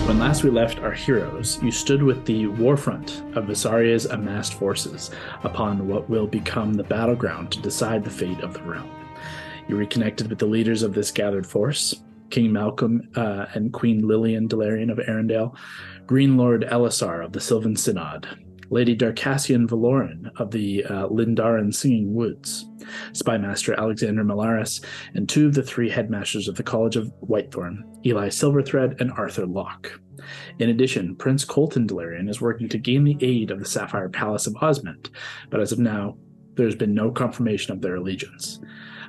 When last we left our heroes, you stood with the warfront of Vesaria's amassed forces upon what will become the battleground to decide the fate of the realm. You reconnected with the leaders of this gathered force, King Malcolm and Queen Lillian Dalarian of Arendelle, Green Lord Elisar of the Sylvan Synod, Lady Darcassian Valoran of the Lindaran Singing Woods, Spymaster Alexander Malaris, and 2 of the 3 headmasters of the College of Whitethorn, Eli Silverthread and Arthur Locke. In addition, Prince Colton Dalarian is working to gain the aid of the Sapphire Palace of Osment, but as of now, there has been no confirmation of their allegiance.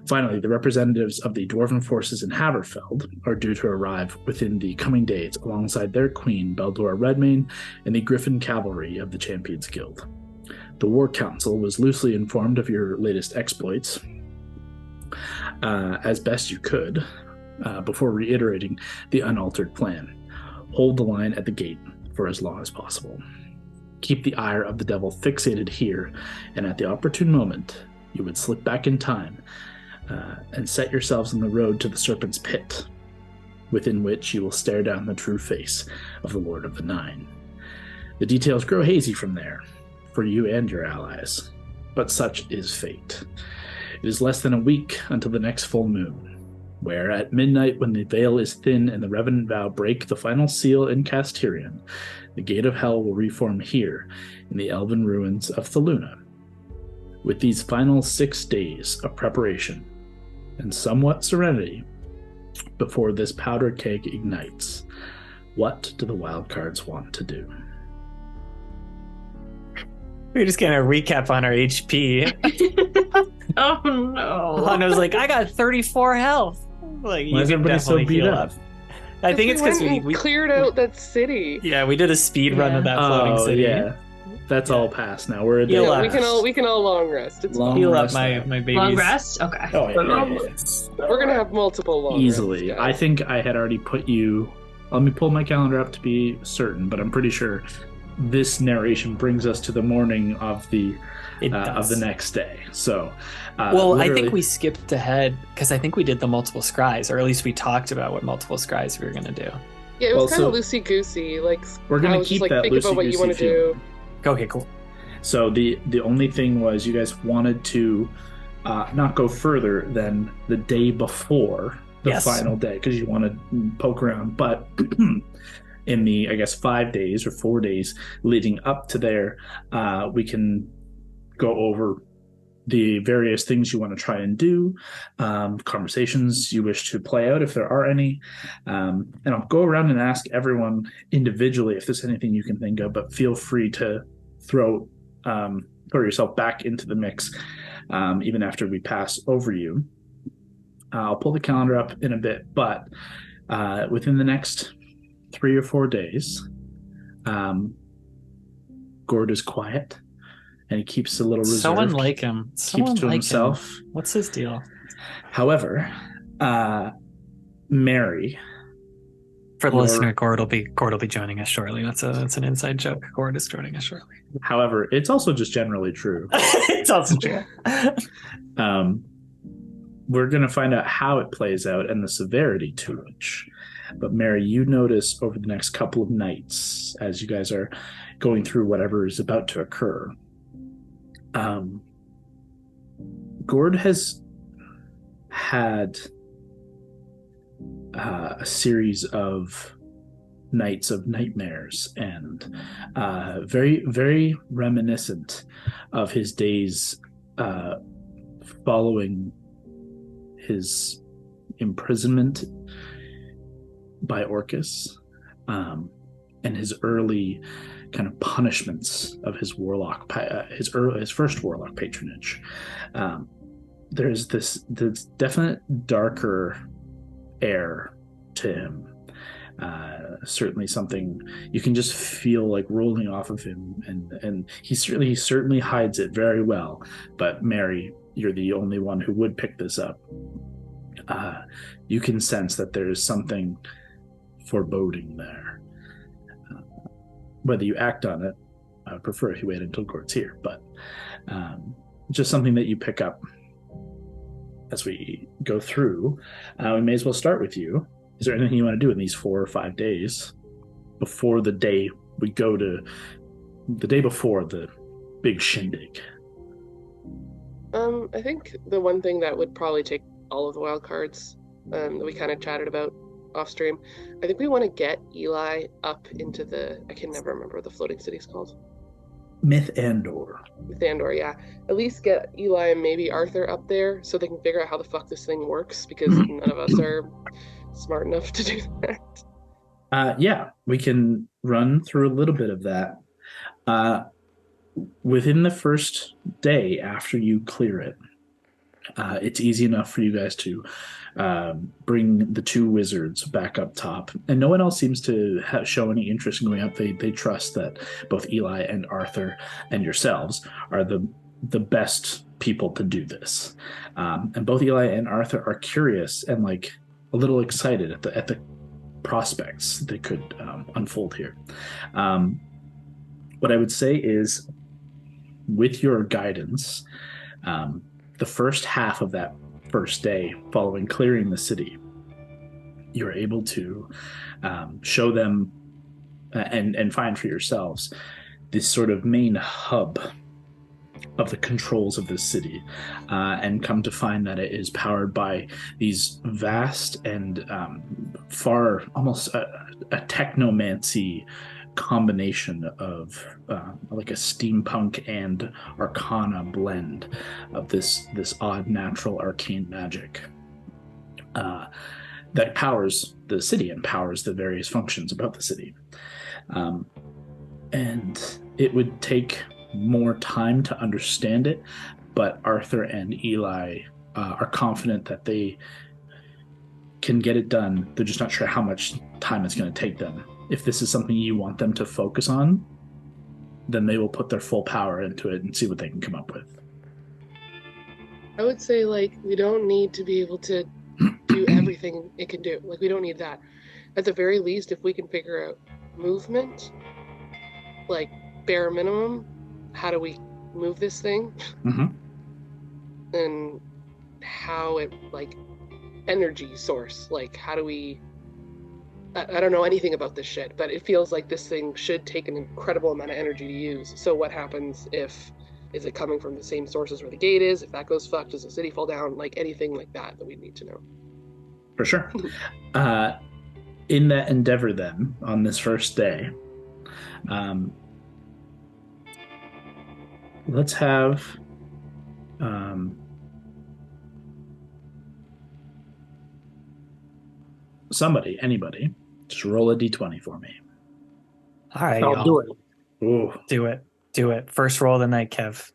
Finally, the representatives of the Dwarven forces in Haverfeld are due to arrive within the coming days alongside their queen, Beldora Redmane, and the Griffin Cavalry of the Champions Guild. The War Council was loosely informed of your latest exploits, as best you could, before reiterating the unaltered plan. Hold the line at the gate for as long as possible. Keep the ire of the devil fixated here, and at the opportune moment, you would slip back in time and set yourselves on the road to the Serpent's Pit, within which you will stare down the true face of the Lord of the Nine. The details grow hazy from there, for you and your allies, but such is fate. It is less than a week until the next full moon, where at midnight, when the veil is thin and the Revenant Vow break the final seal in Kas'Tyrion, the gate of hell will reform here in the elven ruins of Thaluna. With these final 6 days of preparation and somewhat serenity before this powder keg ignites, what do the Wildcards want to do? We're just gonna recap on our HP. Oh no! Hano's like, I got 34 health. Like, why is everybody so beat up? I think it's because we cleared out that city. Yeah, we did a speed run of that floating city. Yeah. That's all past now. We're at the Yeah, we can all long rest. It's long heal up rest my now. babies. Long rest? Okay. Oh, yeah. We're gonna have multiple long Easily. rests, I guys. think I had already put you. Let me pull my calendar up to be certain, but I'm pretty sure this narration brings us to the morning of the next day. So, well, I think we skipped ahead because I think we did the multiple scries, or at least we talked about what multiple scries we were gonna do. Yeah, it was kind of loosey goosey. Like we're gonna keep keep just, that think about what you want to do. Okay, cool. So the only thing was you guys wanted to not go further than the day before the final day because you want to poke around. But in the, I guess, 5 days or 4 days leading up to there, we can go over the various things you want to try and do, conversations you wish to play out if there are any. And I'll go around and ask everyone individually if there's anything you can think of, but feel free to throw yourself back into the mix even after we pass over you. I'll pull the calendar up in a bit, but within the next 3 or 4 days, Gord is quiet and he keeps a little reserved. So unlike him. Keeps to himself. What's his deal? However, Mary. For the listener, Gord will be joining us shortly. That's an inside joke. Gord is joining us shortly. However, it's also just generally true. It's also true. We're going to find out how it plays out and the severity to which. But Mary, you notice over the next couple of nights, as you guys are going through whatever is about to occur, Gord has had a series of nights of nightmares and very, very reminiscent of his days following his imprisonment by Orcus and his early kind of punishments of his warlock, his first warlock patronage. There's this definite darker air to him. Certainly something you can just feel like rolling off of him, and he certainly hides it very well. But Mary, you're the only one who would pick this up. You can sense that there is something foreboding there. Whether you act on it, I would prefer if you wait until Gord's here, but just something that you pick up as we go through. We may as well start with you. Is there anything you want to do in these 4 or 5 days? before the day we go to the day before the big shindig? I think the one thing that would probably take all of the wild cards that we kind of chatted about off stream, I think we want to get Eli up into I can never remember what the floating city's called. Myth Andor. Myth Andor, yeah. At least get Eli and maybe Arthur up there so they can figure out how the fuck this thing works, because none of us are smart enough to do that. Yeah, we can run through a little bit of that. Within the first day after you clear it, it's easy enough for you guys to bring the two wizards back up top, and no one else seems to show any interest in going up. They trust that both Eli and Arthur and yourselves are the best people to do this, and both Eli and Arthur are curious and like a little excited at the prospects that could unfold here. What I would say is, with your guidance, the first half of that first day following clearing the city, you're able to show them and find for yourselves this sort of main hub of the controls of the city, and come to find that it is powered by these vast and far almost a technomancy combination of like a steampunk and arcana blend of this odd natural arcane magic that powers the city and powers the various functions about the city. And it would take more time to understand it, but Arthur and Eli are confident that they can get it done. They're just not sure how much time it's going to take them. If this is something you want them to focus on, then they will put their full power into it and see what they can come up with. I would say, like, we don't need to be able to do everything it can do. Like, we don't need that. At the very least, if we can figure out movement, like, bare minimum, how do we move this thing? Mm-hmm. And how it, like, energy source, like, how do we... I don't know anything about this shit, but it feels like this thing should take an incredible amount of energy to use. So what happens if... Is it coming from the same sources where the gate is? If that goes fucked, does the city fall down? Like, anything like that we need to know. For sure. In that endeavor, then, on this first day, let's have anybody, just roll a d20 for me. All right, I'll do it. Ooh. Do it. First roll of the night, Kev.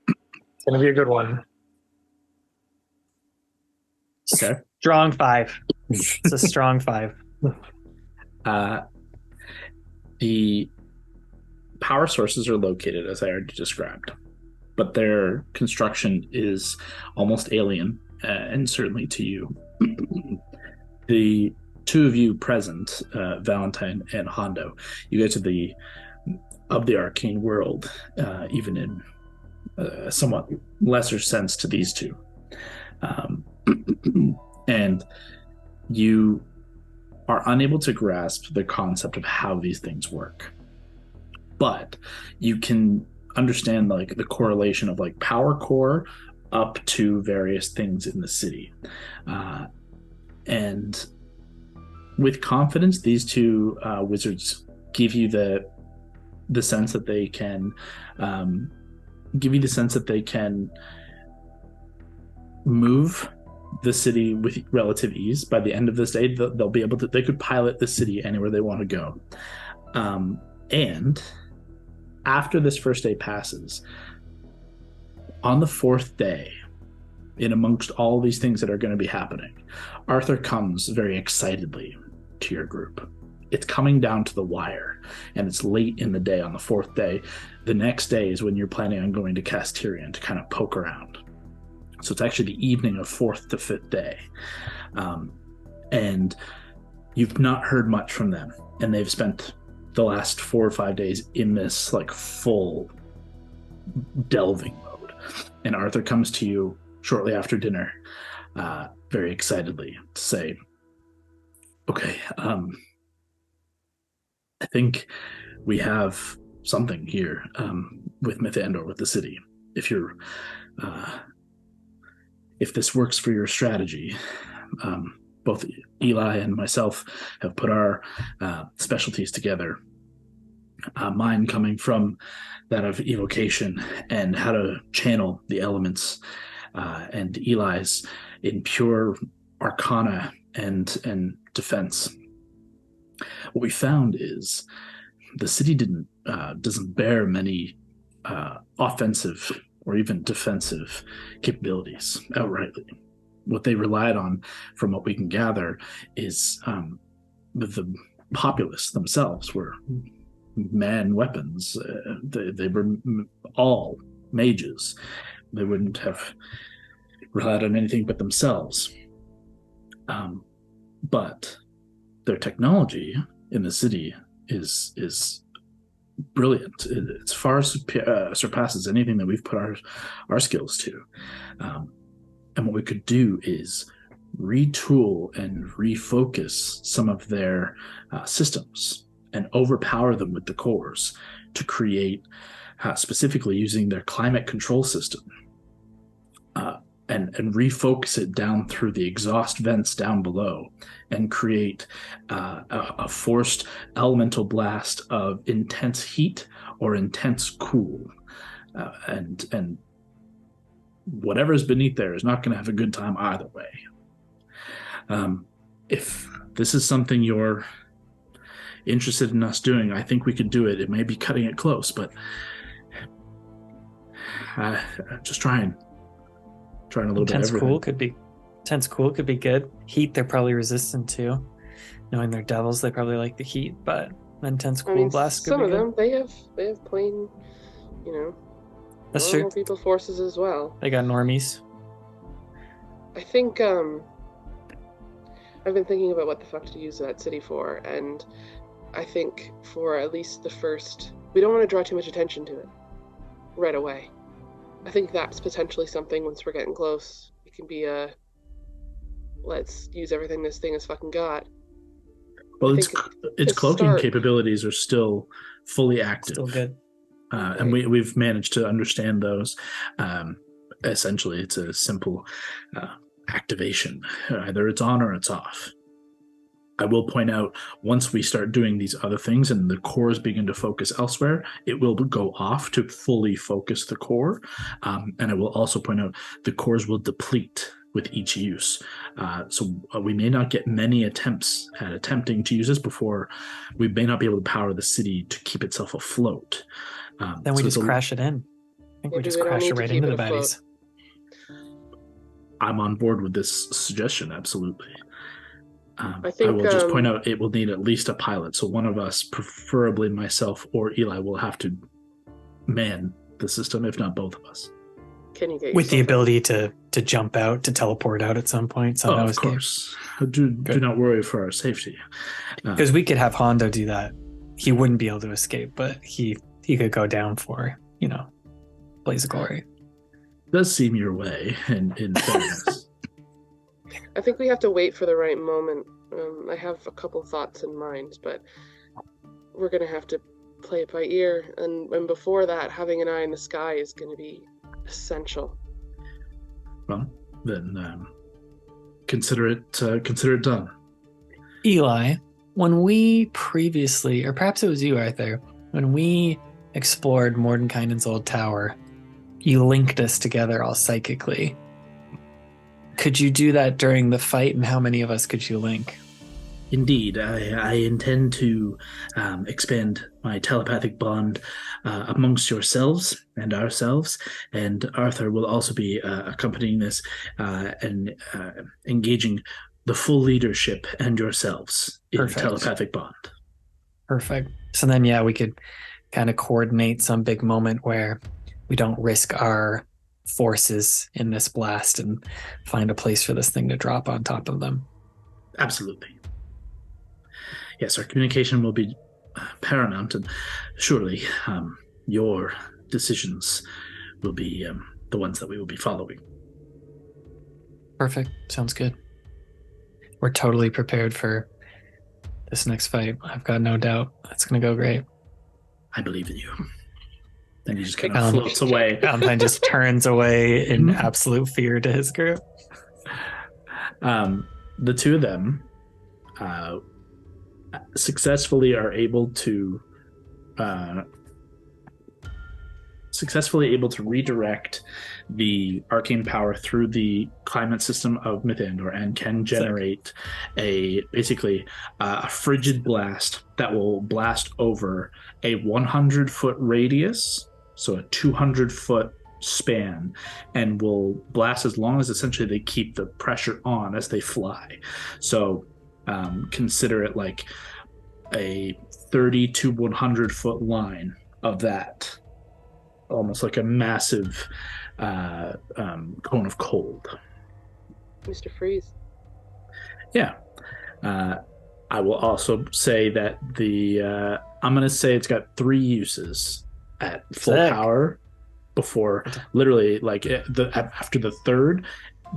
It's going to be a good one. Okay. Strong 5. It's a strong 5. The power sources are located, as I already described, but their construction is almost alien, and certainly to you. The two of you present, Valentine and Hondo, you guys are of the arcane world, even in a somewhat lesser sense to these two. And you are unable to grasp the concept of how these things work. But you can understand like the correlation of like power core up to various things in the city. And with confidence, these two wizards give you the sense that they can move the city with relative ease. By the end of this day, they'll be able to. They could pilot the city anywhere they want to go. And after this first day passes, on the fourth day, in amongst all these things that are going to be happening, Arthur comes very excitedly to your group. It's coming down to the wire, and it's late in the day on the fourth day. The next day is when you're planning on going to Kas'Tyrion to kind of poke around. So it's actually the evening of fourth to fifth day. And you've not heard much from them, and they've spent the last 4 or 5 days in this like full delving mode. And Arthur comes to you shortly after dinner, very excitedly, to say, okay, I think we have something here with Mythandor, with the city. If this works for your strategy, both Eli and myself have put our specialties together. Mine coming from that of evocation and how to channel the elements, and Eli's in pure arcana and defense. What we found is the city doesn't bear many offensive or even defensive capabilities outrightly. What they relied on, from what we can gather, is the populace themselves were man weapons. They were all mages. They wouldn't have relied on anything but themselves. But their technology in the city is brilliant. It's far surpasses anything that we've put our skills to. And what we could do is retool and refocus some of their systems and overpower them with the cores to create, specifically using their climate control system, and refocus it down through the exhaust vents down below, and create a forced elemental blast of intense heat or intense cool, and whatever's beneath there is not going to have a good time either way. If this is something you're interested in us doing, I think we could do it. It may be cutting it close, but just trying a little intense bit. Intense cool could be good. Heat they're probably resistant to. Knowing they're devils, they probably like the heat, but intense cool blast could be good. Some of them they have plain, that's normal true. people forces as well. They got normies. I think I've been thinking about what the fuck to use that city for, and I think for at least the first, we don't want to draw too much attention to it right away. I think that's potentially something, once we're getting close, it can be let's use everything this thing has fucking got. Well, its cloaking capabilities are still fully active. Still good. And we've managed to understand those. Essentially, it's a simple activation. Either it's on or it's off. I will point out, once we start doing these other things and the cores begin to focus elsewhere, it will go off to fully focus the core. And I will also point out the cores will deplete with each use. So we may not get many attempts at attempting to use this before. We may not be able to power the city to keep itself afloat. Then we just crash it in. I think we just crash it right into the baddies. I'm on board with this suggestion, absolutely. I think, will just point out it will need at least a pilot. So one of us, preferably myself or Eli, will have to man the system, if not both of us. Can you get with the ability to jump out, to teleport out at some point? So of course. Do not worry for our safety. Because we could have Hondo do that. He wouldn't be able to escape, but he could go down for, Blaze of Glory. Does seem your way in fairness. I think we have to wait for the right moment. I have a couple thoughts in mind, but we're going to have to play it by ear. And before that, having an eye in the sky is going to be essential. Well, then consider it done. Eli, when we previously, or perhaps it was you, Arthur, when we explored Mordenkainen's old tower, you linked us together all psychically. Could you do that during the fight, and how many of us could you link? Indeed, I intend to expand my telepathic bond amongst yourselves and ourselves, and Arthur will also be accompanying this and engaging the full leadership and yourselves in telepathic bond. Perfect. So then, we could kind of coordinate some big moment where we don't risk our forces in this blast and find a place for this thing to drop on top of them. Absolutely. Yes, our communication will be paramount, and surely your decisions will be the ones that we will be following. Perfect. Sounds good. We're totally prepared for this next fight. I've got no doubt it's going to go great. I believe in you. Then he just kind of Um, floats away. Valentine just turns away in Mhm. absolute fear to his group. The two of them successfully are able to redirect the arcane power through the climate system of Mythandor and can generate a frigid blast that will blast over a 100-foot radius, so a 200-foot span, and will blast as long as essentially they keep the pressure on as they fly. So consider it like a 30 to 100-foot line of that, almost like a massive cone of cold. Mr. Freeze. Yeah. I will also say that I'm going to say it's got 3 uses at full Sick. power before, literally, like after the third,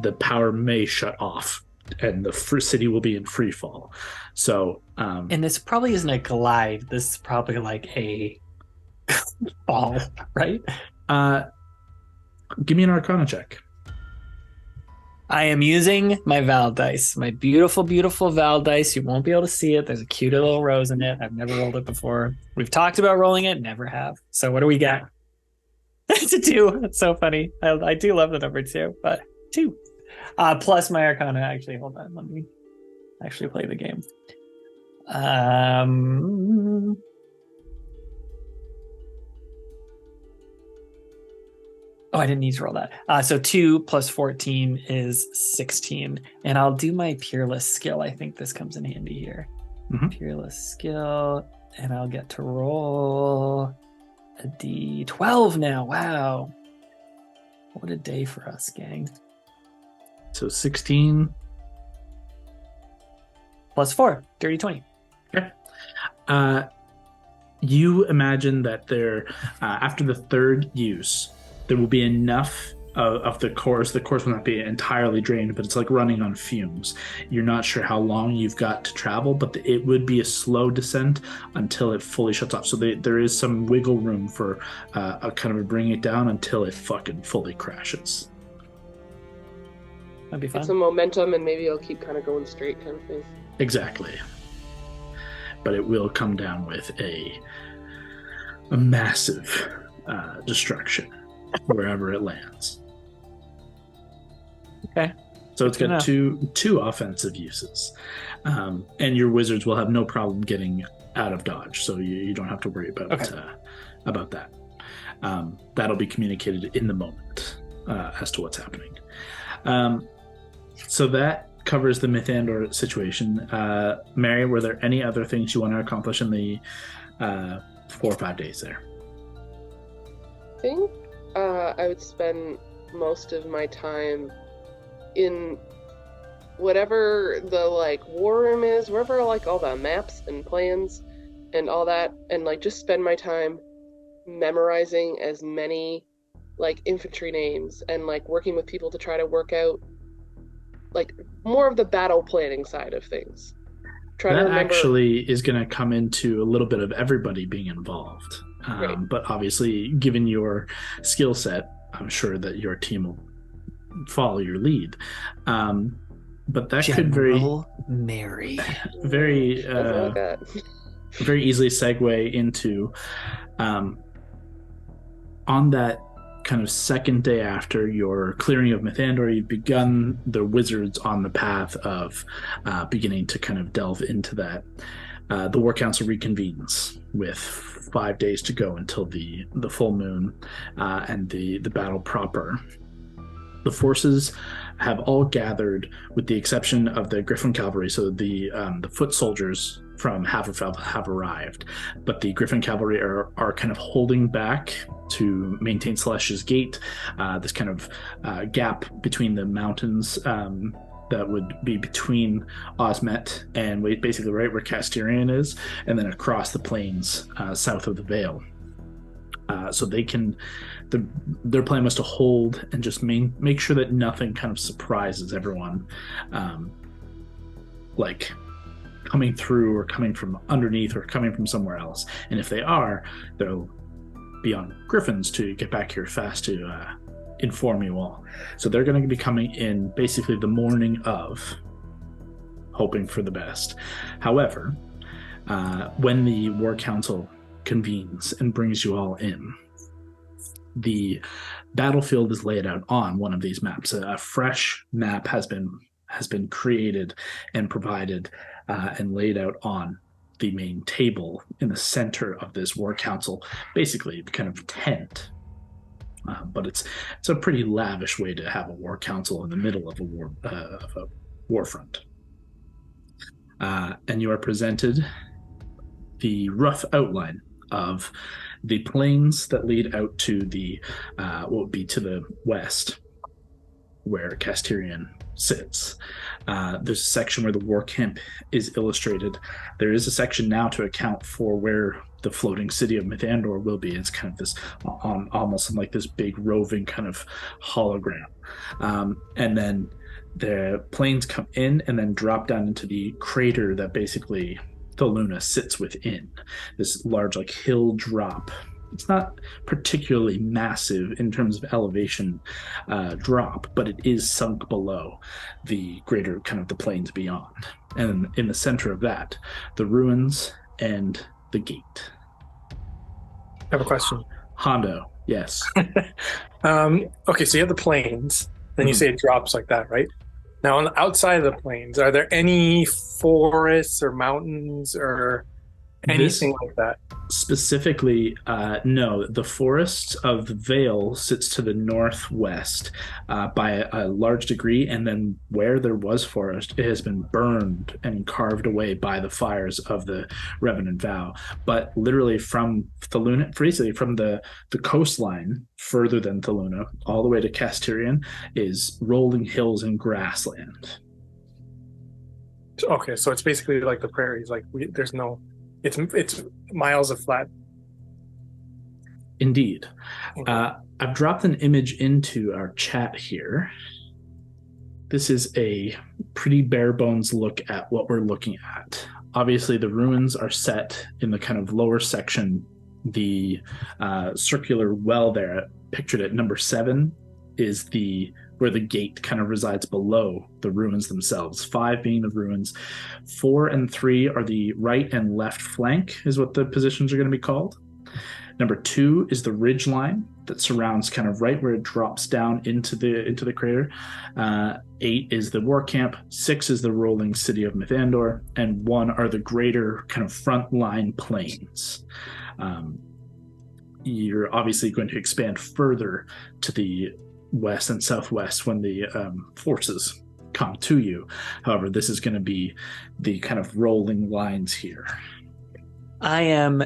the power may shut off and the city will be in free fall. So, And this probably isn't a glide. This is probably like a fall, right? give me an Arcana check. I am using my Val dice, my beautiful, beautiful Val dice. You won't be able to see it. There's a cute little rose in it. I've never rolled it before. We've talked about rolling it, never have. So what do we got? It's a 2. That's so funny. I do love the number 2, but 2. Plus my Arcana. Actually, hold on. Let me actually play the game. Oh, I didn't need to roll that. So 2 plus 14 is 16. And I'll do my Peerless skill. I think this comes in handy here. Mhm. Peerless skill. And I'll get to roll a D12 now. Wow. What a day for us, gang. So 16 Plus 4, dirty 20. You imagine that there, after the third use, there will be enough of the course. The course will not be entirely drained, but it's like running on fumes. You're not sure how long you've got to travel, but it would be a slow descent until it fully shuts off. So there is some wiggle room for a kind of bringing it down until it fucking fully crashes. That'd be fun. Get some momentum, and maybe it'll keep kind of going straight, kind of thing. Exactly. But it will come down with a massive destruction wherever it lands. Okay. So it's got two offensive uses, and your wizards will have no problem getting out of dodge. So you don't have to worry about that. That'll be communicated in the moment as to what's happening. So that covers the Mythandor situation. Mary, were there any other things you want to accomplish in the 4 or 5 days there? I think I would spend most of my time in whatever the like war room is, wherever like all the maps and plans and all that, and like just spend my time memorizing as many like infantry names and like working with people to try to work out like more of the battle planning side of things. That actually is going to come into a little bit of everybody being involved. Right. But obviously, given your skill set, I'm sure that your team will follow your lead. But that General Mary. very very easily segue into on that kind of second day after your clearing of Mythandor, you've begun the wizards on the path of beginning to kind of delve into that. The War Council reconvenes with 5 days to go until the full moon and the battle proper. The forces have all gathered, with the exception of the Griffin Cavalry. So the foot soldiers from Haverfell have arrived, but the Griffin Cavalry are kind of holding back to maintain Celestia's Gate, this kind of gap between the mountains that would be between Osmet and basically right where Kas'Tyrion is, and then across the plains south of the Vale. So they can, their plan was to hold and just make sure that nothing kind of surprises everyone, like coming through or coming from underneath or coming from somewhere else. And if they are, they'll be on griffins to get back here fast to inform you all. So they're going to be coming in basically the morning of, hoping for the best. However, when the War Council convenes and brings you all in, the battlefield is laid out on one of these maps. A fresh map has been created and provided and laid out on the main table in the center of this War Council, basically kind of tent. But it's a pretty lavish way to have a War Council in the middle of a war front. And you are presented the rough outline of the plains that lead out to the what would be to the west, where Kas'Tyrion sits. There's a section where the war camp is illustrated. There is a section now to account for where the floating city of Mythandor will be. It's kind of this almost like this big roving kind of hologram. And then the planes come in and then drop down into the crater that basically Thaluna sits within. This large like hill drop. It's not particularly massive in terms of elevation drop, but it is sunk below the greater kind of the plains beyond. And in the center of that, the ruins and the gate. I have a question. Hondo, yes. Okay, so you have the plains, then you say it drops like that, right? Now, on the outside of the plains, are there any forests or mountains or anything like that? Specifically, no. The forest of the Vale sits to the northwest by a large degree, and then where there was forest, it has been burned and carved away by the fires of the Revenant Vow. But literally from Thaluna, basically from the coastline further than Thaluna, all the way to Kas'Tyrion, is rolling hills and grassland. Okay, so it's basically like the prairies. Like there's no. It's miles of flat. Indeed. Okay. I've dropped an image into our chat here. This is a pretty bare bones look at what we're looking at. Obviously, the ruins are set in the kind of lower section. The circular well there, pictured at number 7, is where the gate kind of resides below the ruins themselves. 5 being the ruins. 4 and 3 are the right and left flank, is what the positions are going to be called. Number 2 is the ridge line that surrounds kind of right where it drops down into the crater. 8 is the war camp. 6 is the rolling city of Mythandor, and 1 are the greater kind of front line plains. You're obviously going to expand further to the west and southwest when the forces come to you. However, this is going to be the kind of rolling lines here. I am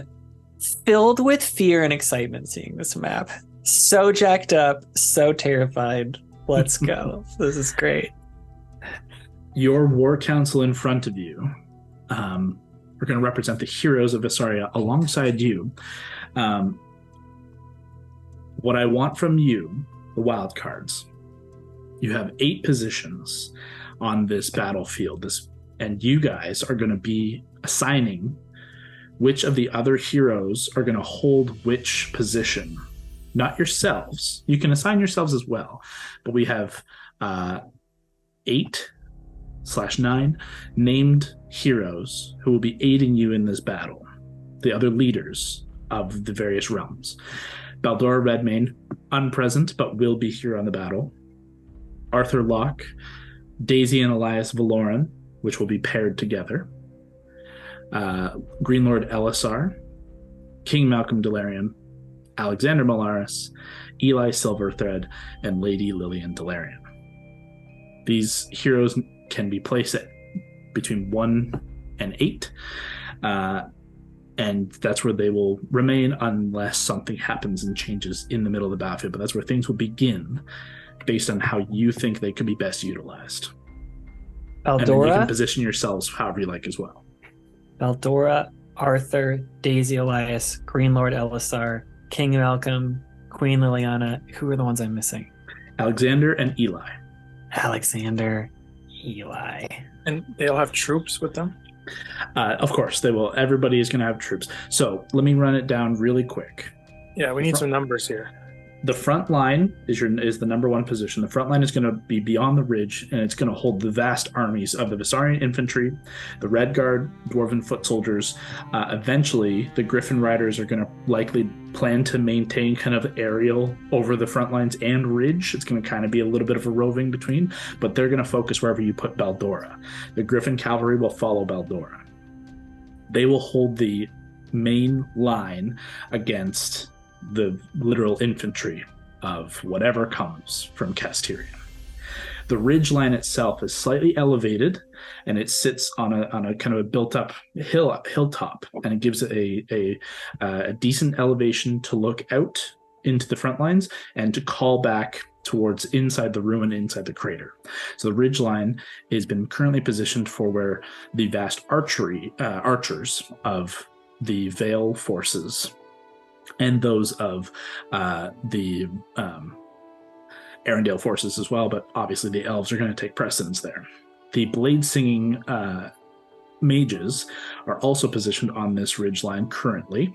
filled with fear and excitement seeing this map. So jacked up, so terrified. Let's go. This is great. Your war council in front of you are going to represent the heroes of Vesaria alongside you. What I want from you, the wildcards, you have 8 positions on this battlefield, and you guys are going to be assigning which of the other heroes are going to hold which position. Not yourselves. You can assign yourselves as well, but we have 8/9 named heroes who will be aiding you in this battle, the other leaders of the various realms. Baldora Redmane, unpresent, but will be here on the battle. Arthur Locke, Daisy and Elias Valoran, which will be paired together. Green Lord Elisar, King Malcolm Delarian, Alexander Malaris, Eli Silverthread, and Lady Lillian Delarian. These heroes can be placed at between 1 and 8. And that's where they will remain unless something happens and changes in the middle of the battlefield. But that's where things will begin based on how you think they could be best utilized. And then you can position yourselves however you like as well. Baldora, Arthur, Daisy Elias, Green Lord Elisar, King Malcolm, Queen Liliana. Who are the ones I'm missing? Alexander and Eli. Alexander, Eli. And they'll have troops with them? Of course, they will. Everybody is going to have troops. So let me run it down really quick. Yeah, we need some numbers here. The front line is the number one position. The front line is going to be beyond the ridge, and it's going to hold the vast armies of the Vesarian infantry, the Red Guard, Dwarven foot soldiers. Eventually, the Griffin Riders are going to likely plan to maintain kind of aerial over the front lines and ridge. It's going to kind of be a little bit of a roving between, but they're going to focus wherever you put Baldora. The Griffin Cavalry will follow Baldora. They will hold the main line against the literal infantry of whatever comes from Kas'Tyrion. The ridge line itself is slightly elevated, and it sits on a kind of a built-up hilltop, and it gives it a decent elevation to look out into the front lines and to call back towards inside the ruin, inside the crater. So the ridge line has been currently positioned for where the vast archers of the Vale forces and those of the Arendelle forces as well, but obviously the elves are going to take precedence there. The blade-singing mages are also positioned on this ridgeline currently,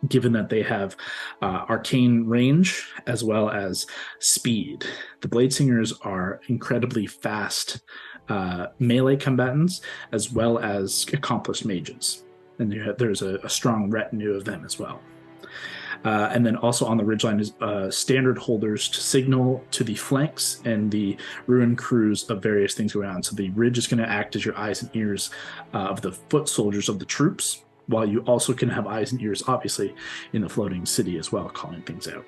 given that they have arcane range as well as speed. The blade singers are incredibly fast melee combatants as well as accomplished mages, and there's a strong retinue of them as well. And then also on the ridgeline is standard holders to signal to the flanks and the ruin crews of various things going on. So the ridge is going to act as your eyes and ears of the foot soldiers of the troops, while you also can have eyes and ears, obviously, in the floating city as well, calling things out.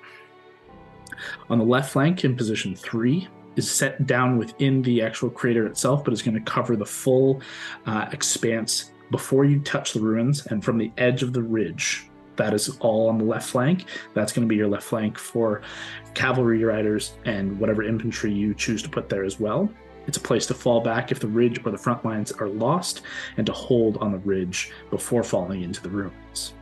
On the left flank, in position 3, is set down within the actual crater itself, but is going to cover the full expanse before you touch the ruins, and from the edge of the ridge. That is all on the left flank. That's going to be your left flank for cavalry riders and whatever infantry you choose to put there as well. It's a place to fall back if the ridge or the front lines are lost, and to hold on the ridge before falling into the ruins.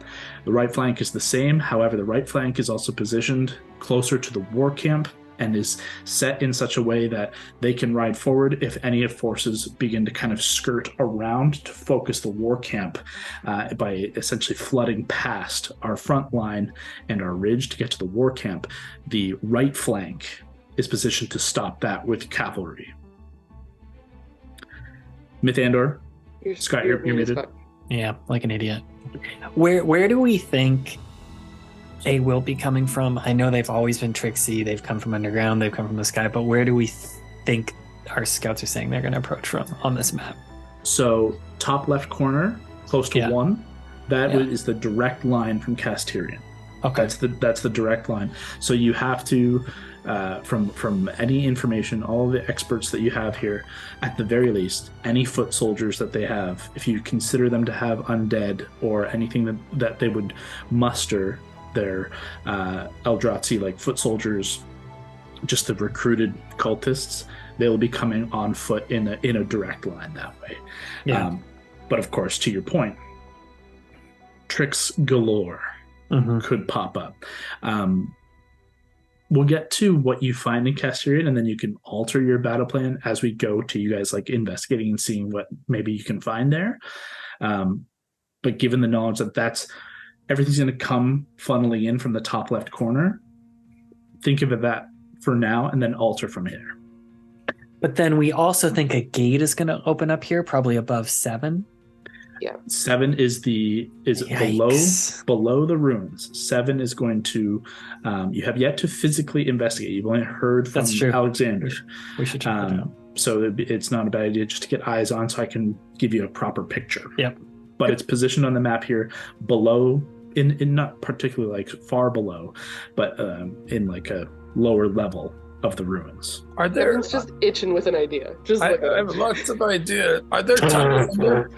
The right flank is the same. However, the right flank is also positioned closer to the war camp and is set in such a way that they can ride forward if any of forces begin to kind of skirt around to focus the war camp by essentially flooding past our front line and our ridge to get to the war camp. The right flank is positioned to stop that with cavalry. Mythandor, Scott, you're muted. Scott. Yeah, like an idiot. Where do we think they will be coming from? I know they've always been tricksy. They've come from underground. They've come from the sky. But where do we think our scouts are saying they're going to approach from on this map? So top left corner, close to 1, that is the direct line from Kas'Tyrion. Okay, that's the direct line. So you have to, from any information, all the experts that you have here, at the very least, any foot soldiers that they have, if you consider them to have undead or anything that they would muster their Eldrazi like foot soldiers, just the recruited cultists, they will be coming on foot in a direct line that way. Yeah. But of course, to your point, tricks galore could pop up. We'll get to what you find in Kas'Tyrion, and then you can alter your battle plan as we go to you guys like investigating and seeing what maybe you can find there. But given the knowledge that everything's going to come funneling in from the top left corner, think of it that for now, and then alter from here. But then we also think a gate is going to open up here, probably above 7. Yeah. 7 is below the ruins. 7 is going to. You have yet to physically investigate. You've only heard from Alexander. We should check that out. So it's not a bad idea just to get eyes on, so I can give you a proper picture. Yep. But it's positioned on the map here below, in not particularly like far below, but in like a lower level of the ruins. Are there? Everyone's just itching with an idea. I have lots of ideas. Are there tunnels under?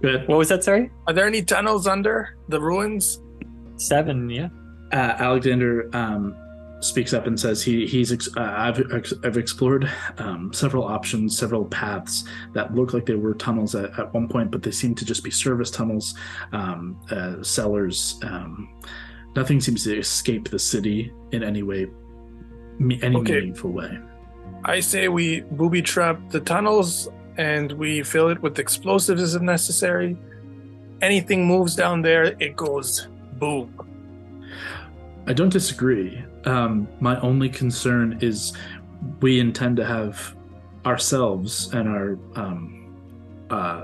Good. What was that, sorry? Are there any tunnels under the ruins? 7, yeah. Alexander speaks up and says I've explored several options, several paths that look like they were tunnels at one point, but they seem to just be service tunnels, cellars. Nothing seems to escape the city in any way, meaningful way. I say we booby trap the tunnels and we fill it with explosives if necessary. Anything moves down there, it goes boom. I don't disagree. My only concern is we intend to have ourselves and our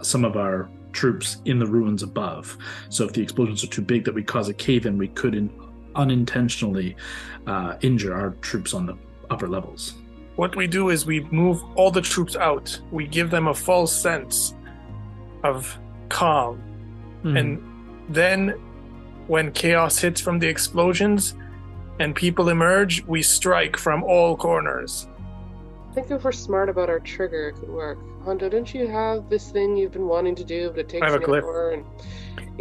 some of our troops in the ruins above. So if the explosions are too big that we cause a cave-in, we could unintentionally injure our troops on the upper levels. What we do is we move all the troops out. We give them a false sense of calm. And then when chaos hits from the explosions and people emerge, we strike from all corners. I think if we're smart about our trigger, it could work. Hondo, don't you have this thing you've been wanting to do, but it takes I have a glyph. hour? And,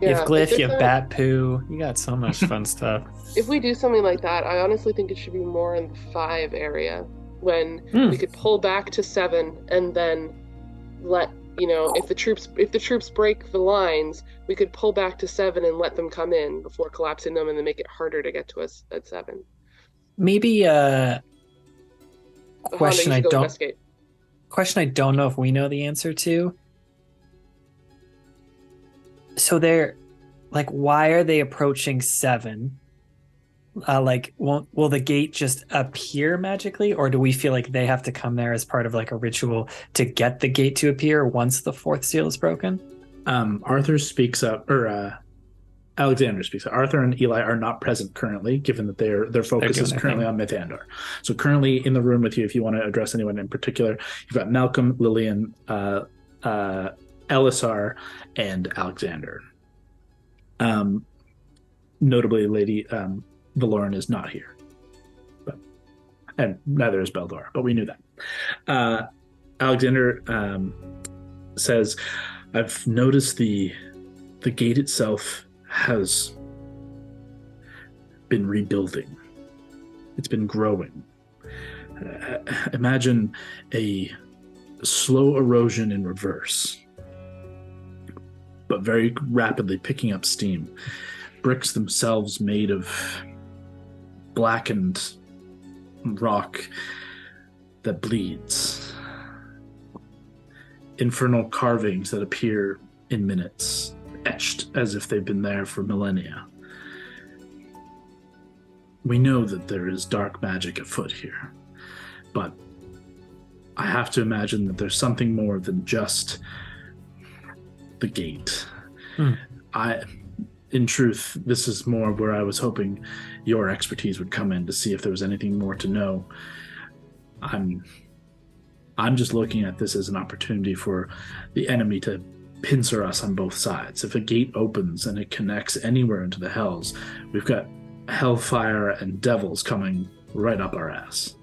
You have glyph, you have bat poo. You got so much fun stuff. If we do something like that, I honestly think it should be more in the 5 area, when we could pull back to 7 and then let, if the troops break the lines, we could pull back to 7 and let them come in before collapsing them, and then make it harder to get to us at 7. Maybe a question I don't know if we know the answer to. So they're like, why are they approaching 7? Will the gate just appear magically, or do we feel like they have to come there as part of like a ritual to get the gate to appear once the 4th seal is broken? Arthur speaks up, or Alexander speaks up. Arthur and Eli are not present currently, given that their focus is currently on Mythandor. So currently in the room with you, if you want to address anyone in particular, you've got Malcolm, Lillian, Elisar, and Alexander. Notably, Lady Valoran is not here, and neither is Beldor, but we knew that. Alexander says, I've noticed the gate itself has been rebuilding. It's been growing. Imagine a slow erosion in reverse, but very rapidly picking up steam. Bricks themselves made of blackened rock that bleeds. Infernal carvings that appear in minutes, etched as if they've been there for millennia. We know that there is dark magic afoot here, but I have to imagine that there's something more than just the gate. In truth, this is more where I was hoping your expertise would come in to see if there was anything more to know. I'm just looking at this as an opportunity for the enemy to pincer us on both sides. If a gate opens and it connects anywhere into the hells, we've got hellfire and devils coming right up our ass.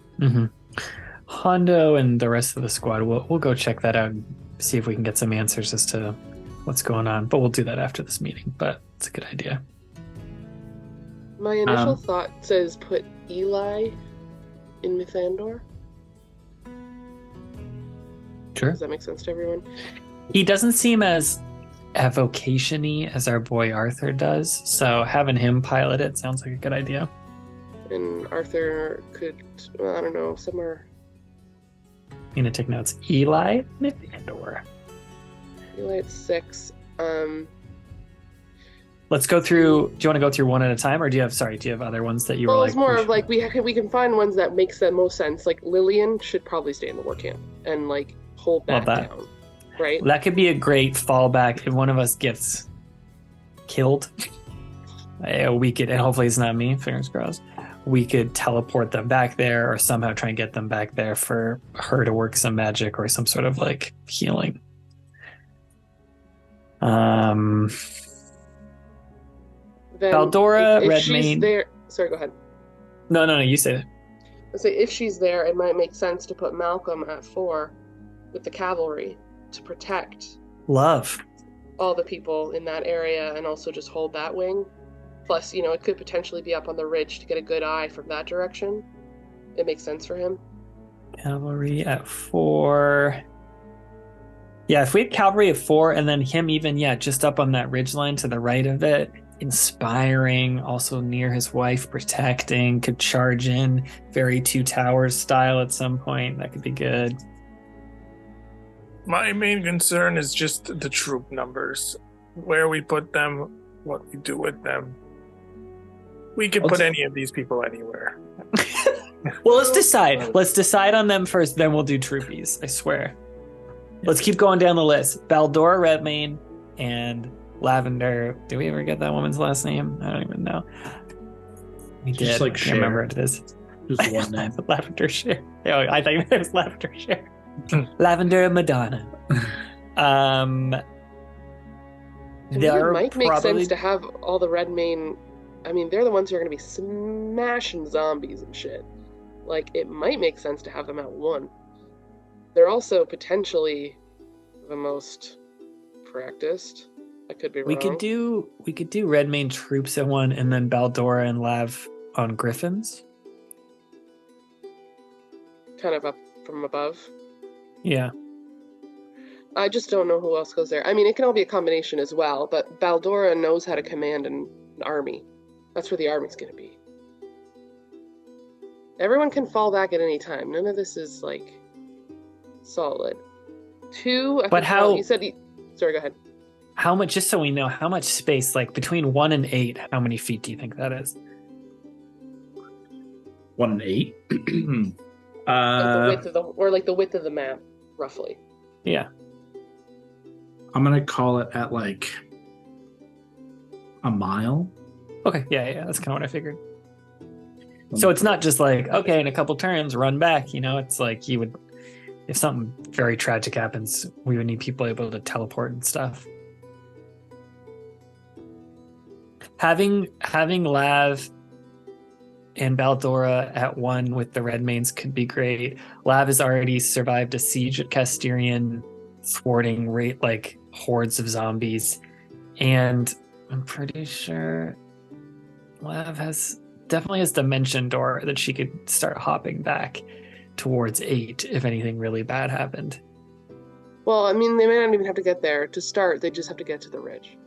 Hondo and the rest of the squad, we'll go check that out and see if we can get some answers as to what's going on, but we'll do that after this meeting. But it's a good idea. My initial thought says put Eli in Mythandor. Sure. Does that make sense to everyone? He doesn't seem as evocation-y as our boy Arthur does, so having him pilot it sounds like a good idea. And Arthur could, I don't know, somewhere. I'm gonna take notes. Eli Mythandor. Eli at 6. Let's go through. Do you want to go through one at a time, or do you have other ones that you were Well, like? it's more of like we can find ones that makes the most sense. Like Lillian should probably stay in the war camp and like hold that down, right? That could be a great fallback if one of us gets killed. We could, and hopefully it's not me. Fingers crossed. We could teleport them back there, or somehow try and get them back there for her to work some magic or some sort of like healing. Baldora, if she's Redmayne. there. Sorry, go ahead. No, you say it. I say if she's there, it might make sense to put Malcolm at 4 with the cavalry to protect Love. all the people in that area and also just hold that wing. Plus, it could potentially be up on the ridge to get a good eye from that direction. It makes sense for him. Cavalry at 4. Yeah, if we had cavalry at 4 and then him even, just up on that ridgeline to the right of it, inspiring, also near his wife, protecting, could charge in, very Two Towers style at some point. That could be good. My main concern is just the troop numbers. Where we put them, what we do with them. We could put any of these people anywhere. Well, let's decide. Let's decide on them first, then we'll do troopies. I swear. Let's keep going down the list. Baldora Redmane and Lavender. Did we ever get that woman's last name? I don't even know. We did. Just like I can't remember what it is. Just one name. Lavender Share. Oh, I think it was Lavender Share. Lavender Madonna. It might make sense to have all the Redmane. I mean, they're the ones who are going to be smashing zombies and shit. Like, it might make sense to have them at one. They're also potentially the most practiced. I could be wrong. We could do Redmane troops at one, and then Baldora and Lav on Griffins. Kind of up from above. Yeah. I just don't know who else goes there. I mean, it can all be a combination as well, but Baldora knows how to command an army. That's where the army's going to be. Everyone can fall back at any time. None of this is, like, solid. Two, but how... You said... Sorry, go ahead. How much, just so we know, how much space, like, between 1 and 8, how many feet do you think that is? 1 and 8? Like the width of the map, roughly. Yeah. I'm going to call it at, like, a mile. Okay, yeah, that's kind of what I figured. So it's not just like, okay, in a couple turns, run back, it's like you would, if something very tragic happens, we would need people able to teleport and stuff. Having Lav and Baldora at one with the Redmanes could be great. Lav has already survived a siege at Kas'Tyrion, thwarting hordes of zombies, and I'm pretty sure Lav definitely has Dimension Door that she could start hopping back towards 8 if anything really bad happened. Well, I mean, they may not even have to get there to start. They just have to get to the ridge.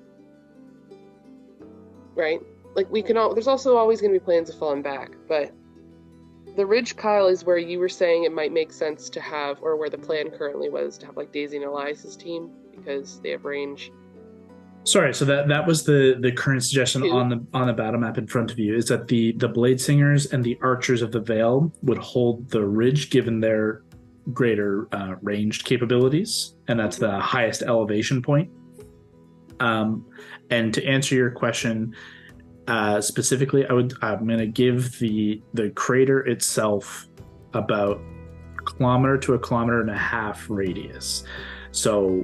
Right? Like, there's also always going to be plans of falling back, but the ridge, Kyle, is where you were saying it might make sense to have, or where the plan currently was to have, like, Daisy and Elias's team, because they have range. Sorry, so that was the current suggestion on the battle map in front of you, is that the Blade Singers and the Archers of the Vale would hold the ridge given their greater ranged capabilities, and that's the highest elevation point. And to answer your question specifically, I'm going to give the crater itself about a kilometer to 1.5 kilometers radius. So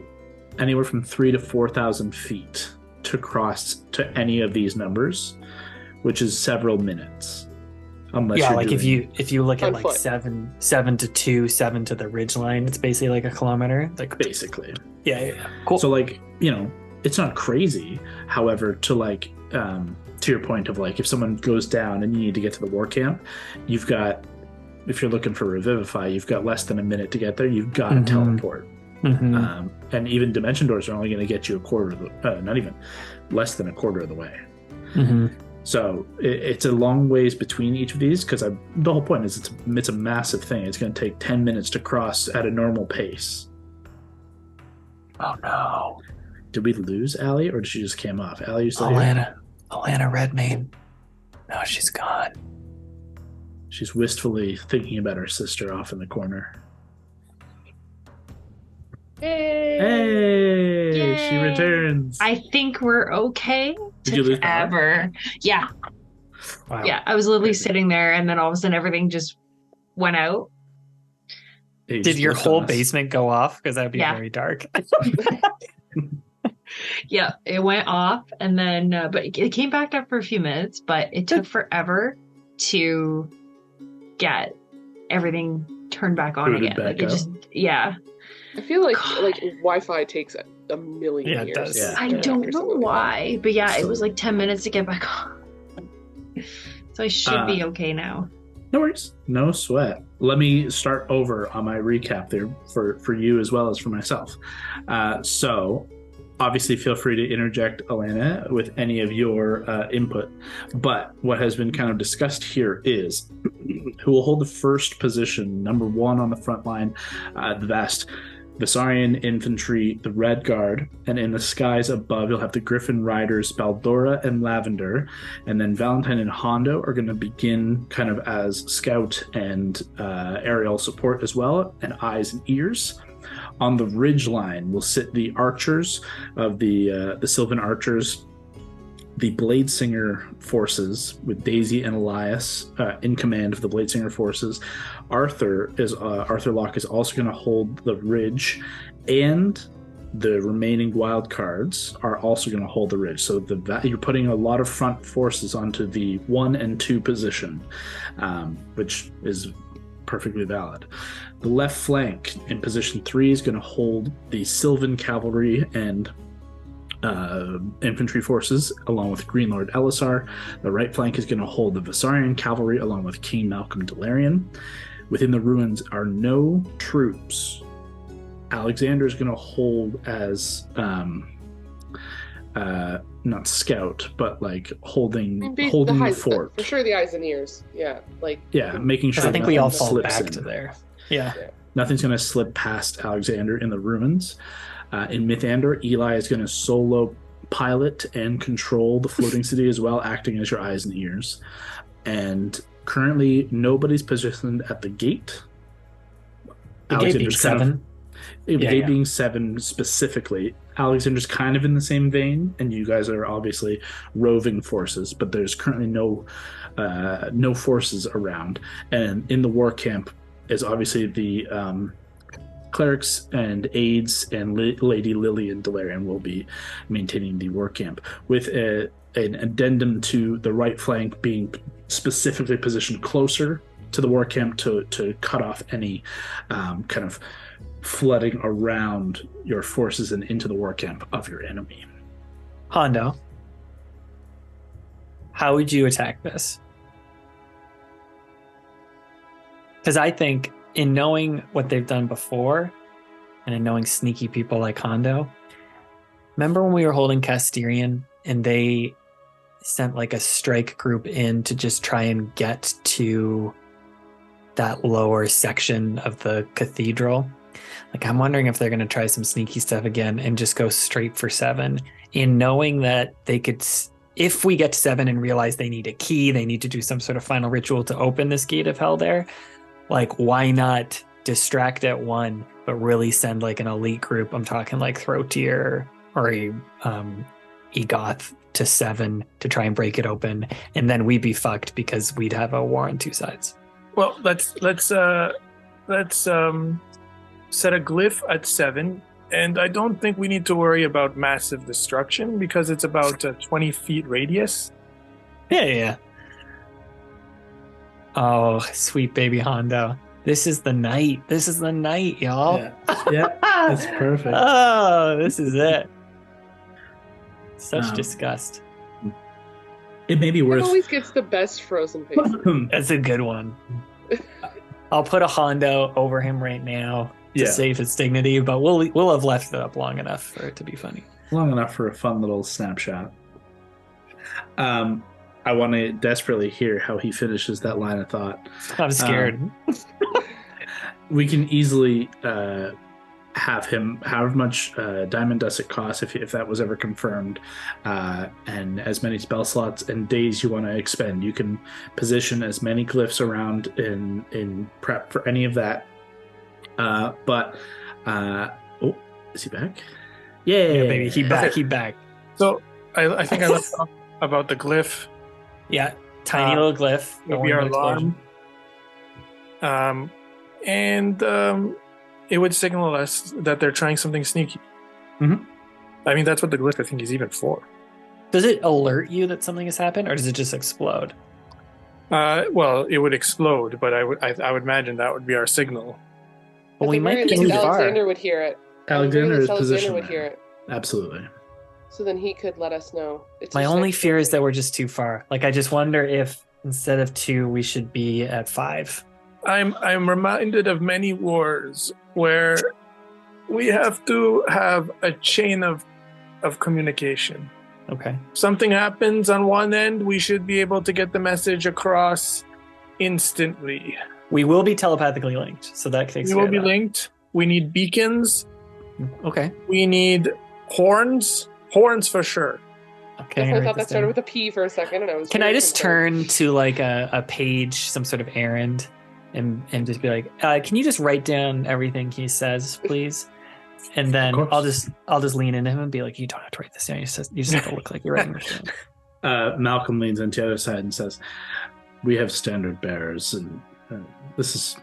anywhere from 3,000 to 4,000 feet to cross to any of these numbers, which is several minutes. If you look at like 7 to 2, 7 to the ridge line, it's basically like a kilometer. Like basically. Yeah. Cool. So it's not crazy. However, to your point of like, if someone goes down and you need to get to the war camp, you've got, if you're looking for Revivify, you've got less than a minute to get there. You've got to teleport. Mm-hmm. And even Dimension Doors are only going to get you not even less than a quarter of the way. Mm-hmm. So it's a long ways between each of these, because the whole point is it's a massive thing. It's going to take 10 minutes to cross at a normal pace. Oh no. Did we lose Allie, or did she just came off? Allie, you still here? Alana Redmane. No, she's gone. She's wistfully thinking about her sister off in the corner. Hey! Yay. She returns. I think we're okay. Did you lose power? Yeah. Wow. Yeah, I was literally sitting there, and then all of a sudden everything just went out. Hey, did your whole basement go off? Because that would be very dark. Yeah, it went off, and then but it came back up for a few minutes, but it took forever to get everything turned back on again. Like it just I feel like Wi-Fi takes a million years. It does. I don't know why, but it was like 10 minutes to get back on. So I should be okay now. No worries. No sweat. Let me start over on my recap there for you as well as for myself. So obviously feel free to interject, Alana, with any of your input. But what has been kind of discussed here is who will hold the first position, number 1 on the front line, the vast Vesarian infantry, the Red Guard, and in the skies above, you'll have the Griffin Riders, Baldora and Lavender, and then Valentine and Hondo are going to begin kind of as scout and aerial support as well, and eyes and ears. On the ridge line will sit the archers of the Sylvan Archers, the Bladesinger forces with Daisy and Elias in command of the Bladesinger forces. Arthur Locke is also going to hold the ridge, and the remaining wild cards are also going to hold the ridge. So you're putting a lot of front forces onto the 1 and 2 position, which is perfectly valid. The left flank in position 3 is going to hold the Sylvan cavalry and infantry forces along with Green Lord Elisar. The right flank is going to hold the Vesarian cavalry along with King Malcolm Dalarian. Within the ruins are no troops. Alexander is going to hold as not scout, but like holding the fort. For sure, the eyes and ears. Yeah, making sure. I think we all fall back to there. Yeah. Nothing's going to slip past Alexander in the ruins. In Mythander, Eli is going to solo pilot and control the floating city as well, acting as your eyes and ears. And currently, nobody's positioned at the gate. The gate being 7. The gate being 7 specifically. Alexander's kind of in the same vein, and you guys are obviously roving forces, but there's currently no forces around. And in the war camp is obviously the clerics and aides, and Lady Lillian Dalarian will be maintaining the war camp, with an addendum to the right flank being specifically positioned closer to the war camp to cut off any kind of flooding around your forces and into the war camp of your enemy. Hondo, how would you attack this? Because I think in knowing what they've done before and in knowing sneaky people like Hondo, remember when we were holding Kas'Tyrion and they sent like a strike group in to just try and get to that lower section of the cathedral? Like, I'm wondering if they're going to try some sneaky stuff again and just go straight for 7, in knowing that they could, if we get to 7 and realize they need a key, they need to do some sort of final ritual to open this gate of hell there. Like, why not distract at 1, but really send like an elite group? I'm talking like Throatier or a Egoth to 7 to try and break it open, and then we'd be fucked because we'd have a war on 2 sides. Well, let's set a glyph at 7, and I don't think we need to worry about massive destruction because it's about a 20 feet radius. Yeah. Oh, sweet baby Hondo. This is the night. This is the night, y'all. Yeah, that's perfect. Oh, this is it. Such disgust. It may be worth. It always gets the best frozen face. That's a good one. I'll put a Hondo over him right now to save his dignity, but we'll have left it up long enough for it to be funny. Long enough for a fun little snapshot. I want to desperately hear how he finishes that line of thought. I'm scared. We can easily have him however much diamond dust it costs if that was ever confirmed, and as many spell slots and days you want to expend. You can position as many glyphs around in prep for any of that. But is he back? Yeah, baby, he back. So I think I left off about the glyph. Yeah, tiny little glyph. Would be our alarm. And it would signal us that they're trying something sneaky. Mm-hmm. I mean, that's what the glyph, I think, is even for. Does it alert you that something has happened, or does it just explode? Well, it would explode, but I would imagine that would be our signal. But we might be too far. Alexander would hear it. Alexander would hear it. Absolutely. So then he could let us know. My only fear is that we're just too far. Like, I just wonder if instead of 2, we should be at 5. I'm reminded of many wars where we have to have a chain of communication. Okay. Something happens on one end, we should be able to get the message across instantly. We will be telepathically linked, so that takes. We will be linked. We need beacons Okay. We need horns. Horns for sure. Okay. I write thought this that started down. with a P for a second, and I was. Can I very just concerned. turn to like a page, some sort of errand, and just be like, can you just write down everything he says, please? And then Of I'll course. just lean into him and be like, you don't have to write this down. You just have to look like you're writing this down. Malcolm leans into the other side and says, "We have standard bearers, and this is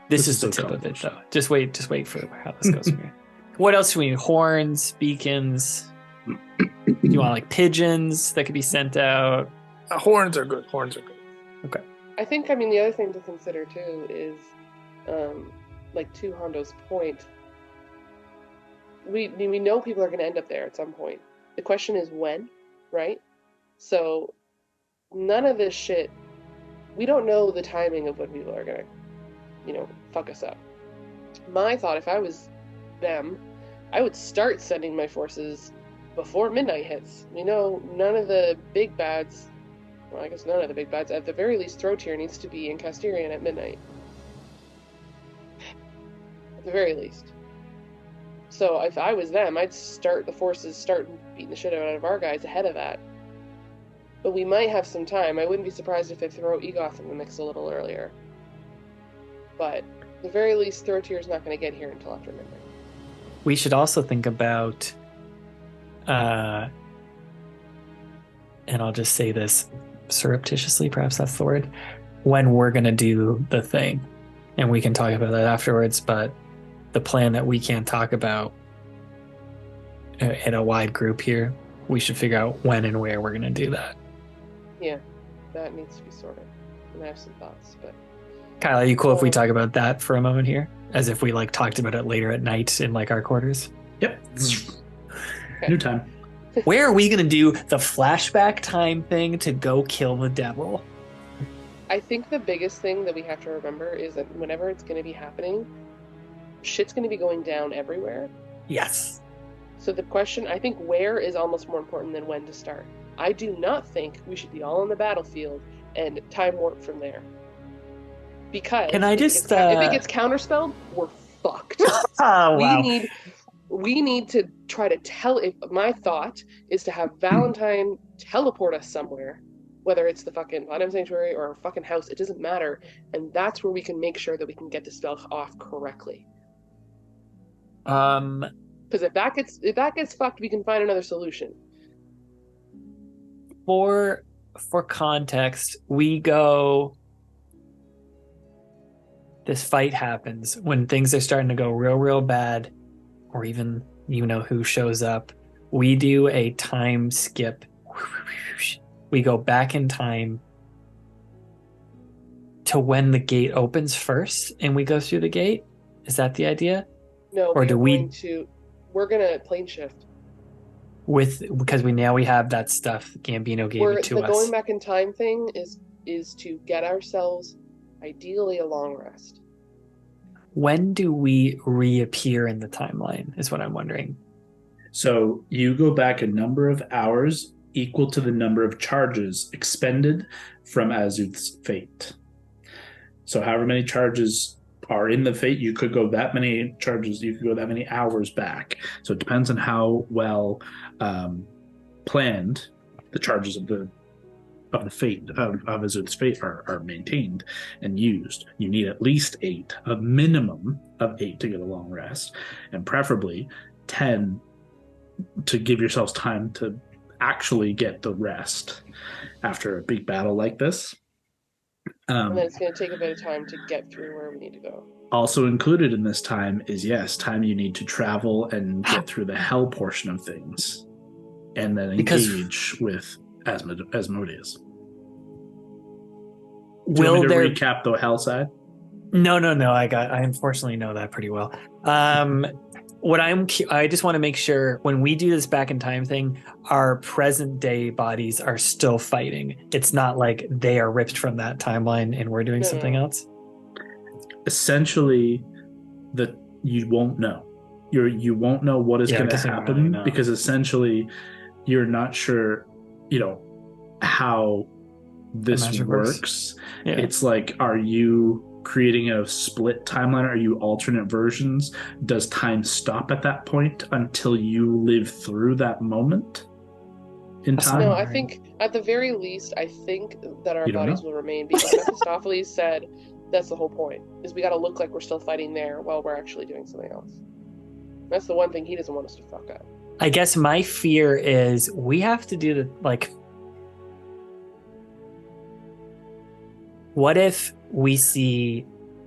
This This is is the so tip of it, accomplished. though. Just wait for how this goes from here. What else do we need? Horns, beacons. Do you want like pigeons that could be sent out? Horns are good. Horns are good. I think, I mean, the other thing to consider too is, like to Hondo's point, we know people are going to end up there at some point. The question is when, right? So none of this shit, we don't know the timing of when people are going to, fuck us up. My thought, if I was them, I would start sending my forces before midnight hits. None of the big bads, well, I guess none of the big bads, at the very least, Throw Tier needs to be in Kas'Tyrion at midnight. At the very least. So if I was them, I'd start the forces, start beating the shit out of our guys ahead of that. But we might have some time. I wouldn't be surprised if they throw Egoth in the mix a little earlier. But at the very least, Throw Tier's not going to get here until after midnight. We should also think about, and I'll just say this surreptitiously, perhaps that's the word, when we're going to do the thing. And we can talk about that afterwards, but the plan that we can't talk about in a wide group here, we should figure out when and where we're going to do that. Yeah, that needs to be sorted. And I have some thoughts, but... Kyle, are you cool if we talk about that for a moment here? As if we talked about it later at night in our quarters? Yep. Okay. New time. Where are we going to do the flashback time thing to go kill the devil? I think the biggest thing that we have to remember is that whenever it's going to be happening, shit's going to be going down everywhere. Yes. So the question, I think where is almost more important than when to start. I do not think we should be all on the battlefield and time warp from there. Because Can I just, if it gets counterspelled, we're fucked. Oh, wow. We need to try to tell. My thought is to have Valentine teleport us somewhere, whether it's the fucking Platinum Sanctuary or a fucking house, it doesn't matter. And that's where we can make sure that we can get the spell off correctly. Because if that gets fucked, we can find another solution. For context, we go. This fight happens when things are starting to go real bad, or even who shows up. We do a time skip. We go back in time to when the gate opens first, and we go through the gate. Is that the idea? No, Or do we- we're gonna plane shift. Because we have that stuff Gambino gave it to the us. going back in time thing is to get ourselves ideally a long rest. When do we reappear in the timeline is what I'm wondering. So you go back a number of hours equal to the number of charges expended from Azuth's fate. So however many charges are in the fate, you could go that many charges, you could go that many hours back. So it depends on how well planned the charges of the fate of Azuth's fate are maintained and used. You need at least 8, a minimum of 8 to get a long rest, and preferably 10 to give yourselves time to actually get the rest after a big battle like this. And then it's going to take a bit of time to get through where we need to go. Also included in this time is, yes, time you need to travel and get through the hell portion of things, and then engage with Asmodeus. Do you want me to recap the hell side? No. I unfortunately know that pretty well. I just want to make sure when we do this back in time thing, our present day bodies are still fighting. It's not like they are ripped from that timeline and we're doing something else. Essentially, you won't know. You won't know what is going to happen because essentially you're not sure, how this works. Yeah. It's like, are you creating a split timeline? Are you alternate versions? Does time stop at that point until you live through that moment in That's time? No, fine. I think at the very least, I think that our You don't bodies know? will remain because Mephistopheles said that's the whole point. Is we got to look like we're still fighting there while we're actually doing something else. That's the one thing he doesn't want us to fuck up. I guess my fear is we have to do the like. What if we see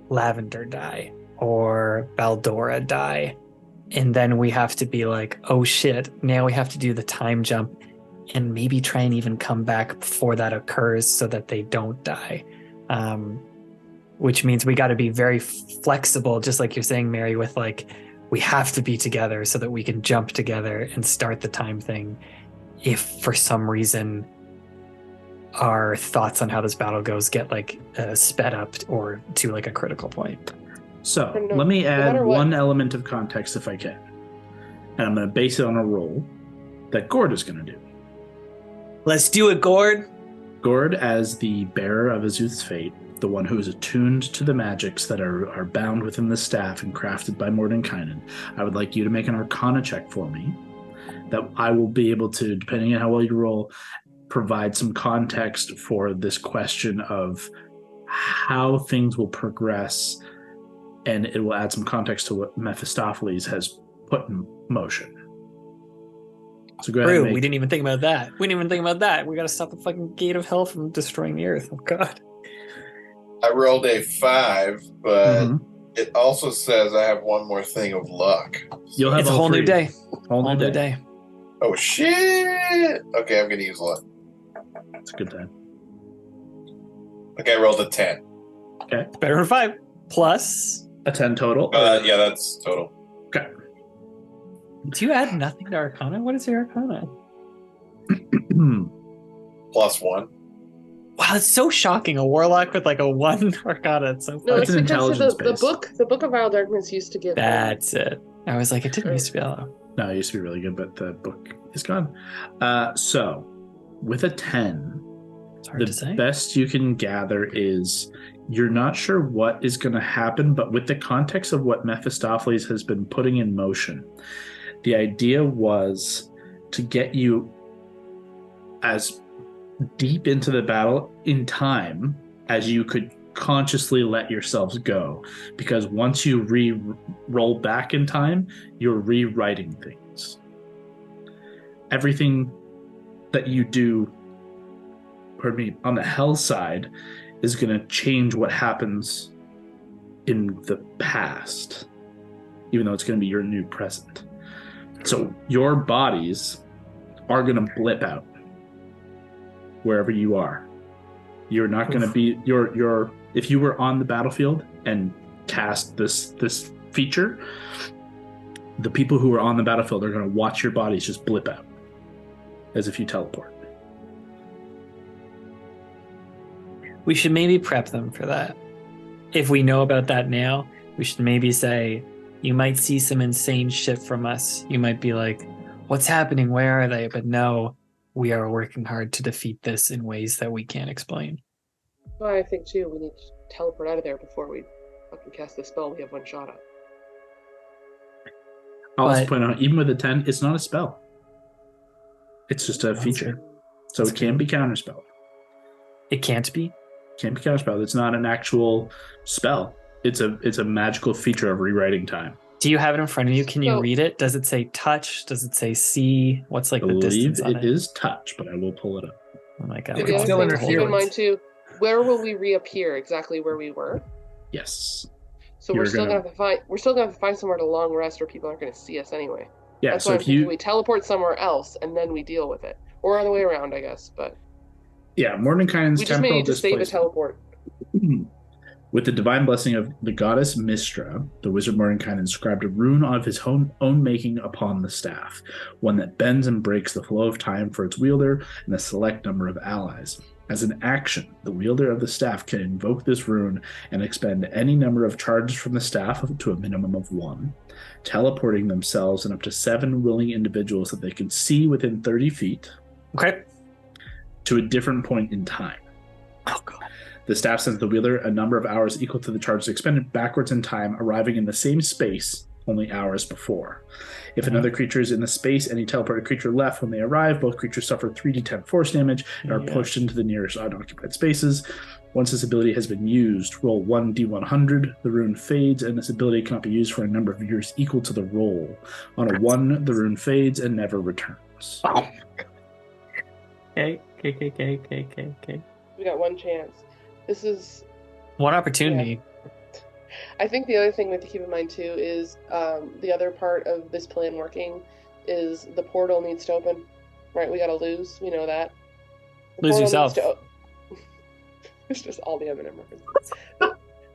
Lavender die or Baldora die, and then we have to be like, oh shit, now we have to do the time jump and maybe try and even come back before that occurs so that they don't die. Which means we got to be very flexible, just like you're saying, Mary, with like, we have to be together so that we can jump together and start the time thing. If for some reason our thoughts on how this battle goes get like sped up or to like a critical point. So No let me add matter what- one element of context if I can. And I'm going to base it on a roll that Gord is going to do. Let's do it, Gord. Gord, as the bearer of Azuth's fate, the one who is attuned to the magics that are bound within the staff and crafted by Mordenkainen, I would like you to make an Arcana check for me. That I will be able to, depending on how well you roll, provide some context for this question of how things will progress, and it will add some context to what Mephistopheles has put in motion. So go ahead. True, And we didn't even think about that. We didn't even think about that. We got to stop the fucking gate of hell from destroying the earth. Oh god. I rolled a 5, but Mhm. it also says I have one more thing of luck. You'll have It's a all whole new three. day. Whole Whole new day. Oh shit! Okay, I'm gonna use luck. It's a good time. Okay, I rolled a 10. It's better than 5. Plus, A 10 total. Yeah, that's total. Okay. do you add nothing to Arcana? What is your Arcana? Plus 1. Wow, it's so shocking. A warlock with like a 1 Arcana. It's so No, funny. That's it's an because intelligence the base. book of Vile Darkness used to give. That's it. I was like, it didn't used to be allowed. No, it used to be really good, but the book is gone. So, with a 10, It's hard to the say. best you can gather is you're not sure what is going to happen, but with the context of what Mephistopheles has been putting in motion, the idea was to get you as deep into the battle in time as you could consciously let yourselves go, because once you roll back in time, you're rewriting things. Everything that you do, pardon me, on the hell side is going to change what happens in the past, even though it's going to be your new present. So your bodies are going to blip out wherever you are. You're not going to be your if you were on the battlefield and cast this feature, the people who are on the battlefield are going to watch your bodies just blip out as if you teleport. We should maybe prep them for that. If we know about that now, we should maybe say, you might see some insane shit from us. You might be like, what's happening? Where are they? But no, we are working hard to defeat this in ways that we can't explain. Well, I think too, we need to teleport out of there before we fucking cast the spell we have one shot at. I'll also But- point out, even with a 10, it's not a spell. It's just a That's feature. good. So That's it can be counterspelled. It can't be. Can't be counterspelled. It's not an actual spell. It's a magical feature of rewriting time. Do you have it in front of you? Can you So- read it? Does it say touch? Does it say see? What's like I the believe distance on it is touch, but I will pull it up. Oh my god. It we're can going still through The the other whole thing to keep in words. mind too, where will we reappear? Exactly where we were. Yes. So You're we're still gonna- gonna have to find. We're still gonna have to find somewhere to long rest where people aren't gonna see us anyway. Yeah, That's so why I'm if thinking you we teleport somewhere else and then we deal with it, or other way around, I guess. But Mordenkainen's we just may temporal need to save a displacement. teleport. With the divine blessing of the goddess Mistra, the wizard Mordenkainen inscribed a rune of his own making upon the staff, one that bends and breaks the flow of time for its wielder and a select number of allies. As an action, the wielder of the staff can invoke this rune and expend any number of charges from the staff up to a minimum of 1, teleporting themselves and up to 7 willing individuals that they can see within 30 feet Okay. to a different point in time. Oh god. The staff sends the wielder a number of hours equal to the charges expended backwards in time, arriving in the same space only hours before. If another creature is in the space any teleported creature left when they arrive, both creatures suffer 3d10 force damage and are pushed into the nearest unoccupied spaces. Once this ability has been used, roll 1d100. The rune fades, and this ability cannot be used for a number of years equal to the roll. On a 1, the rune fades and never returns. Okay. We got one chance. This is One opportunity. I think the other thing we have to keep in mind too is the other part of this plan working is the portal needs to open. Right? We gotta lose. We know that. Lose yourself. It's just all the Eminem references.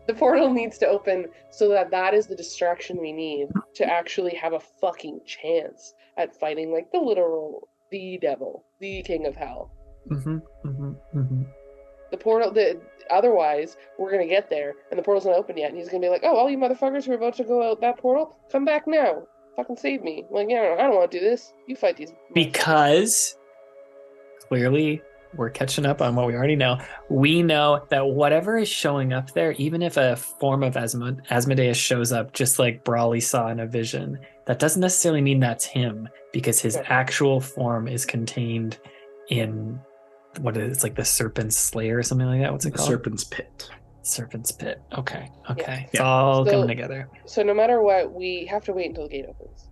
The portal needs to open so that is the distraction we need to actually have a fucking chance at fighting like the devil, the king of hell. The portal, otherwise, we're going to get there, and the portal's not open yet, and he's going to be like, oh, all you motherfuckers who are about to go out that portal, come back now. Fucking save me. Like, yeah, I don't want to do this. You fight these. Because, clearly, we're catching up on what we already know. We know that whatever is showing up there, even if a form of Asmodeus shows up, just like Brawley saw in a vision, that doesn't necessarily mean that's him, because his actual form is contained in... what is it? It's like the Serpent's Slayer or something like that. What's it called? Serpent's Pit. Serpent's Pit. Okay. Okay. It's Yeah. all coming together. So no matter what, we have to wait until the gate opens.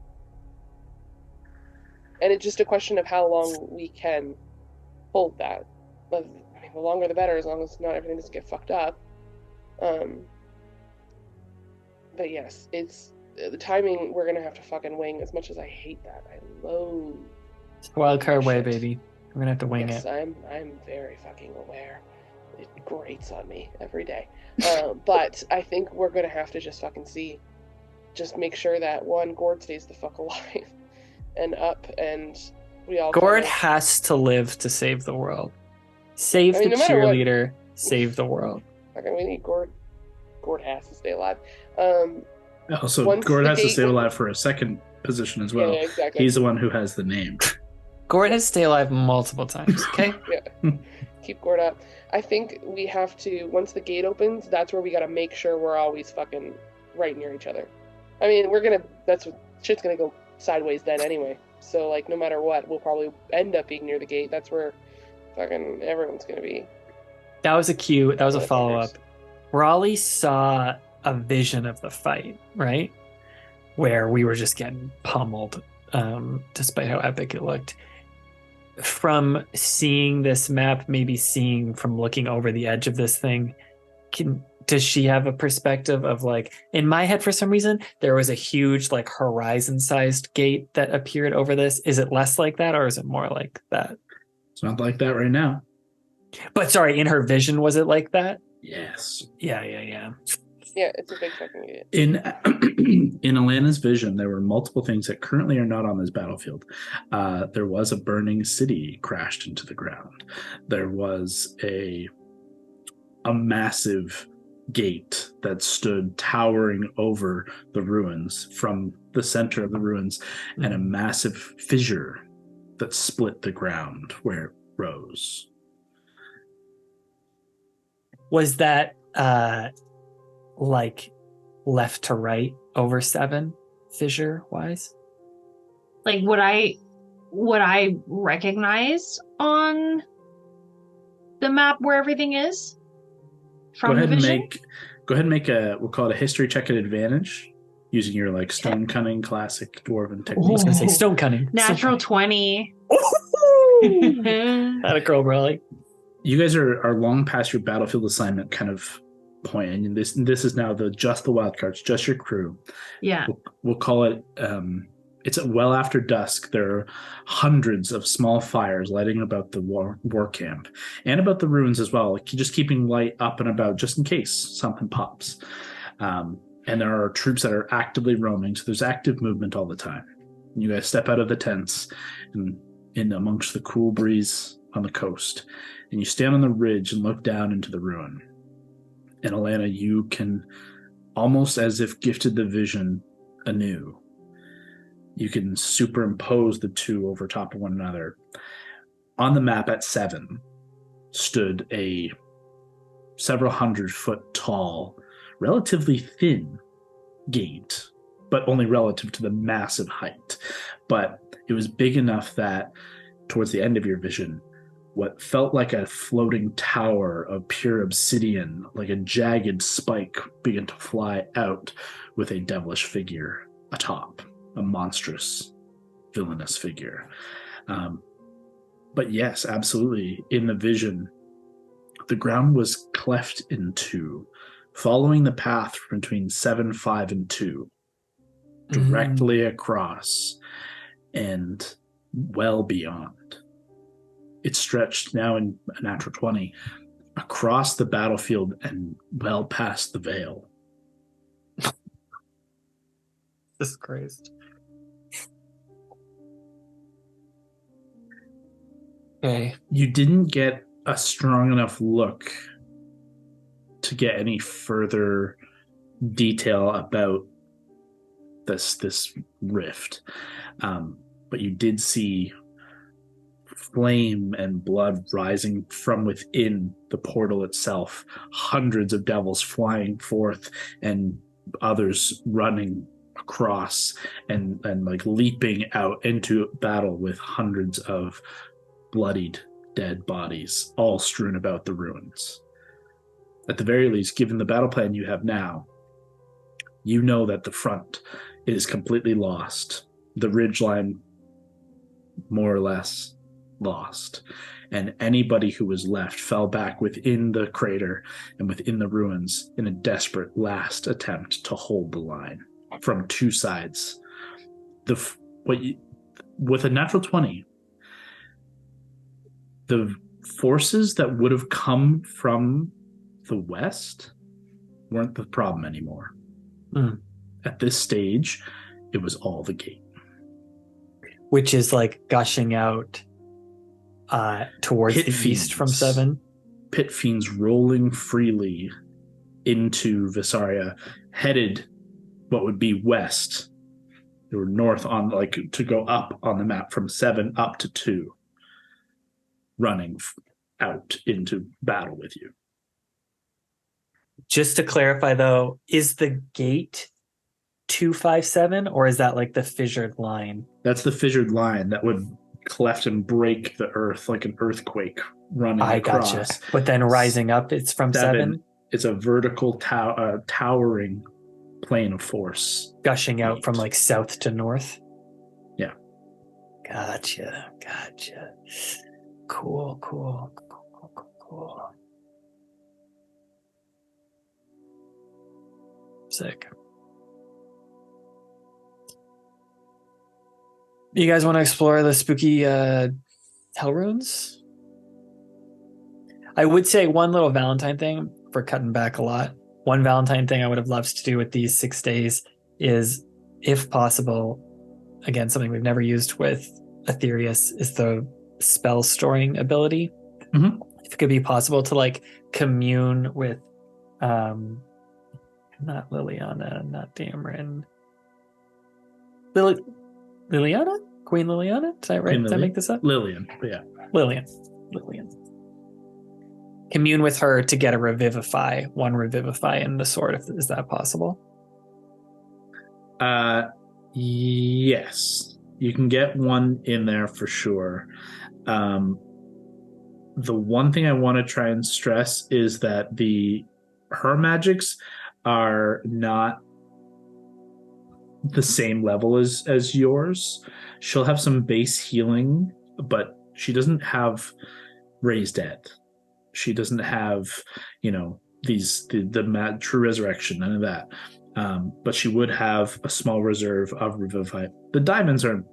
And it's just a question of how long we can hold that. But, I mean, the longer the better, as long as not everything doesn't get fucked up. But yes, it's the timing we're going to have to fucking wing, as much as I hate that. I loathe. It's the wild card way, baby. We're gonna have to wing it. I'm very fucking aware. It grates on me every day. But I think we're gonna have to just fucking see. Just make sure that Gord stays the fuck alive and up, and we all. Gord has to live to save the world. Save the cheerleader. Save the world. Okay, we need Gord. Gord has to stay alive. Also, Gord has to stay alive for a second position as well. Yeah, exactly. He's the one who has the name. Gord has to stay alive multiple times, okay? Yeah. Keep Gord up. I think we have to, once the gate opens, that's where we gotta make sure we're always fucking right near each other. I mean, shit's gonna go sideways then anyway. So, like, no matter what, we'll probably end up being near the gate. That's where fucking everyone's gonna be. That was a follow-up. Raleigh saw a vision of the fight, right? Where we were just getting pummeled, despite how epic it looked. From seeing this map, maybe seeing from looking over the edge of this thing, does she have a perspective of, like, in my head for some reason there was a huge, like, horizon-sized gate that appeared over this? Is it less like that, or is it more like that? It's not like that right now. But sorry, in her vision, was it like that? Yes. Yeah. Yeah, it's a big fucking gate. In Alana's vision, there were multiple things that currently are not on this battlefield. There was a burning city crashed into the ground. There was a massive gate that stood towering over the ruins from the center of the ruins, and a massive fissure that split the ground where it rose. Was that like left to right over 7 fissure wise? Like what I recognize on the map where everything is from the vision? Go ahead and make we'll call it a history check at advantage using your, like, stone cunning classic dwarven technique. I was gonna say stone cunning. Natural 20. Not a girl, really. You guys are long past your battlefield assignment kind of point, and this is now just the wildcards, just your crew. Yeah. We'll call it. It's well after dusk. There are hundreds of small fires lighting about the war camp and about the ruins as well. Like, just keeping light up and about just in case something pops. And there are troops that are actively roaming, so there's active movement all the time. You guys step out of the tents and in amongst the cool breeze on the coast, and you stand on the ridge and look down into the ruin. And Alana, you can, almost as if gifted the vision anew, you can superimpose the two over top of one another. On the map at 7 stood a several 100-foot tall, relatively thin gate, but only relative to the massive height. But it was big enough that towards the end of your vision, what felt like a floating tower of pure obsidian, like a jagged spike, began to fly out with a devilish figure atop, a monstrous, villainous figure. But yes, absolutely, in the vision, the ground was cleft in two, following the path between 7, 5, and 2, directly across and well beyond. It stretched now in a natural 20 across the battlefield and well past the veil. Jesus Christ. Okay. You didn't get a strong enough look to get any further detail about this rift, but you did see flame and blood rising from within the portal itself, hundreds of devils flying forth and others running across and like leaping out into battle with hundreds of bloodied dead bodies all strewn about the ruins. At the very least, given the battle plan you have now, you know that the front is completely lost, the ridgeline more or less lost, and anybody who was left fell back within the crater and within the ruins in a desperate last attempt to hold the line from two sides. With a natural 20, the forces that would have come from the west weren't the problem anymore. At this stage, it was all the gate, which is like gushing out towards Pit the fiends. east from 7. Pit fiends rolling freely into Vesaria, headed what would be west or north on, like, to go up on the map from 7 up to 2, running out into battle with you. Just to clarify, though, is the gate 257, or is that like the fissured line? That's the fissured line that would cleft and break the earth like an earthquake running across. Gotcha. But then rising up, it's from 7? It's a vertical towering plane of force. Gushing out from like south to north? Yeah. Gotcha. Cool. Sick. You guys want to explore the spooky hell runes? I would say one little Valentine thing for cutting back a lot. One Valentine thing I would have loved to do with these 6 days is, if possible, again, something we've never used with Aetherius, is the spell storing ability. Mm-hmm. If it could be possible to like commune with not Liliana, not Dameron. Liliana? Queen Liliana? Is that right? Did I make this up? Lillian, yeah. Lilian. Commune with her to get a revivify, one revivify in the sword. Is that possible? Yes. You can get one in there for sure. The one thing I want to try and stress is that her magics are not the same level as yours. She'll have some base healing, but she doesn't have raised dead. She doesn't have, the true resurrection, none of that. But she would have a small reserve of revivify. The diamonds are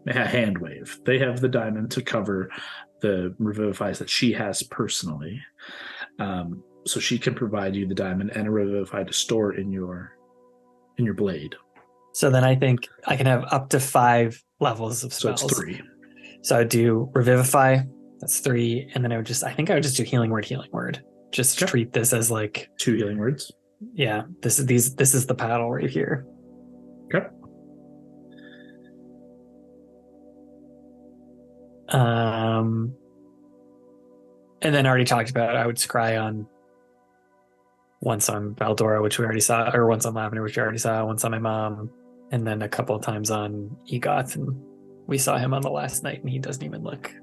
a hand wave. They have the diamond to cover the revivifies that she has personally. So she can provide you the diamond and a revivify to store in your blade. So then I think I can have up to 5 levels of spells. So it's 3. So I would do revivify. That's 3, and then I would just do healing word. Just treat this as like 2 healing words. Yeah, this is the paddle right here. Okay. And then I already talked about I would scry on Once on Valdora, which we already saw, or once on Lavender, which we already saw, once on my mom, and then a couple of times on Egoth. And we saw him on the last night, and he doesn't even look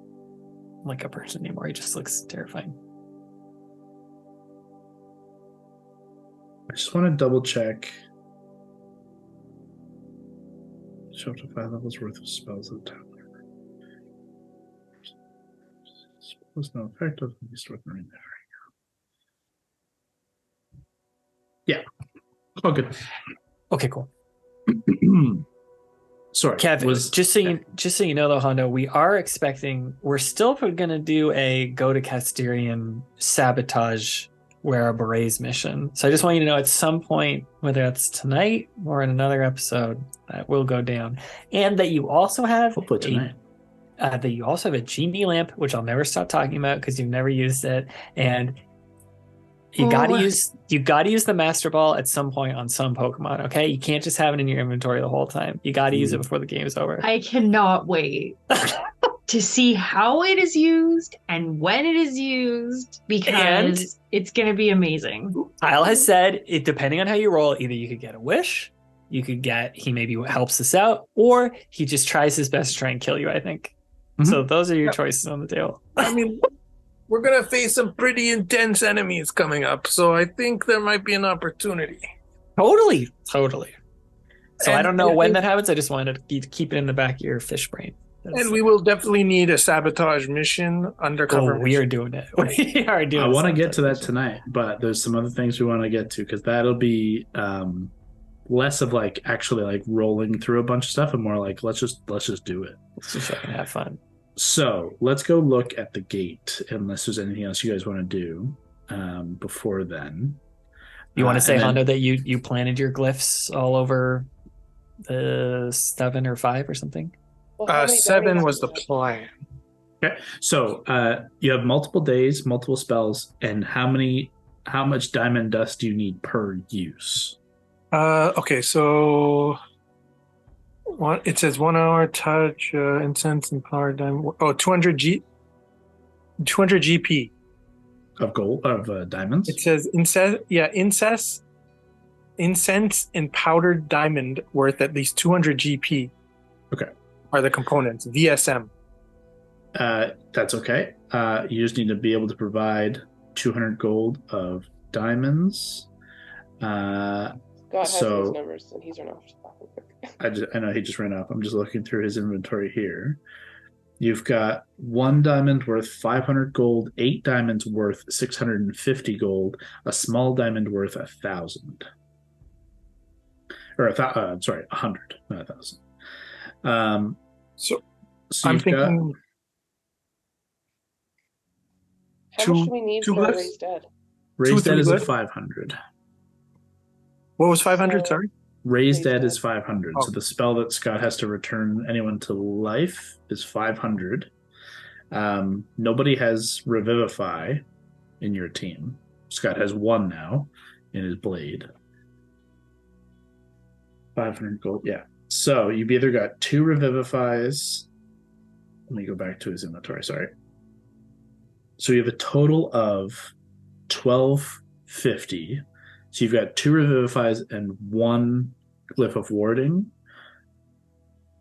like a person anymore. He just looks terrifying. I just want to double check. Show up to 5 levels worth of spells at the time. Spells no effect of the least weapon in there. Yeah. Oh, good. Okay, cool. Sorry, Kev, just so you know, though, Hondo, we're still going to do a go to Kas'Tyrion sabotage wear a berets mission. So I just want you to know at some point, whether that's tonight or in another episode, that will go down. And that you also have hopefully tonight. That you also have a genie lamp, which I'll never stop talking about because you've never used it. And you gotta use the Master Ball at some point on some Pokemon, okay? You can't just have it in your inventory the whole time. You gotta use it before the game's over. I cannot wait to see how it is used and when it is used, because it's going to be amazing. Kyle has said, depending on how you roll, either you could get a wish, you could get, he maybe helps us out, or he just tries his best to try and kill you, I think. Mm-hmm. So those are your choices on the table. I mean, we're going to face some pretty intense enemies coming up, so I think there might be an opportunity. Totally. So I don't know when that happens. I just wanted to keep it in the back of your fish brain. And we will definitely need a sabotage mission, undercover. We are doing it. We are doing it. I want to get to that tonight, but there's some other things we want to get to, because that'll be less of like actually like rolling through a bunch of stuff and more like let's just do it. Let's just fucking have fun. So let's go look at the gate, unless there's anything else you guys want to do before then. You want to say, Hondo, that you planted your glyphs all over the 7 or 5 or something? 7 was the plan. Okay, so you have multiple days, multiple spells, and how much diamond dust do you need per use? Okay, so it says 1 hour touch, incense and power diamond. 200 GP of gold of diamonds. It says incense and powdered diamond worth at least 200 GP. Okay. Are the components VSM? That's okay. You just need to be able to provide 200 gold of diamonds. Scott has those numbers, and he's run off. I know he just ran off. I'm just looking through his inventory here. You've got 1 diamond worth 500 gold, 8 diamonds worth 650 gold, a small diamond worth 1,000. Or 100, not 1,000. So I'm thinking. How much do we need for Raised Dead? Raised Dead is at 500. What was 500? Sorry. Raised Dead is 500. So the spell that Scott has to return anyone to life is 500. Nobody has Revivify in your team. Scott has 1 now in his blade. 500 gold, yeah. So you've either got 2 Revivifies. Let me go back to his inventory, sorry. So you have a total of 1250. So you've got 2 Revivifies and 1 Glyph of Warding.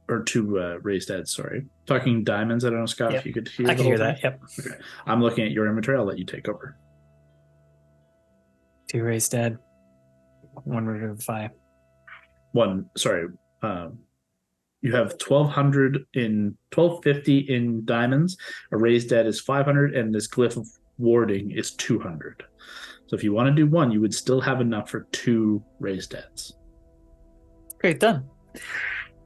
Or 2 Raised Dead, sorry. Talking diamonds, I don't know, Scott, if you could hear I can hear that, yep. Okay. I'm looking at your inventory. I'll let you take over. 2 Raised Dead. 1 Revivify. 1, sorry. You have 1250 in diamonds. A Raised Dead is 500, and this Glyph of Warding is 200. So if you want to do 1, you would still have enough for 2 Raised Deads. Great, done.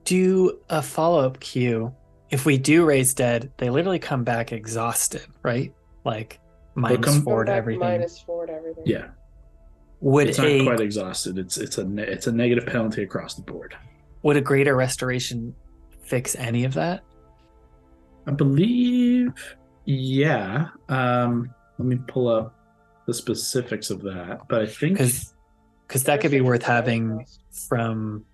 Do a follow-up queue. If we do Raised Dead, they literally come back exhausted, right? Like -4 to everything. -4 to everything. Yeah. It's not quite exhausted. It's a negative penalty across the board. Would a greater restoration fix any of that? I believe, yeah. Let me pull up the specifics of that, but I think because that could be worth having from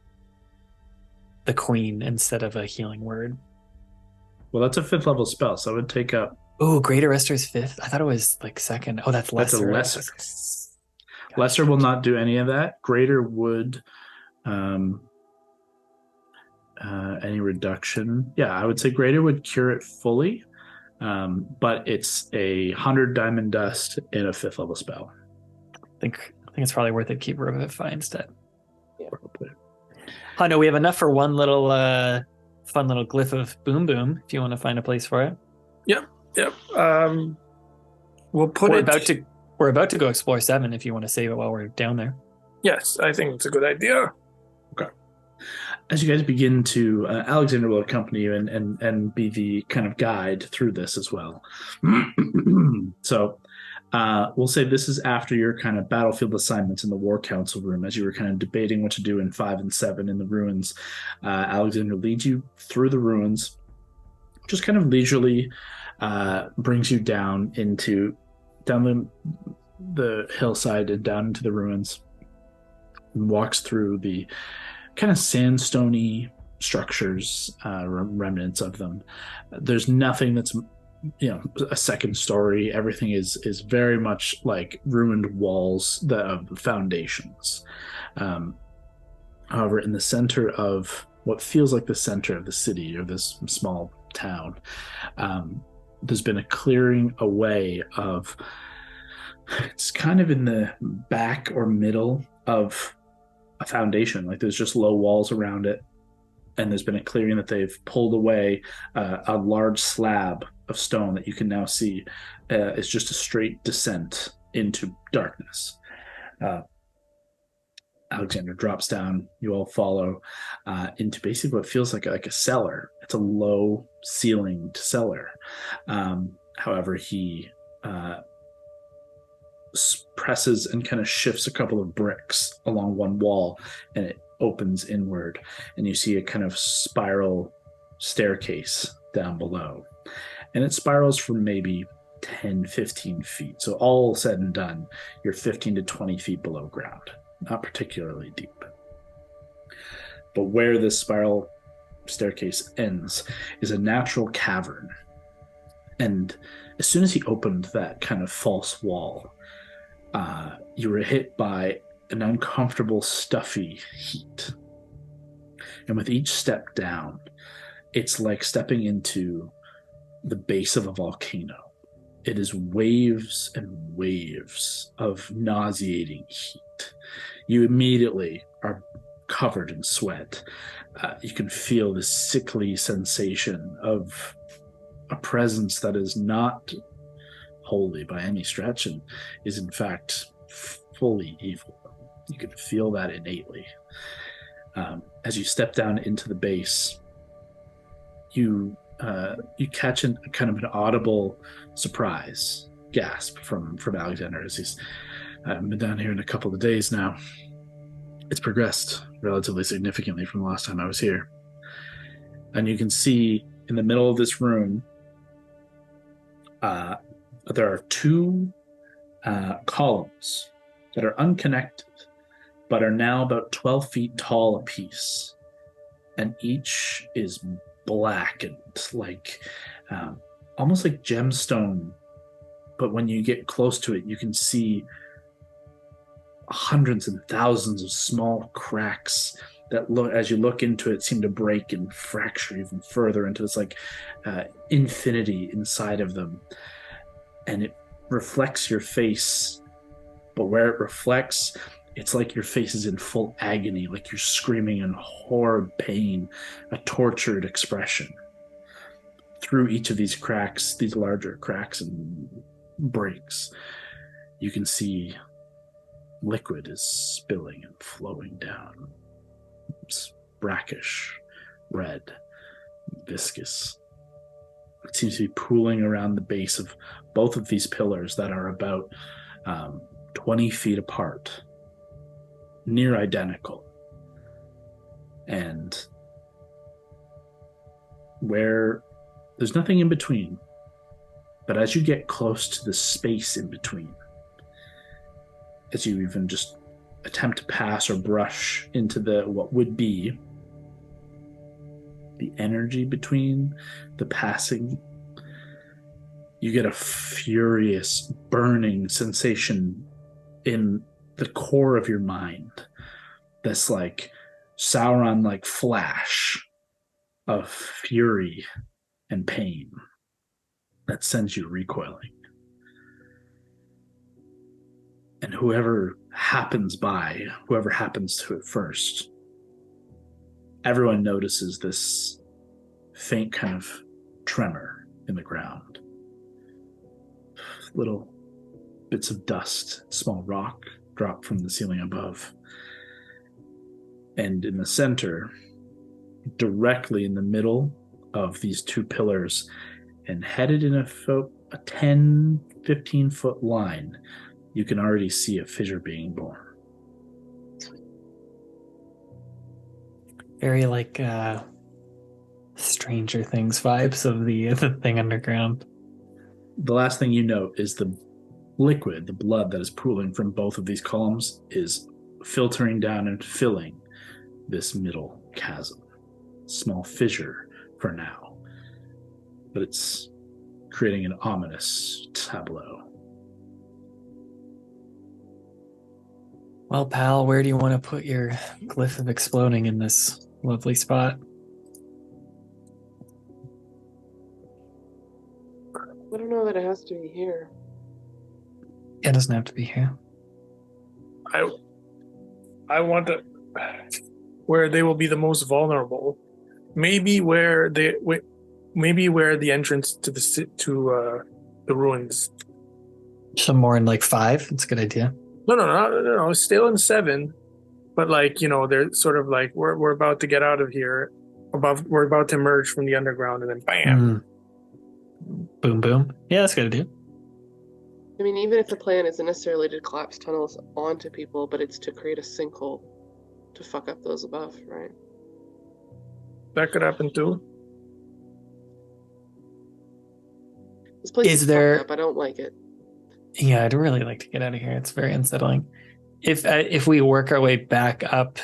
the Queen instead of a healing word. Well, that's a 5th level spell, so it would take up. Oh, greater restore is 5th. I thought it was like 2nd. Oh, that's lesser. That's a lesser. Lesser will not do any of that. Greater would, any reduction. Yeah, I would say greater would cure it fully, but it's 100 diamond dust in a 5th level spell. I think it's probably worth it. Keep Revivify instead. Yeah. Oh no, we have enough for one little fun little glyph of Boom Boom. If you want to find a place for it. Yep. We'll put We're about to go explore 7. If you want to save it while we're down there. Yes, I think it's a good idea. As you guys begin to, Alexander will accompany you and be the kind of guide through this as well. So we'll say this is after your kind of battlefield assignments in the War Council room, as you were kind of debating what to do in 5 and 7 in the ruins. Alexander leads you through the ruins, just kind of leisurely brings you down the hillside and down into the ruins, and walks through the kind of sandstony structures, remnants of them. There's nothing that's a second story. Everything is very much like ruined walls of foundations. However, in the center of what feels like the center of the city or this small town, there's been a clearing away of, it's kind of in the back or middle of a foundation. Like there's just low walls around it, and there's been a clearing that they've pulled away. A large slab of stone that you can now see is just a straight descent into darkness. Alexander drops down. You all follow into basically what feels like a cellar. It's a low ceilinged cellar. However, he presses and kind of shifts a couple of bricks along one wall, and it opens inward, and you see a kind of spiral staircase down below, and it spirals for maybe 10-15 feet. So all said and done, you're 15 to 20 feet below ground, not particularly deep. But where this spiral staircase ends is a natural cavern, and as soon as he opened that kind of false wall, you were hit by an uncomfortable, stuffy heat. And with each step down, it's like stepping into the base of a volcano. It is waves and waves of nauseating heat. You immediately are covered in sweat. You can feel this sickly sensation of a presence that is not holy by any stretch and is in fact fully evil. You can feel that innately. As you step down into the base, you catch a kind of an audible surprise gasp from Alexander as he's been down here in a couple of days now. It's progressed relatively significantly from the last time I was here. And you can see in the middle of this room, there are 2 columns that are unconnected, but are now about 12 feet tall apiece. And each is blackened, like almost like gemstone. But when you get close to it, you can see hundreds and thousands of small cracks that as you look into it, seem to break and fracture even further into this like infinity inside of them. And it reflects your face, but where it reflects, it's like your face is in full agony, like you're screaming in horrid pain, a tortured expression. Through each of these cracks, these larger cracks and breaks, you can see liquid is spilling and flowing down. It's brackish, red, viscous. It seems to be pooling around the base of both of these pillars that are about 20 feet apart, near identical. And where there's nothing in between, but as you get close to the space in between, as you even just attempt to pass or brush into what would be the energy between the passing, you get a furious burning sensation in the core of your mind, this like Sauron like flash of fury and pain that sends you recoiling. And whoever happens to it first, everyone notices this faint kind of tremor in the ground. Little bits of dust, small rock drop from the ceiling above. And in the center, directly in the middle of these two pillars, and headed in a 10, 15-foot line, you can already see a fissure being born. Very like Stranger Things vibes of the thing underground. The last thing you note is the liquid, the blood that is pooling from both of these columns is filtering down and filling this middle chasm. Small fissure for now, but it's creating an ominous tableau. Well, pal, where do you want to put your glyph of exploding in this lovely spot? I don't know that it has to be here. It doesn't have to be here. I want to where they will be the most vulnerable. Maybe where the entrance to the ruins. Some more in like 5. That's a good idea. No. Still in 7, but like they're sort of like we're about to get out of here. We're about to emerge from the underground, and then bam. Boom, boom. Yeah, that's a good idea. I mean, even if the plan isn't necessarily to collapse tunnels onto people, but it's to create a sinkhole to fuck up those above, right? That could happen too. This place Is is there- fucked up. I don't like it. Yeah, I'd really like to get out of here. It's very unsettling. If we work our way back up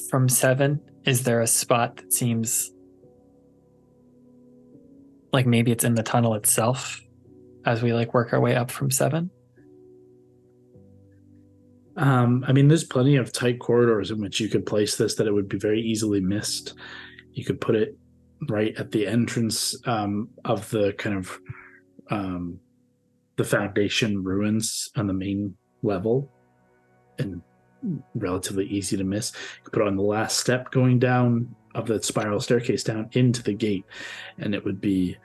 from 7, is there a spot that seems like maybe it's in the tunnel itself as we like work our way up from 7? I mean, there's plenty of tight corridors in which you could place this that it would be very easily missed. You could put it right at the entrance of the kind of the foundation ruins on the main level, and relatively easy to miss. You could put it on the last step going down of the spiral staircase down into the gate, and it would be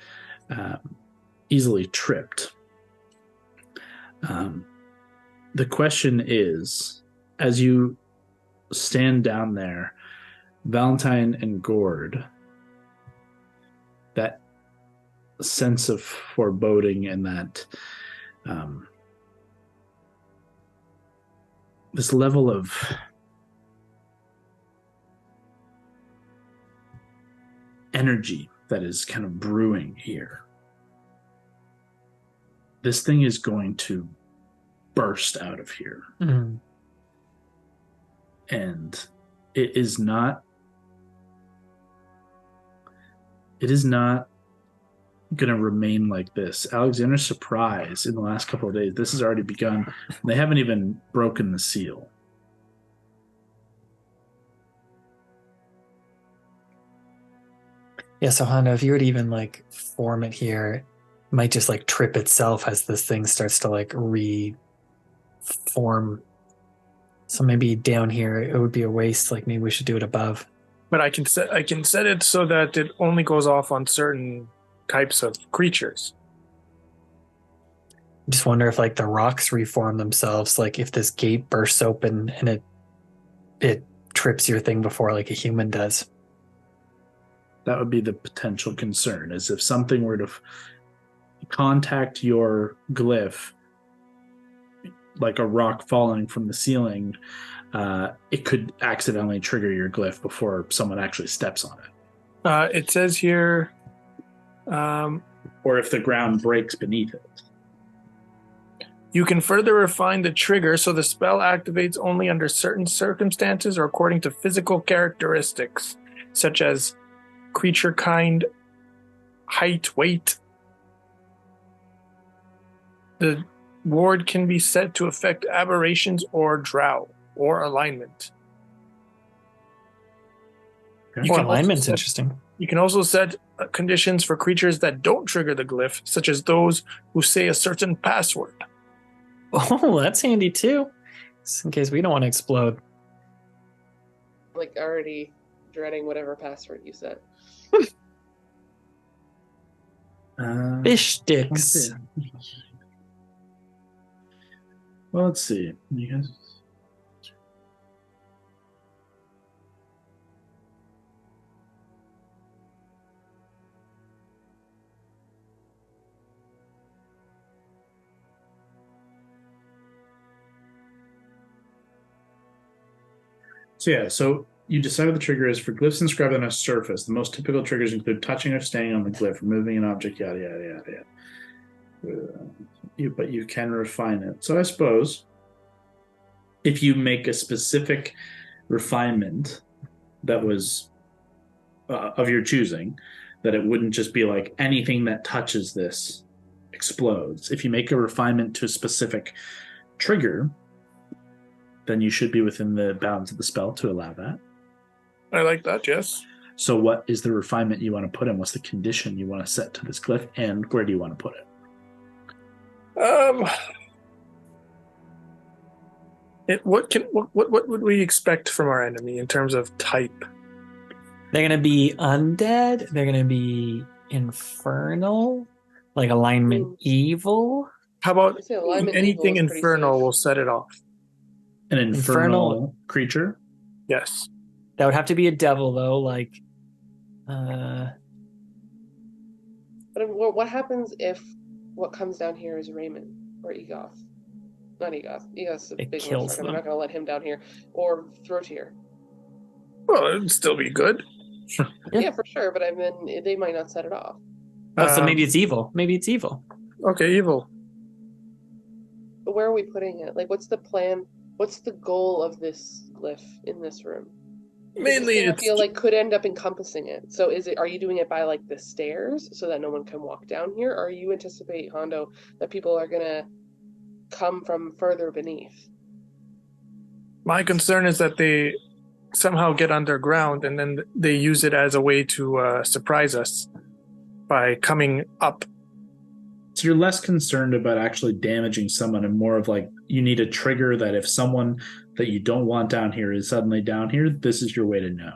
easily tripped. The question is, as you stand down there, Valentine and Gord, that sense of foreboding and that this level of energy that is kind of brewing here. This thing is going to burst out of here. Mm-hmm. And it is not going to remain like this. Alexander's surprise in the last couple of days, this has already begun. They haven't even broken the seal. Yeah, so Hondo, if you were to even like form it here, it might just like trip itself as this thing starts to like reform. So maybe down here it would be a waste. Like maybe we should do it above. But I can set it so that it only goes off on certain types of creatures. I just wonder if like the rocks reform themselves. Like if this gate bursts open and it trips your thing before like a human does. That would be the potential concern, is if something were to contact your glyph, like a rock falling from the ceiling, it could accidentally trigger your glyph before someone actually steps on it. It says here... or if the ground breaks beneath it. You can further refine the trigger so the spell activates only under certain circumstances or according to physical characteristics, such as creature kind, height, weight. The ward can be set to affect aberrations or drow or alignment. You Or can also alignment's set- interesting. You can also set conditions for creatures that don't trigger the glyph, such as those who say a certain password. Oh, that's handy too. Just in case we don't want to explode. Like already dreading whatever password you said. Fish sticks. Well, let's see. You guys. So you decide what the trigger is for glyphs inscribed on a surface. The most typical triggers include touching or staying on the glyph, removing an object, yada yada yada. But you can refine it. So I suppose if you make a specific refinement that was of your choosing, that it wouldn't just be like anything that touches this explodes. If you make a refinement to a specific trigger, then you should be within the bounds of the spell to allow that. I like that, yes. So what is the refinement you want to put in? What's the condition you want to set to this glyph, and where do you want to put it? What would we expect from our enemy in terms of type? They're going to be undead. They're going to be infernal, like alignment evil. How about I'd say alignment anything evil is pretty infernal safe. will set it off? An infernal creature? Yes. That would have to be a devil, though. Like, But what happens if what comes down here is Raymond or Egoth? Not Egoth. Egoth's a It big kills motherfucker. them. They're not going to let him down here. Or Throtier. Well, it'd still be good. Yeah, for sure. But I mean, they might not set it off. so maybe it's evil. Maybe it's evil. Okay, evil. But where are we putting it? Like, what's the plan? What's the goal of this glyph in this room? Mainly, I feel like could end up encompassing it. So are you doing it by like the stairs so that no one can walk down here? Or you anticipate, Hondo, that people are going to come from further beneath? My concern is that they somehow get underground and then they use it as a way to surprise us by coming up. So you're less concerned about actually damaging someone and more of like you need a trigger that if someone that you don't want down here is suddenly down here, this is your way to know.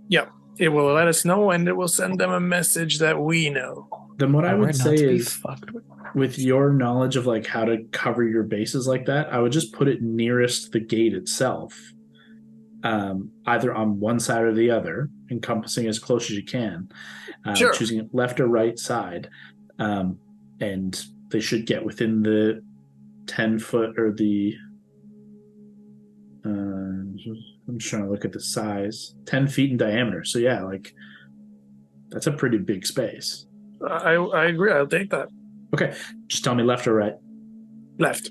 Yep. It will let us know and it will send them a message that we know. Then what I would say is fucked with your knowledge of like how to cover your bases like that, I would just put it nearest the gate itself, either on one side or the other, encompassing as close as you can, Sure. choosing left or right side, and they should get within the 10-foot or the. I'm just trying to look at the size, 10 feet in diameter. So yeah, like that's a pretty big space. I agree. I'll take that. Okay, just tell me left or right. Left.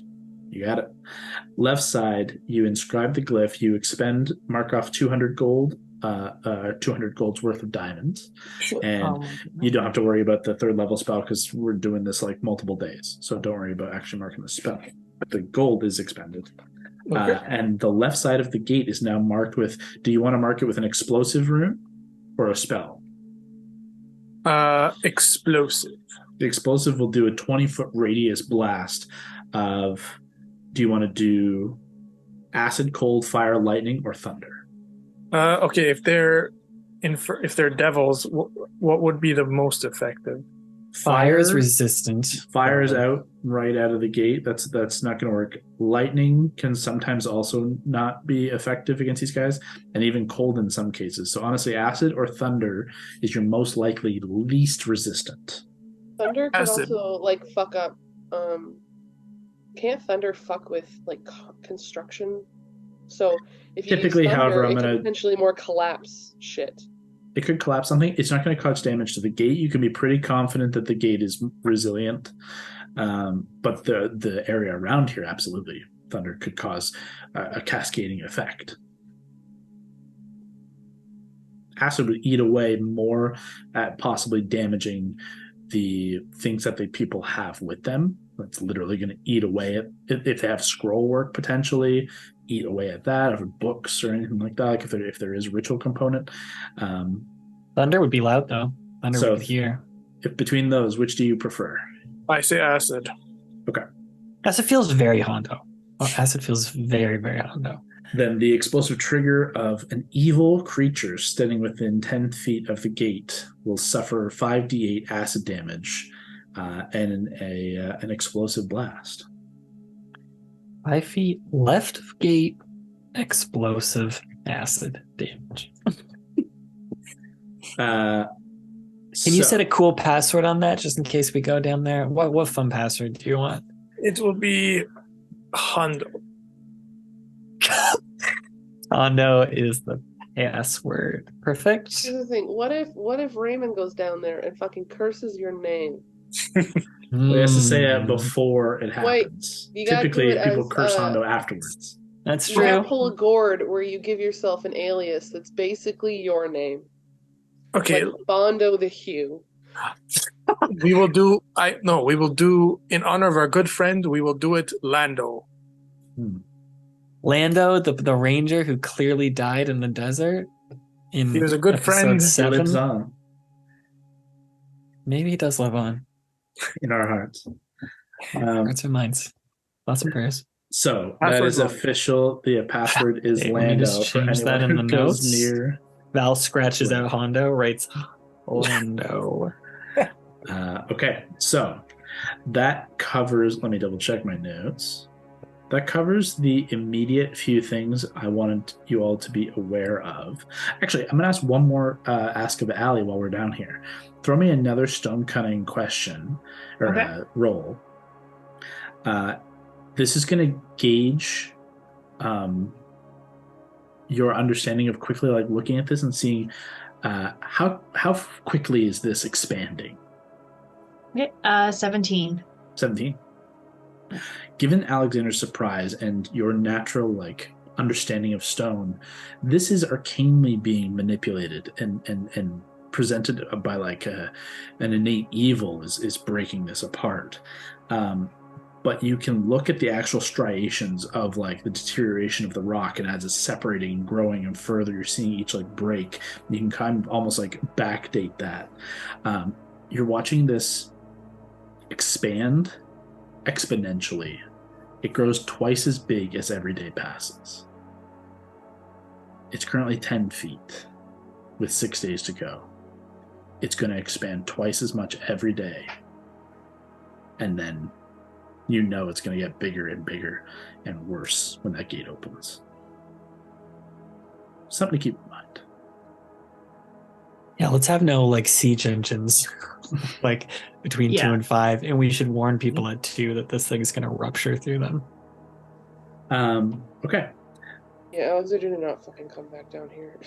You got it. Left side, you inscribe the glyph, you mark off 200 gold, 200 gold's worth of diamonds, and you don't have to worry about the third level spell because we're doing this like multiple days. So don't worry about actually marking the spell. But the gold is expended. Okay. And the left side of the gate is now marked with, do you want to mark it with an explosive rune or a spell? Explosive. The explosive will do a 20-foot radius blast of, do you want to do acid, cold, fire, lightning, or thunder? Okay, if they're devils, what would be the most effective? Fire is resistant. Fire is out right out of the gate. That's not going to work. Lightning can sometimes also not be effective against these guys, and even cold in some cases. So honestly, acid or thunder is your most likely least resistant. Thunder could Acid. also like fuck up. Can't thunder fuck with like construction? So if you Typically, use thunder, however, I'm it gonna- can potentially more collapse shit. It could collapse something. It's not going to cause damage to the gate. You can be pretty confident that the gate is resilient. But the area around here, absolutely, thunder could cause a cascading effect. Acid would eat away more at possibly damaging the things that the people have with them, that's literally going to eat away at, if they have scroll work potentially, eat away at that, or books or anything like that, like if there is a ritual component. Thunder would be loud though. Thunder So- would hear. If between those, which do you prefer? I say acid. Acid feels very Hondo. Well, acid feels very, very Hondo. Then the explosive trigger of an evil creature standing within 10 feet of the gate will suffer 5d8 acid damage and an explosive blast. 5 feet left of gate, explosive acid damage. Can you set a cool password on that just in case we go down there? What fun password do you want? It will be Hondo. Hondo is the password. Perfect. Here's the thing. What if Raymond goes down there and fucking curses your name? We have to say it Mm, before it happens. you gotta Typically, do it people as, curse Hondo afterwards. That's You gotta true. pull a gourd where you give yourself an alias that's basically your name. Okay, Like Bondo the Hue. we will do. We will do in honor of our good friend. We will do it, Lando. Lando, the ranger who clearly died in the desert. In He was a good episode friend. He He lives 7. on Maybe he does live on. in our hearts. Hearts and minds. Lots of prayers. So that Password is wrong. official. The password is Hey, let me Lando just for change that anyone in who the goes notes. near. Val scratches out Hondo, writes Lando. Okay, so that covers. Let me double check my notes. That covers the immediate few things I wanted you all to be aware of. Actually, I'm going to ask one more ask of Allie while we're down here. Throw me another stone cutting question or Okay. roll. This is going to gauge your understanding of quickly, like looking at this and seeing how quickly is this expanding. Okay, 17. 17. Given Alexander's surprise and your natural like understanding of stone, this is arcanely being manipulated and presented by like an innate evil is breaking this apart. But you can look at the actual striations of like the deterioration of the rock, and as it's separating and growing and further, you're seeing each like break. You can kind of almost like backdate that. You're watching this expand exponentially. It grows twice as big as every day passes. It's currently 10 feet with 6 days to go. It's going to expand twice as much every day. And then you know it's going to get bigger and bigger and worse when that gate opens. Something to keep in mind. Yeah, let's have no like siege engines like between 2 Yeah. and 5, and we should warn people at 2 that this thing's gonna rupture through them. Okay. Yeah, Alexander did not fucking come back down here.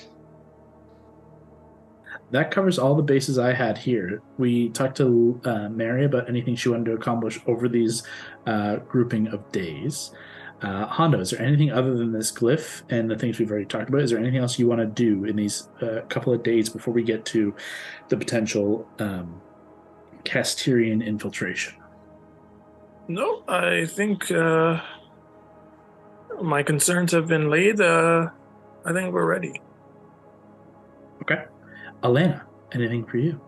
That covers all the bases I had here. We talked to Mary about anything she wanted to accomplish over these grouping of days. Hondo, is there anything other than this glyph and the things we've already talked about? Is there anything else you want to do in these couple of days before we get to the potential Kas'Tyrion infiltration? No, I think my concerns have been laid. I think we're ready. Okay. Alana, anything for you?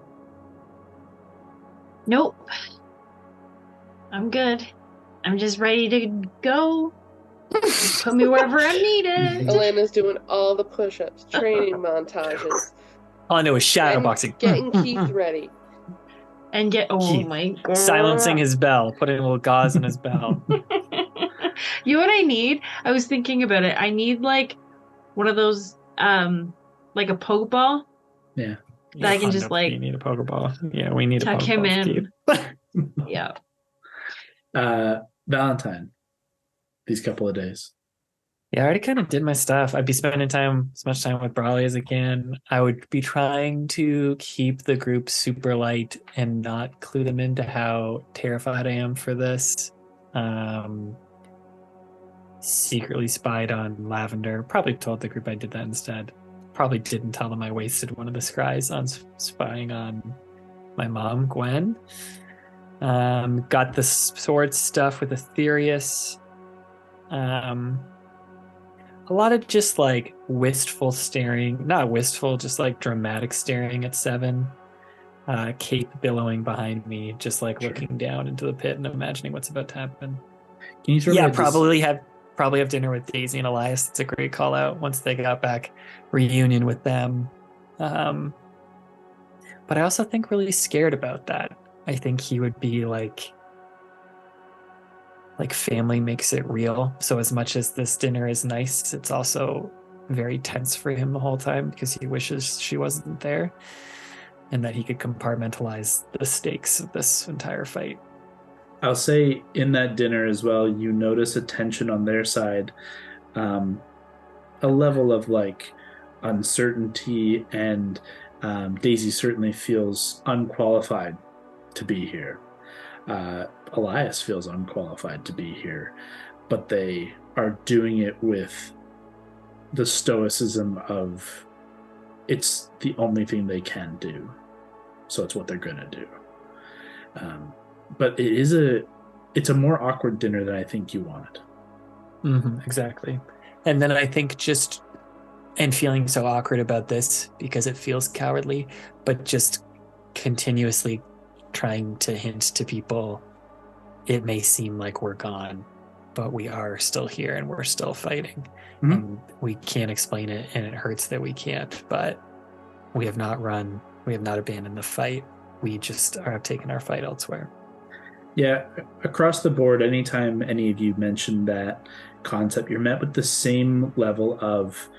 Nope. I'm good. I'm just ready to go. Put me wherever I'm needed. Alana's doing all the push-ups, training montages, Hondo is shadowboxing. getting Keith ready. And get Keith, my god. silencing his bell, putting a little gauze in his bell. You know what I need? I was thinking about it. I need like one of those like a Pokeball. Yeah. That I can just, like, we need a Pokeball. Yeah, we need a tuck Pokeball. him in. Keith. Yeah. Valentine, these couple of days. Yeah, I already kind of did my stuff. I'd be spending as much time with Brawley as I can. I would be trying to keep the group super light and not clue them into how terrified I am for this. Secretly spied on Lavender. Probably told the group I did that instead. Probably didn't tell them I wasted one of the scries on spying on my mom, Gwen. Got the sword stuff with Aetherius. A lot of just like wistful staring, not wistful, just like dramatic staring at Seven. Cape billowing behind me, just like looking down into the pit and imagining what's about to happen. Can you throw me Yeah, a probably have dinner with Daisy and Elias. It's a great call out once they got back, reunion with them. But I also think really scared about that. I think he would be like family makes it real. So as much as this dinner is nice, it's also very tense for him the whole time because he wishes she wasn't there and that he could compartmentalize the stakes of this entire fight. I'll say in that dinner as well, you notice a tension on their side, a level of like uncertainty, and Daisy certainly feels unqualified to be here. Elias feels unqualified to be here, but they are doing it with the stoicism of it's the only thing they can do, so it's what they're gonna do. But it's a more awkward dinner than I think you wanted. Exactly. And then I think and feeling so awkward about this because it feels cowardly, but just continuously trying to hint to people it may seem like we're gone, but we are still here and we're still fighting. And we can't explain it, and it hurts that we can't, but we have not run, we have not abandoned the fight. We just have taken our fight elsewhere. Yeah, across the board, anytime any of you mention that concept, you're met with the same level of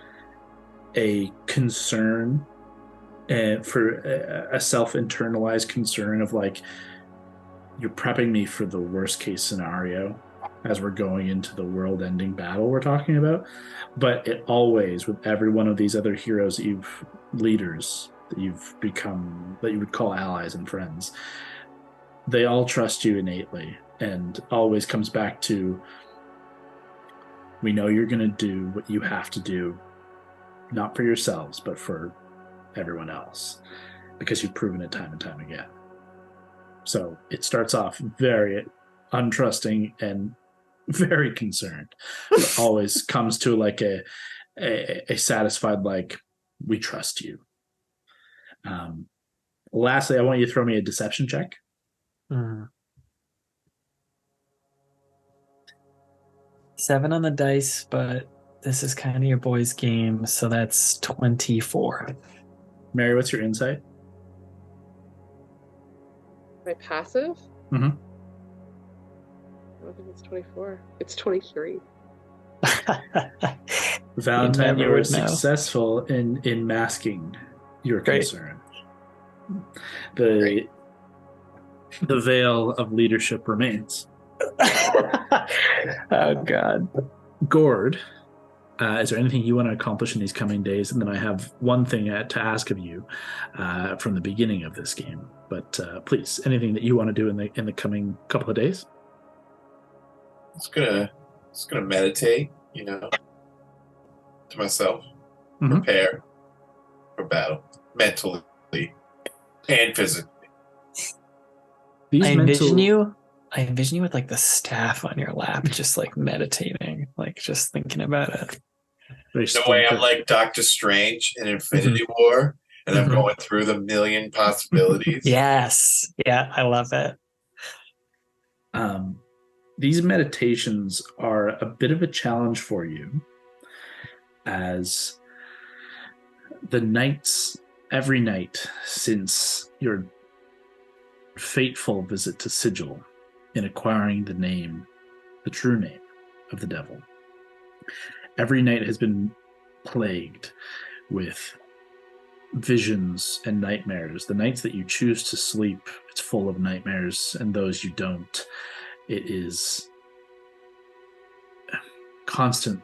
a concern for a self-internalized concern of like, you're prepping me for the worst case scenario as we're going into the world-ending battle we're talking about. But it always, with every one of these other heroes leaders that you've become, that you would call allies and friends, they all trust you innately, and always comes back to, we know you're going to do what you have to do, not for yourselves, but for everyone else, because you've proven it time and time again. So it starts off very untrusting and very concerned, but always comes to like a satisfied, like, we trust you. Lastly, I want you to throw me a deception check. 7 on the dice, but this is kind of your boy's game, so that's 24. Mary, what's your insight? My passive? Mm-hmm. I don't think it's 24. It's 23. Valentine, you were successful in masking your concern. The veil of leadership remains. Oh, God. Gord, is there anything you want to accomplish in these coming days? And then I have one thing to ask of you from the beginning of this game. But please, anything that you want to do in the coming couple of days? It's gonna meditate, to myself, prepare for battle, mentally and physically. I envision you with like the staff on your lap, just like meditating, like just thinking about it. No way I'm like Doctor Strange in Infinity War, and I'm going through the million possibilities. Yes. Yeah, I love it. These meditations are a bit of a challenge for you, as every night since your fateful visit to Sigil in acquiring the true name of the devil, every night has been plagued with visions and nightmares. The nights that you choose to sleep, it's full of nightmares, and those you don't, it is constant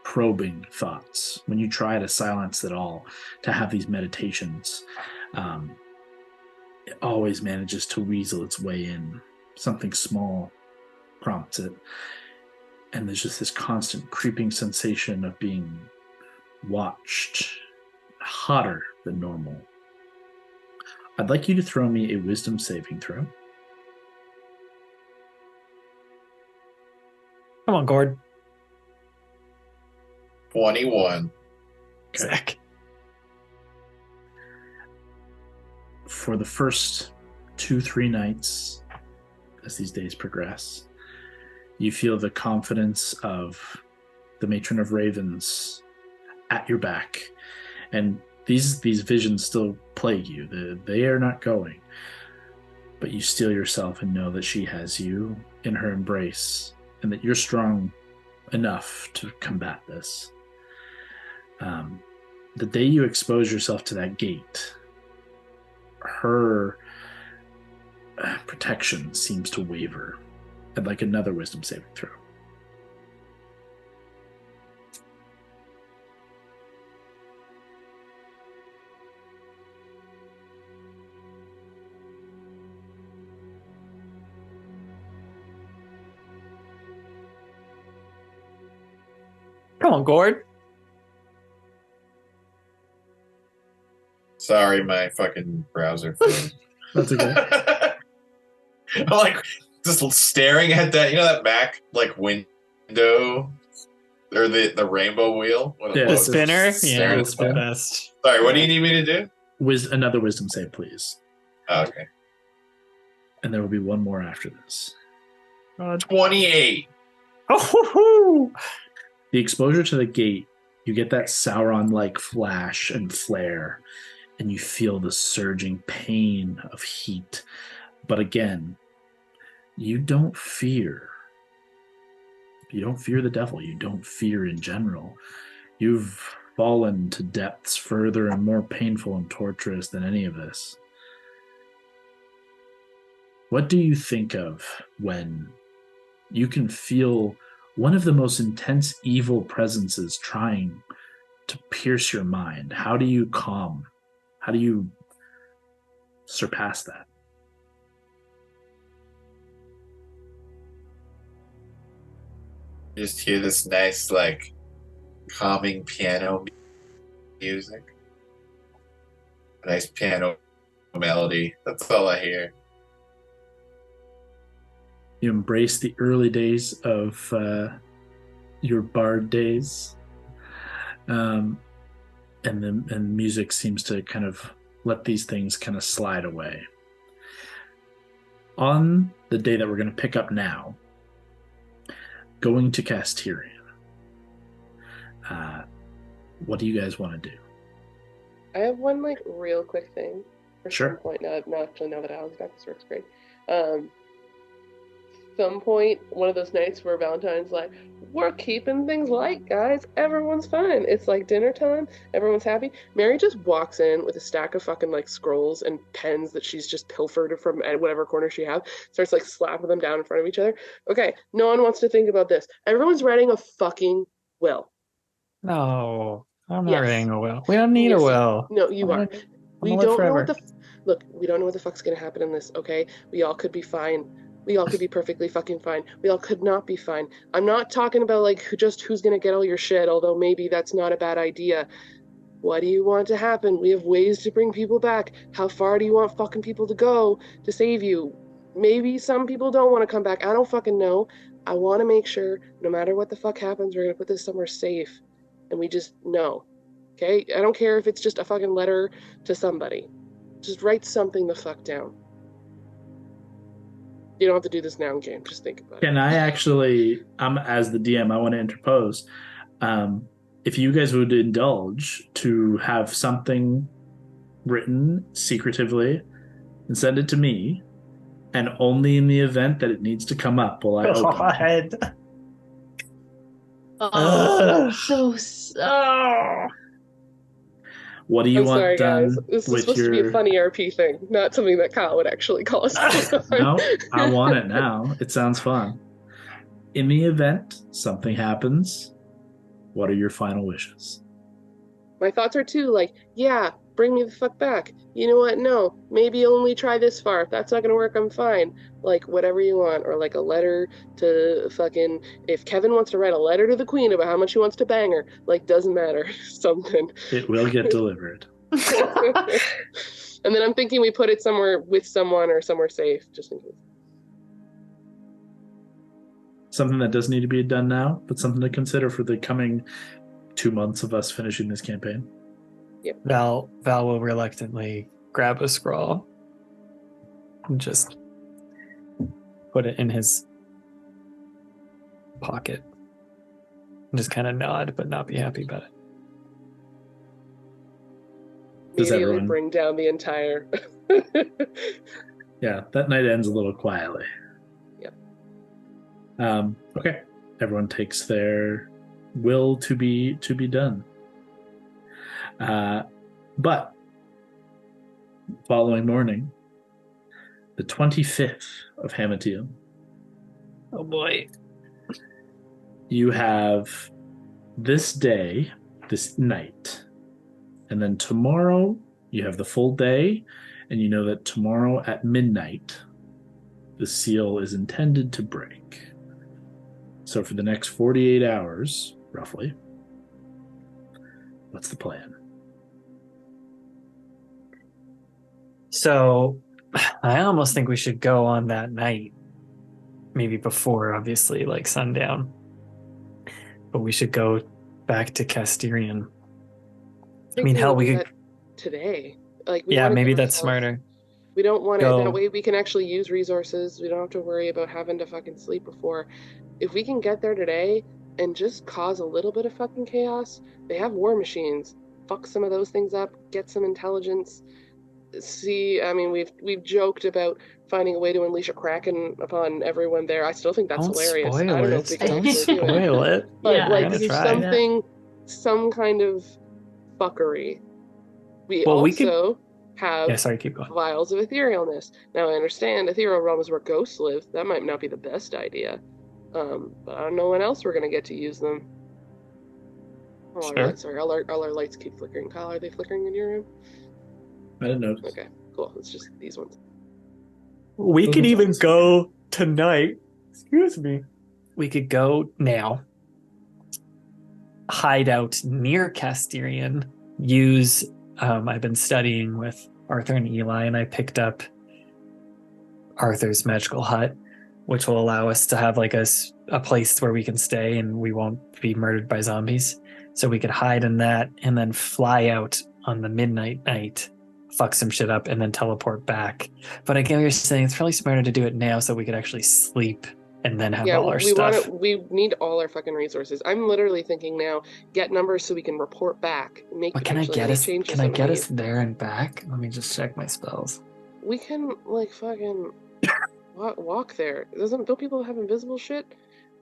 probing thoughts. When you try to silence it all, to have these meditations, it always manages to weasel its way in. Something small prompts it, and there's just this constant creeping sensation of being watched, hotter than normal. I'd like you to throw me a wisdom saving throw. Come on, Gord. 21. Zach. For the first 2-3 nights, as these days progress, you feel the confidence of the Matron of Ravens at your back. And these visions still plague you. They are not going. But you steel yourself and know that she has you in her embrace and that you're strong enough to combat this. The day you expose yourself to that gate, her protection seems to waver. I'd like another wisdom saving throw. Come on, Gord. Sorry, my fucking browser froze. That's okay. I'm like just staring at that, that Mac like window or the rainbow wheel. The spinner? Staring Yeah, at it's the best. Sorry, what do you need me to do? Another wisdom save, please. Oh, okay. And there will be one more after this. 28. Oh, The exposure to the gate, you get that Sauron-like flash and flare, and you feel the surging pain of heat. But again, you don't fear. You don't fear the devil. You don't fear in general. You've fallen to depths further and more painful and torturous than any of this. What do you think of when you can feel one of the most intense evil presences trying to pierce your mind? How do you calm? How do you surpass that? You just hear this nice, like, calming piano music. A nice piano melody. That's all I hear. You embrace the early days of your bard days, and music seems to kind of let these things kind of slide away. On the day that we're going to pick up now, going to Kas'Tyrion, what do you guys want to do? I have one like real quick thing. For Sure. some point, now that Alan's back, this works great. Some point, one of those nights where Valentine's like, we're keeping things light, guys. Everyone's fine. It's like dinner time. Everyone's happy. Mary just walks in with a stack of fucking like scrolls and pens that she's just pilfered from whatever corner she has. Starts like slapping them down in front of each other. Okay, no one wants to think about this. Everyone's writing a fucking will. no. I'm not Yes. writing a will. We don't need a Yes, will. No, you are. We live don't know forever. what the look. We don't know what the fuck's gonna happen in this. Okay, we all could be fine. We all could be perfectly fucking fine. We all could not be fine. I'm not talking about like who's gonna get all your shit. Although maybe that's not a bad idea. What do you want to happen? We have ways to bring people back. How far do you want fucking people to go to save you? Maybe some people don't want to come back. I don't fucking know. I want to make sure no matter what the fuck happens, we're gonna put this somewhere safe, and we just know. Okay? I don't care if it's just a fucking letter to somebody. Just write something the fuck down. You don't have to do this now in game. Just think about it. Can I actually, as the DM, I want to interpose. If you guys would indulge to have something written secretively and send it to me, and only in the event that it needs to come up will I open it. Oh, What do you I'm want sorry, done guys. This is with supposed to be a funny RP thing, not something that Kyle would actually call us. No, I want it now. It sounds fun. In the event something happens, what are your final wishes? My thoughts are too like, yeah, bring me the fuck back. You know what? No, maybe only try this far. If that's not gonna work, I'm fine. Like, whatever you want. Or like a letter to fucking, if Kevin wants to write a letter to the queen about how much he wants to bang her, like, doesn't matter. Something. It will get delivered. And then I'm thinking we put it somewhere with someone or somewhere safe, just in case. something that does need to be done now, but something to consider for the coming 2 months of us finishing this campaign. Val will reluctantly grab a scroll and just put it in his pocket. And just kind of nod, but not be happy about it. Does Immediately everyone- bring down the entire. Yeah, that night ends a little quietly. Yep. Okay. Everyone takes their will to be done. But following morning, the 25th of Hamatium, Oh boy. you have this day, this night, and then tomorrow you have the full day, and you know that tomorrow at midnight the seal is intended to break. So for the next 48 hours, roughly, what's the plan? So I almost think we should go on that night. Maybe before, obviously, like sundown. But we should go back to Kas'Tyrion. I mean, hell, we do could. that today. Like, we Yeah, wanna maybe give that's ourselves- smarter. We don't want to. Go. That way, we can actually use resources. We don't have to worry about having to fucking sleep before. If we can get there today and just cause a little bit of fucking chaos, they have war machines. Fuck some of those things up. Get some intelligence. See, I mean, we've joked about finding a way to unleash a Kraken upon everyone there. I still think that's Don't hilarious. I spoil don't know if it. we can Don't actually do it. spoil it. But Yeah, like, I'm gonna there's try. something, some kind of fuckery. We Well, we could- also have Yeah, sorry, keep going. vials of etherealness. Now I understand ethereal realm is where ghosts live. That might not be the best idea. But I don't know when else we're gonna get to use them. Oh, Sure. all our lights keep flickering. Kyle, are they flickering in your room? I didn't notice. Okay, cool. It's just these ones. We Those could ones even always- go tonight. Excuse me. We could go now. Hide out near Kas'Tyrion. Use. I've been studying with Arthur and Eli, and I picked up Arthur's magical hut, which will allow us to have like a place where we can stay and we won't be murdered by zombies. So we could hide in that and then fly out on the midnight night, fuck some shit up, and then teleport back. But I get what you're saying. It's probably smarter to do it now so we could actually sleep and then have all our we stuff. we need all our fucking resources. I'm literally thinking now, get numbers so we can report back. Make But can I potentially get any us? changes Can I that we get need. us there and back? Let me just check my spells. We can like fucking walk there. Don't people have invisible shit?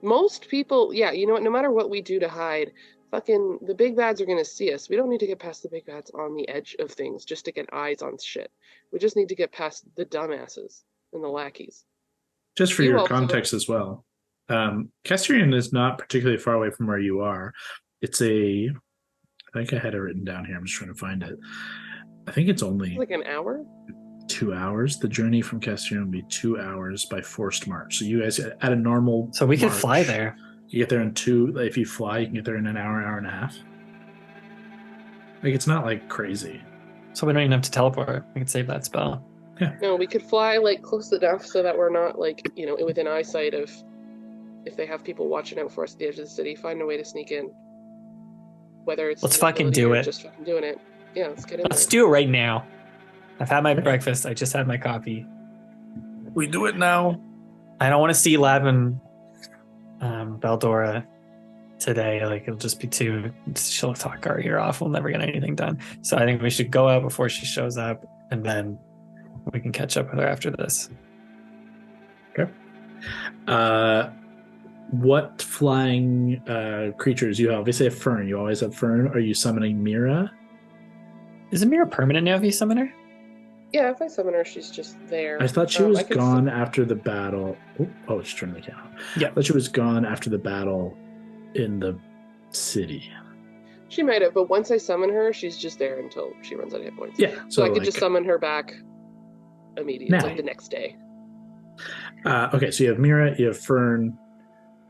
Most people, yeah. You know what? No matter what we do to hide, fucking the big bads are gonna see us. We don't need to get past the big bads on the edge of things just to get eyes on shit. We just need to get past the dumbasses and the lackeys. Just for You your also- context as well, Kas'Tyrion is not particularly far away from where you are. It's I think I had it written down here. I'm just trying to find it. I think it's only Like an hour. 2 hours. The journey from Kas'Tyrion would be 2 hours by forced march. So you guys at a normal So we could march, fly there. You get there in two. If you fly, you can get there in an hour and a half. Like, it's not like crazy. So we don't even have to teleport. We could save that spell. No, we could fly like close enough so that we're not like, you know, within eyesight of if they have people watching out for us at the edge of the city. Find a way to sneak in. Whether it's Let's an fucking ability do or it. Just fucking doing it. Yeah, let's get in Let's there. do it right now. I've had my breakfast. I just had my coffee. We do it now. I don't want to see Lab and Baldora today. Like, it'll just be too. She'll talk our ear off. We'll never get anything done. So I think we should go out before she shows up, and then we can catch up with her after this. What flying creatures you obviously have Fern. You always have Fern. Are you summoning Mira? Is Amira permanent now if you summon her? Yeah, if I summon her, she's just there. I thought she was I could gone after the battle. Oh, it's turning the camera. Yeah. I thought she was gone after the battle in the city. She might have, but once I summon her, she's just there until she runs out of hit points. Yeah. So I could like, just summon her back immediately, Now. like the next day. Okay, so you have Mira, you have Fern.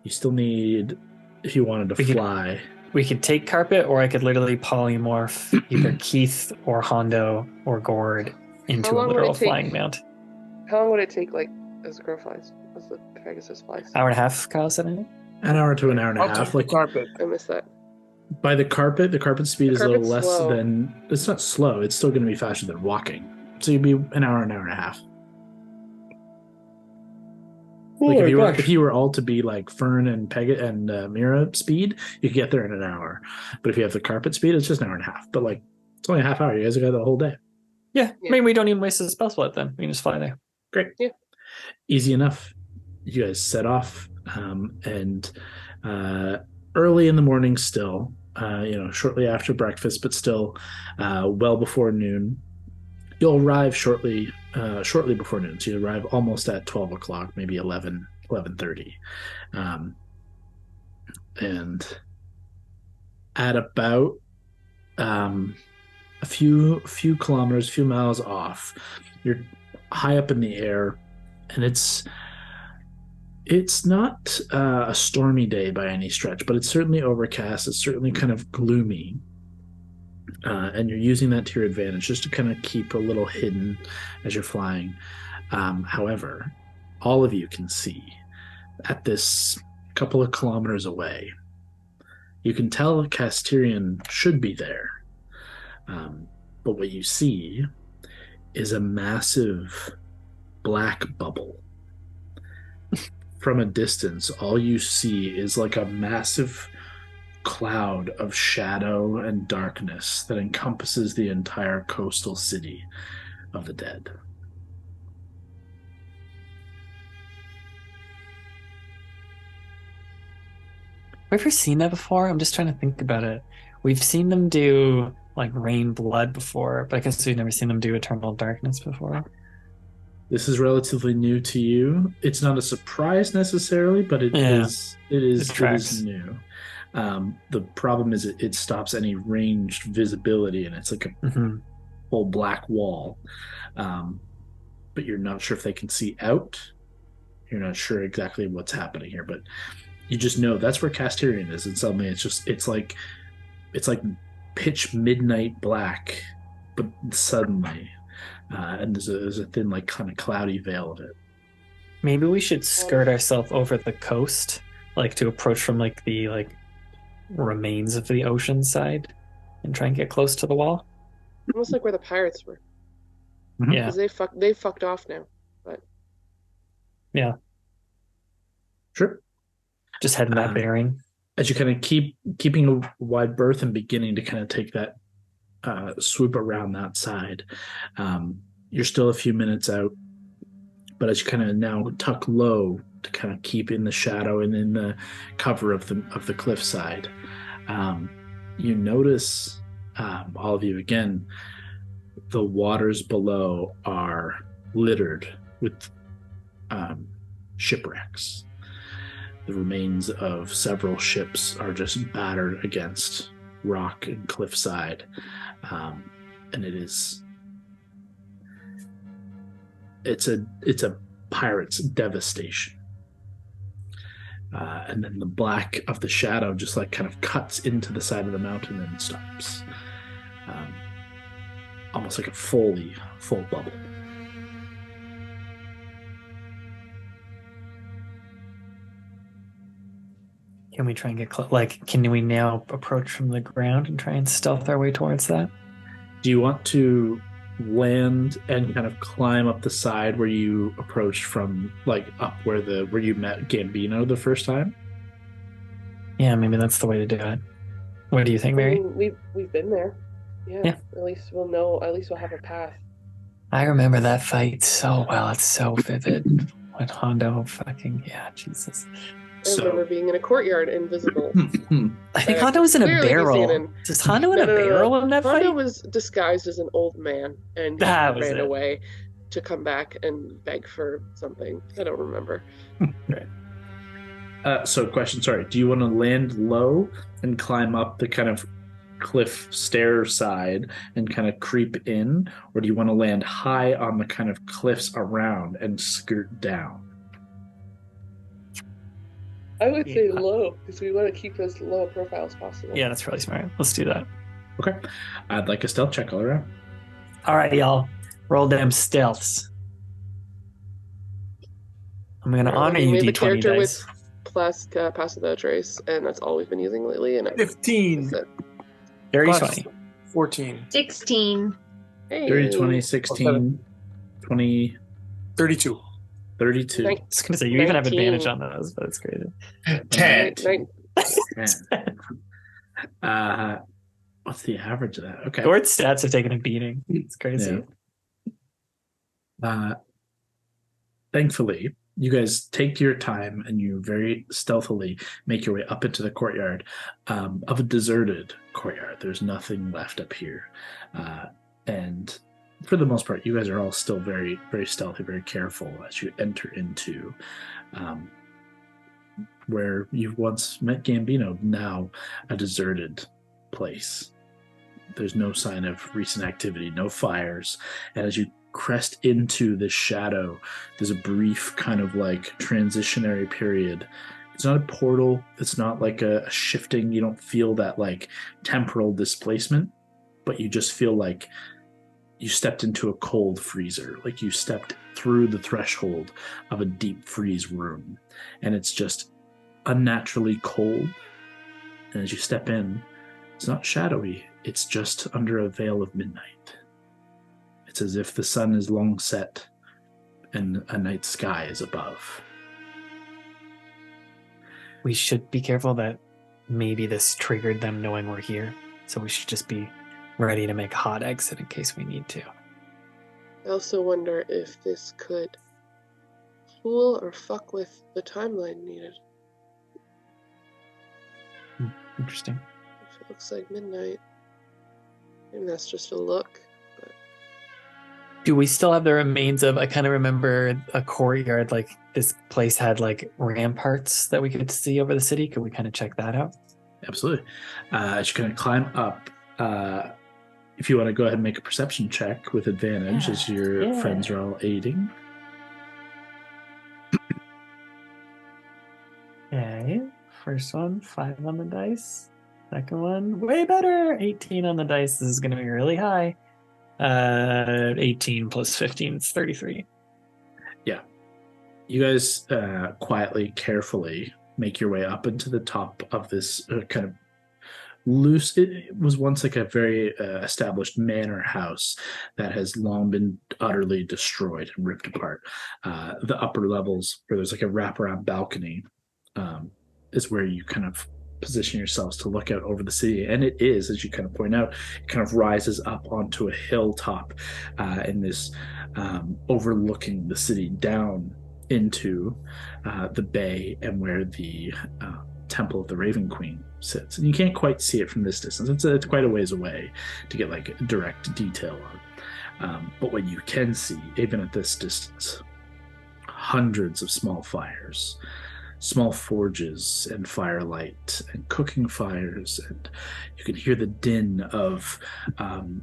You still need, if you wanted to We could- fly. We could take Carpet, or I could literally polymorph either Keith or Hondo or Gord into How a long would literal it take? flying mount. How long would it take, like, as the crow flies? What's the Pegasus flies? Hour and a half, Kyle said it? An hour to an hour and a I'll half. take the Like carpet. I missed that. by the carpet speed is a little carpet's less slow. than. It's not slow. It's still going to be faster than walking. So you'd be an hour and a half. Like if you were all to be like Fern and Pega and Mira speed, you could get there in an hour. But if you have the carpet speed, it's just an hour and a half. But like it's only a half hour. You guys have got the whole day. Yeah, Yeah. maybe we don't even waste a spell slot then. We can just fly there. Great. Yeah. Easy enough. You guys set off, and early in the morning still, shortly after breakfast, but still well before noon. You'll arrive shortly before noon. So you arrive almost at 12 o'clock, maybe 11:30. And at about a few kilometers, a few miles off, you're high up in the air, and it's not a stormy day by any stretch, but it's certainly overcast. It's certainly kind of gloomy, and you're using that to your advantage just to kind of keep a little hidden as you're flying. However, all of you can see at this couple of kilometers away, you can tell Kas'Tyrion should be there. But what you see is a massive black bubble. From a distance, all you see is like a massive cloud of shadow and darkness that encompasses the entire coastal city of the dead. Have you ever seen that before? I'm just trying to think about it. We've seen them do like rain blood before, but I guess we've never seen them do eternal darkness before. This is relatively new to you. It's not a surprise necessarily, but it is new. The problem is it stops any ranged visibility, and it's like a whole black wall. But you're not sure if they can see out. You're not sure exactly what's happening here, but you just know that's where Kas'Tyrion is, and suddenly it's like pitch midnight black, but suddenly. And there's a thin, like, kind of cloudy veil of it. Maybe we should skirt ourselves over the coast, like to approach from like the remains of the ocean side, and try and get close to the wall. Almost like where the pirates were. Yeah, Because they fucked off now. But yeah, Sure. just heading that bearing. As you kind of keeping a wide berth and beginning to kind of take that swoop around that side, you're still a few minutes out, but as you kind of now tuck low to kind of keep in the shadow and in the cover of the cliffside, you notice, all of you again, the waters below are littered with shipwrecks. The remains of several ships are just battered against rock and cliffside, and it's a pirate's devastation. And then the black of the shadow just like kind of cuts into the side of the mountain and stops, almost like a full bubble. Can we try and get can we now approach from the ground and try and stealth our way towards that? Do you want to land and kind of climb up the side where you approached from, like up where you met Gambino the first time? Yeah, maybe that's the way to do it. What do you think, Mary? We've been there. Yeah. At least we'll know. At least we'll have a path. I remember that fight so well. It's so vivid. When Hondo Jesus. I remember being in a courtyard, invisible. I think Hondo was in a Clearly barrel. Is Hondo in a barrel in that fight? Hondo was disguised as an old man and ran away to come back and beg for something. I don't remember. Right. So question, sorry. Do you want to land low and climb up the kind of cliff stair side and kind of creep in? Or do you want to land high on the kind of cliffs around and skirt down? I would say low, because we want to keep as low a profile as possible. Yeah, that's really smart. Let's do that. Okay. I'd like a stealth check all around. All right, y'all. Roll them stealths. I'm gonna honor We you, have a D20 character dice. with plus pass without trace, and that's all we've been using lately. And 15 that's it. Dirty plus 20. 14. 16. Hey, 30, 20, 16, 20, 32. 32. Nine- I was gonna say you even have 19. advantage on those, but it's crazy. 10. Man. What's the average of that? Okay. Gord's stats have taken a beating. It's crazy. Thankfully, you guys take your time and you very stealthily make your way up into the courtyard of a deserted courtyard. There's nothing left up here. And for the most part, you guys are all still very, very stealthy, very careful as you enter into where you once met Gambino, now a deserted place. There's no sign of recent activity, no fires. And as you crest into this shadow, there's a brief kind of like transitionary period. It's not a portal. It's not like a shifting. You don't feel that like temporal displacement, but you just feel like you stepped into a cold freezer. Like you stepped through the threshold of a deep freeze room, and it's just unnaturally cold. And as you step in, it's not shadowy. It's just under a veil of midnight. It's as if the sun is long set and a night sky is above. We should be careful that maybe this triggered them knowing we're here. So we should just be ready to make a hot exit in case we need to. I also wonder if this could fool or fuck with the timeline needed. Interesting. If it looks like midnight, maybe that's just a look. But Do we still have the remains of, I kind of remember a courtyard, like this place had like ramparts that we could see over the city. Could we kind of check that out? Absolutely. As you kind of climb up, if you want to go ahead and make a perception check with advantage as your friends are all aiding. Okay. First one, 5 on the dice. Second one, way better. 18 on the dice. This is going to be really high. 18 plus 15 is 33. Yeah. You guys quietly, carefully make your way up into the top of this kind of loose. It was once like a very established manor house that has long been utterly destroyed and ripped apart. The upper levels, where there's like a wraparound balcony, is where you kind of position yourselves to look out over the city. And it is, as you kind of point out, it kind of rises up onto a hilltop in this overlooking the city down into the bay and where the Temple of the Raven Queen sits. And you can't quite see it from this distance. It's quite a ways away to get like direct detail on. But what you can see, even at this distance, hundreds of small fires, small forges and firelight and cooking fires, and you can hear the din of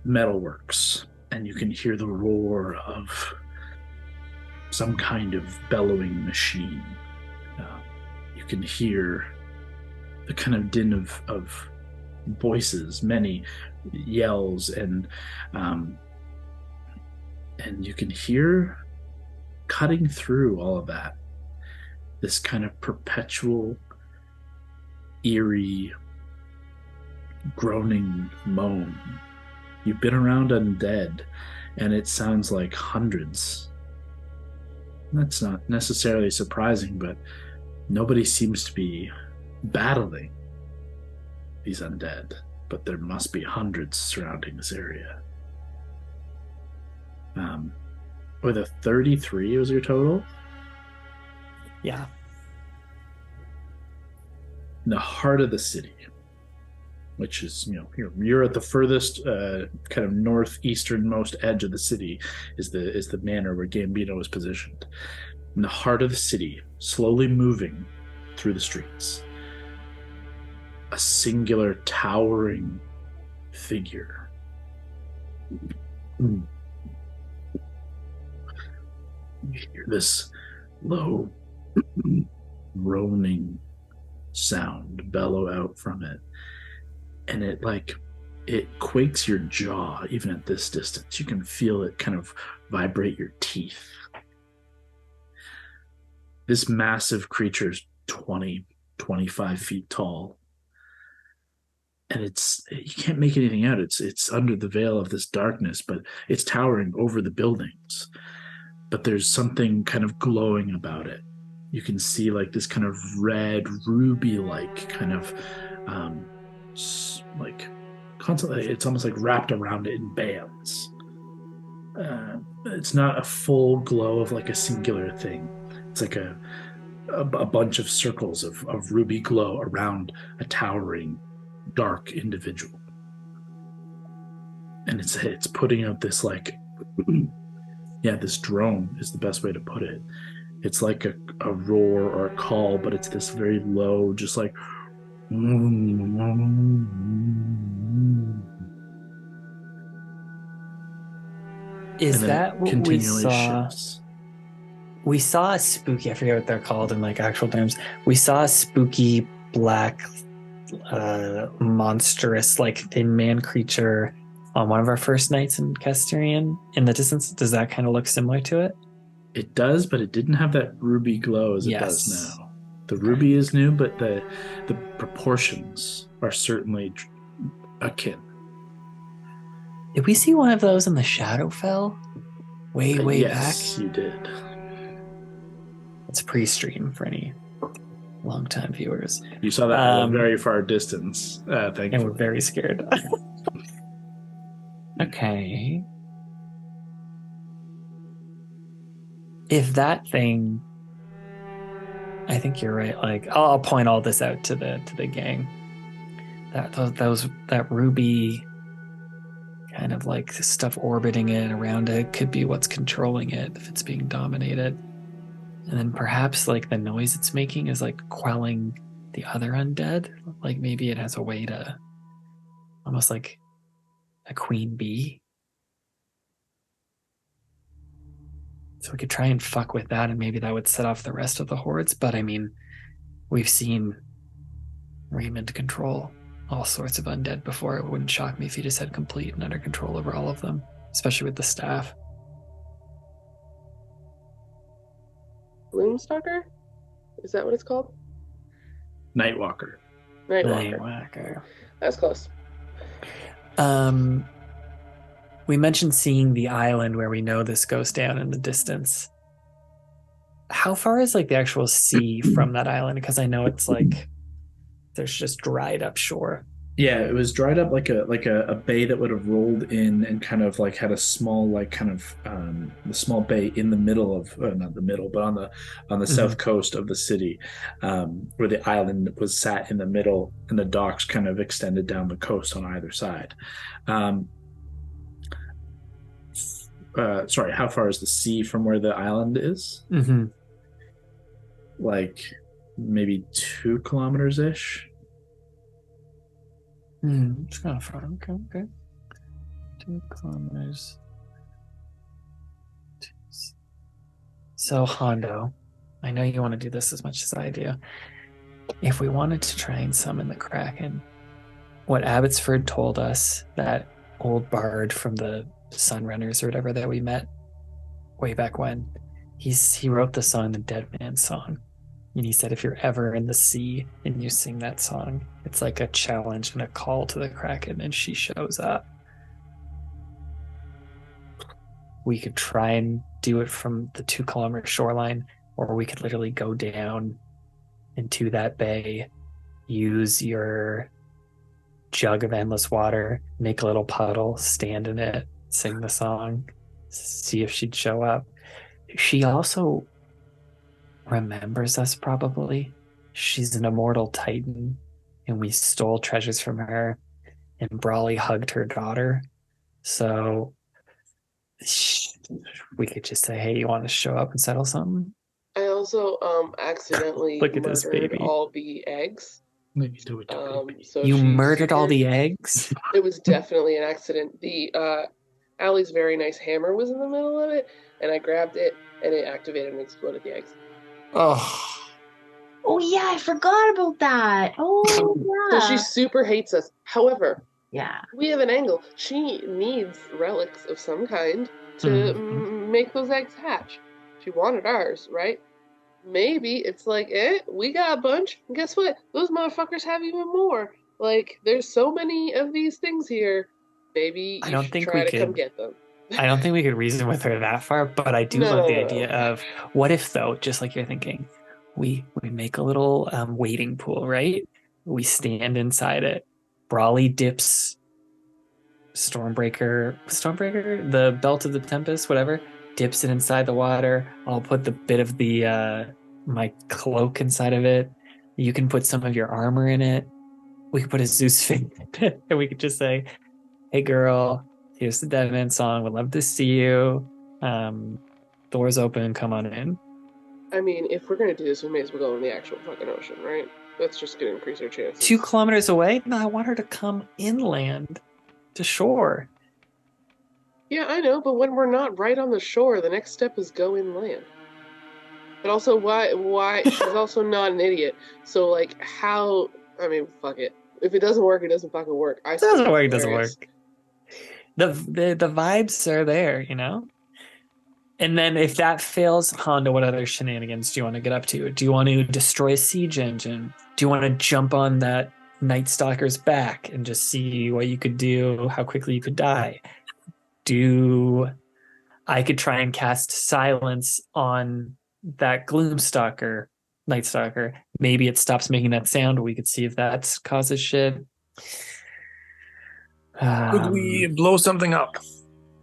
metalworks, and you can hear the roar of some kind of bellowing machine. You can hear the kind of din of voices, many yells, and you can hear, cutting through all of that, this kind of perpetual, eerie, groaning moan. You've been around undead, and it sounds like hundreds. That's not necessarily surprising, but nobody seems to be battling these undead, but there must be hundreds surrounding this area. With a 33 was your total? Yeah. In the heart of the city, which is, you're at the furthest kind of northeasternmost edge of the city, is the manor where Gambino is positioned. In the heart of the city, slowly moving through the streets, a singular towering figure. You hear this low groaning sound bellow out from it, and it quakes your jaw even at this distance. You can feel it kind of vibrate your teeth. This massive creature is 20, 25 feet tall. And you can't make anything out. It's under the veil of this darkness, but it's towering over the buildings. But there's something kind of glowing about it. You can see like this kind of red ruby-like kind of like constantly. It's almost like wrapped around it in bands. It's not a full glow of like a singular thing. It's like a bunch of circles of ruby glow around a towering dark individual, and it's putting out this like this drone is the best way to put it. It's like a roar or a call, but it's this very low, just like is that what we saw? Shifts. We saw a spooky, I forget what they're called in like actual terms. We saw a spooky black monstrous like thin man creature on one of our first nights in Kas'Tyrion in the distance. Does that kind of look similar to it? It does, but it didn't have that ruby glow as it does now. The ruby is new, but the proportions are certainly akin. Did we see one of those in the Shadowfell? Way back? Yes, you did. It's pre-stream for any long-time viewers. You saw that at a very far distance. Thankfully. And we're very scared. Okay. If that thing, I think you're right. Like, I'll point all this out to the gang. That ruby kind of like stuff orbiting it around it could be what's controlling it if it's being dominated. And then perhaps like the noise it's making is like quelling the other undead. Like maybe it has a way to almost like a queen bee. So we could try and fuck with that, and maybe that would set off the rest of the hordes. But I mean, we've seen Raymond control all sorts of undead before. It wouldn't shock me if he just had complete and utter control over all of them, especially with the staff. Gloomstalker? Is that what it's called? Nightwalker. Nightwalker. That's close. We mentioned seeing the island where we know this goes down in the distance. How far is like the actual sea from that island? Because I know it's like there's just dried up shore. Yeah, it was dried up like a bay that would have rolled in and kind of like had a small like kind of the small bay in the middle of not the middle, but on the south coast of the city, where the island was sat in the middle and the docks kind of extended down the coast on either side. Sorry, how far is the sea from where the island is? Mm-hmm. Like maybe 2 kilometers ish. It's kind of far. Okay. 2 kilometers. So Hondo, I know you want to do this as much as I do. If we wanted to try and summon the Kraken, what Abbotsford told us, that old bard from the Sunrunners or whatever that we met way back when, he wrote the song The Dead Man's Song, and he said if you're ever in the sea and you sing that song, it's like a challenge and a call to the Kraken, and she shows up. We could try and do it from the 2 kilometer shoreline, or we could literally go down into that bay, use your jug of endless water, make a little puddle, stand in it, sing the song, see if she'd show up. She also remembers us probably. She's an immortal titan, and we stole treasures from her, and Brawley hugged her daughter. So we could just say, hey, you want to show up and settle something? I also accidentally Look at this baby. all the eggs. Maybe do it. So You murdered all the eggs? It was definitely an accident. The Allie's very nice hammer was in the middle of it, and I grabbed it, and it activated and exploded the eggs. Oh yeah, I forgot about that. Oh yeah. So she super hates us. However, yeah, we have an angle. She needs relics of some kind to make those eggs hatch. She wanted ours, right? maybe it's like, we got a bunch. And guess what? Those motherfuckers have even more. Like, there's so many of these things here. Maybe I you don't should think try we to come could- get them. I don't think we could reason with her that far, but I do love the idea of what if, though, just like you're thinking, we make a little wading pool, right? We stand inside it. Brawly dips Stormbreaker, the Belt of the Tempest, whatever, dips it inside the water. I'll put the bit of the my cloak inside of it. You can put some of your armor in it. We could put a Zeus figure in it, and we could just say, "Hey, girl, here's the Deadman song. Would love to see you. Doors open. Come on in." I mean, if we're gonna do this, we may as well go in the actual fucking ocean, right? That's just gonna increase our chances. 2 kilometers away? No, I want her to come inland to shore. Yeah, I know, but when we're not right on the shore, the next step is go inland. But also, why? She's also not an idiot. So, like, how? I mean, fuck it. If it doesn't work, it doesn't fucking work. It doesn't work. It doesn't work. The vibes are there, you know. And then if that fails, Honda, what other shenanigans do you want to get up to? Do you want to destroy a siege engine? Do you want to jump on that Night Stalker's back and just see what you could do, how quickly you could die? I could try and cast silence on that Gloomstalker, Night Stalker. Maybe it stops making that sound. We could see if that causes shit. Could we blow something up?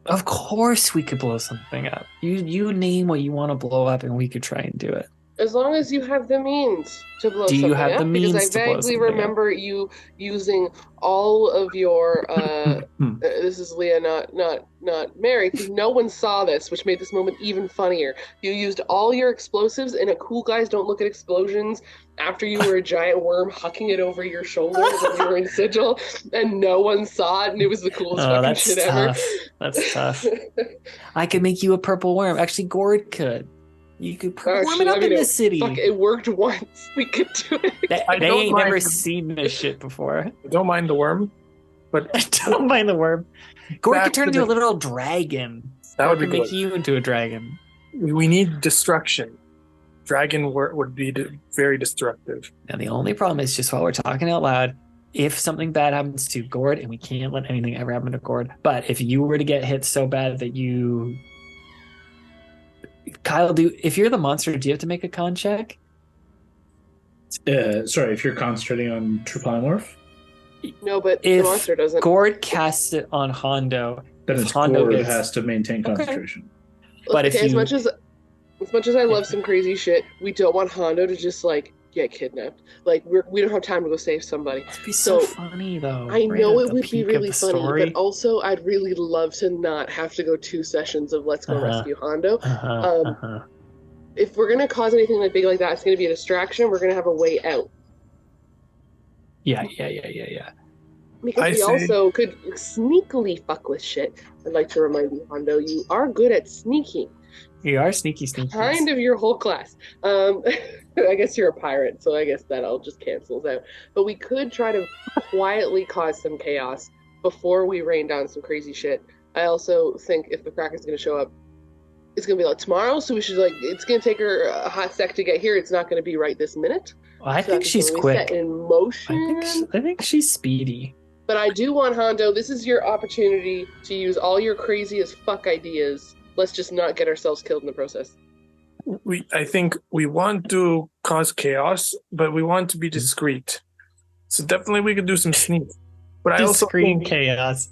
Of course we could blow something up. You name what you want to blow up and we could try and do it. As long as you have the means to blow Do something you have up, the means because to I blow vaguely something remember you using all of your this is Leah, not Mary, because no one saw this, which made this moment even funnier. You used all your explosives in a Cool Guys Don't Look at Explosions after you were a giant worm hucking it over your shoulder when you were in Sigil, and no one saw it, and it was the coolest fucking shit ever. That's tough. I could make you a purple worm. Actually, Gord could. You could warm it up in the city. Fuck, it worked once. We could do it. They ain't never seen this shit before. I don't mind the worm, but I don't mind the worm. Gord could turn into a the- little dragon. that would be Make good. you into a dragon. We need destruction. Dragon would be very destructive. Now the only problem is, just while we're talking out loud, if something bad happens to Gord, and we can't let anything ever happen to Gord, but if you were to get hit so bad that you... Kyle, if you're the monster, do you have to make a con check? Sorry, if you're concentrating on True Polymorph, No, but If the monster doesn't. Gord casts it on Hondo. then If it's Hondo Gord gets- has to maintain Okay. concentration. But if okay, you- as much as I love some crazy shit, we don't want Hondo to just like get kidnapped. Like we don't have time to go save somebody. It'd be so So, funny, though. I right know at it the would be peak of really the funny, story. but also I'd really love to not have to go 2 sessions of let's go Uh-huh. rescue Hondo. Uh-huh. If we're gonna cause anything like big like that, it's gonna be a distraction. We're gonna have a way out. Yeah. Because I we say- also could sneakily fuck with shit. I'd like to remind you, Hondo, you are good at sneaking. You are sneaky. Kind of your whole class. I guess you're a pirate, so I guess that all just cancels out. But we could try to quietly cause some chaos before we rain down some crazy shit. I also think if the Kraken's going to show up, it's going to be like tomorrow, so we should it's going to take her a hot sec to get here. It's not going to be right this minute. Well, I So think that's she's something we set quick. in motion. I think she's speedy. But I do want Hondo. This is your opportunity to use all your crazy as fuck ideas. Let's just not get ourselves killed in the process. I think we want to cause chaos, but we want to be discreet. So definitely we could do some sneak. But I also Discreet think chaos.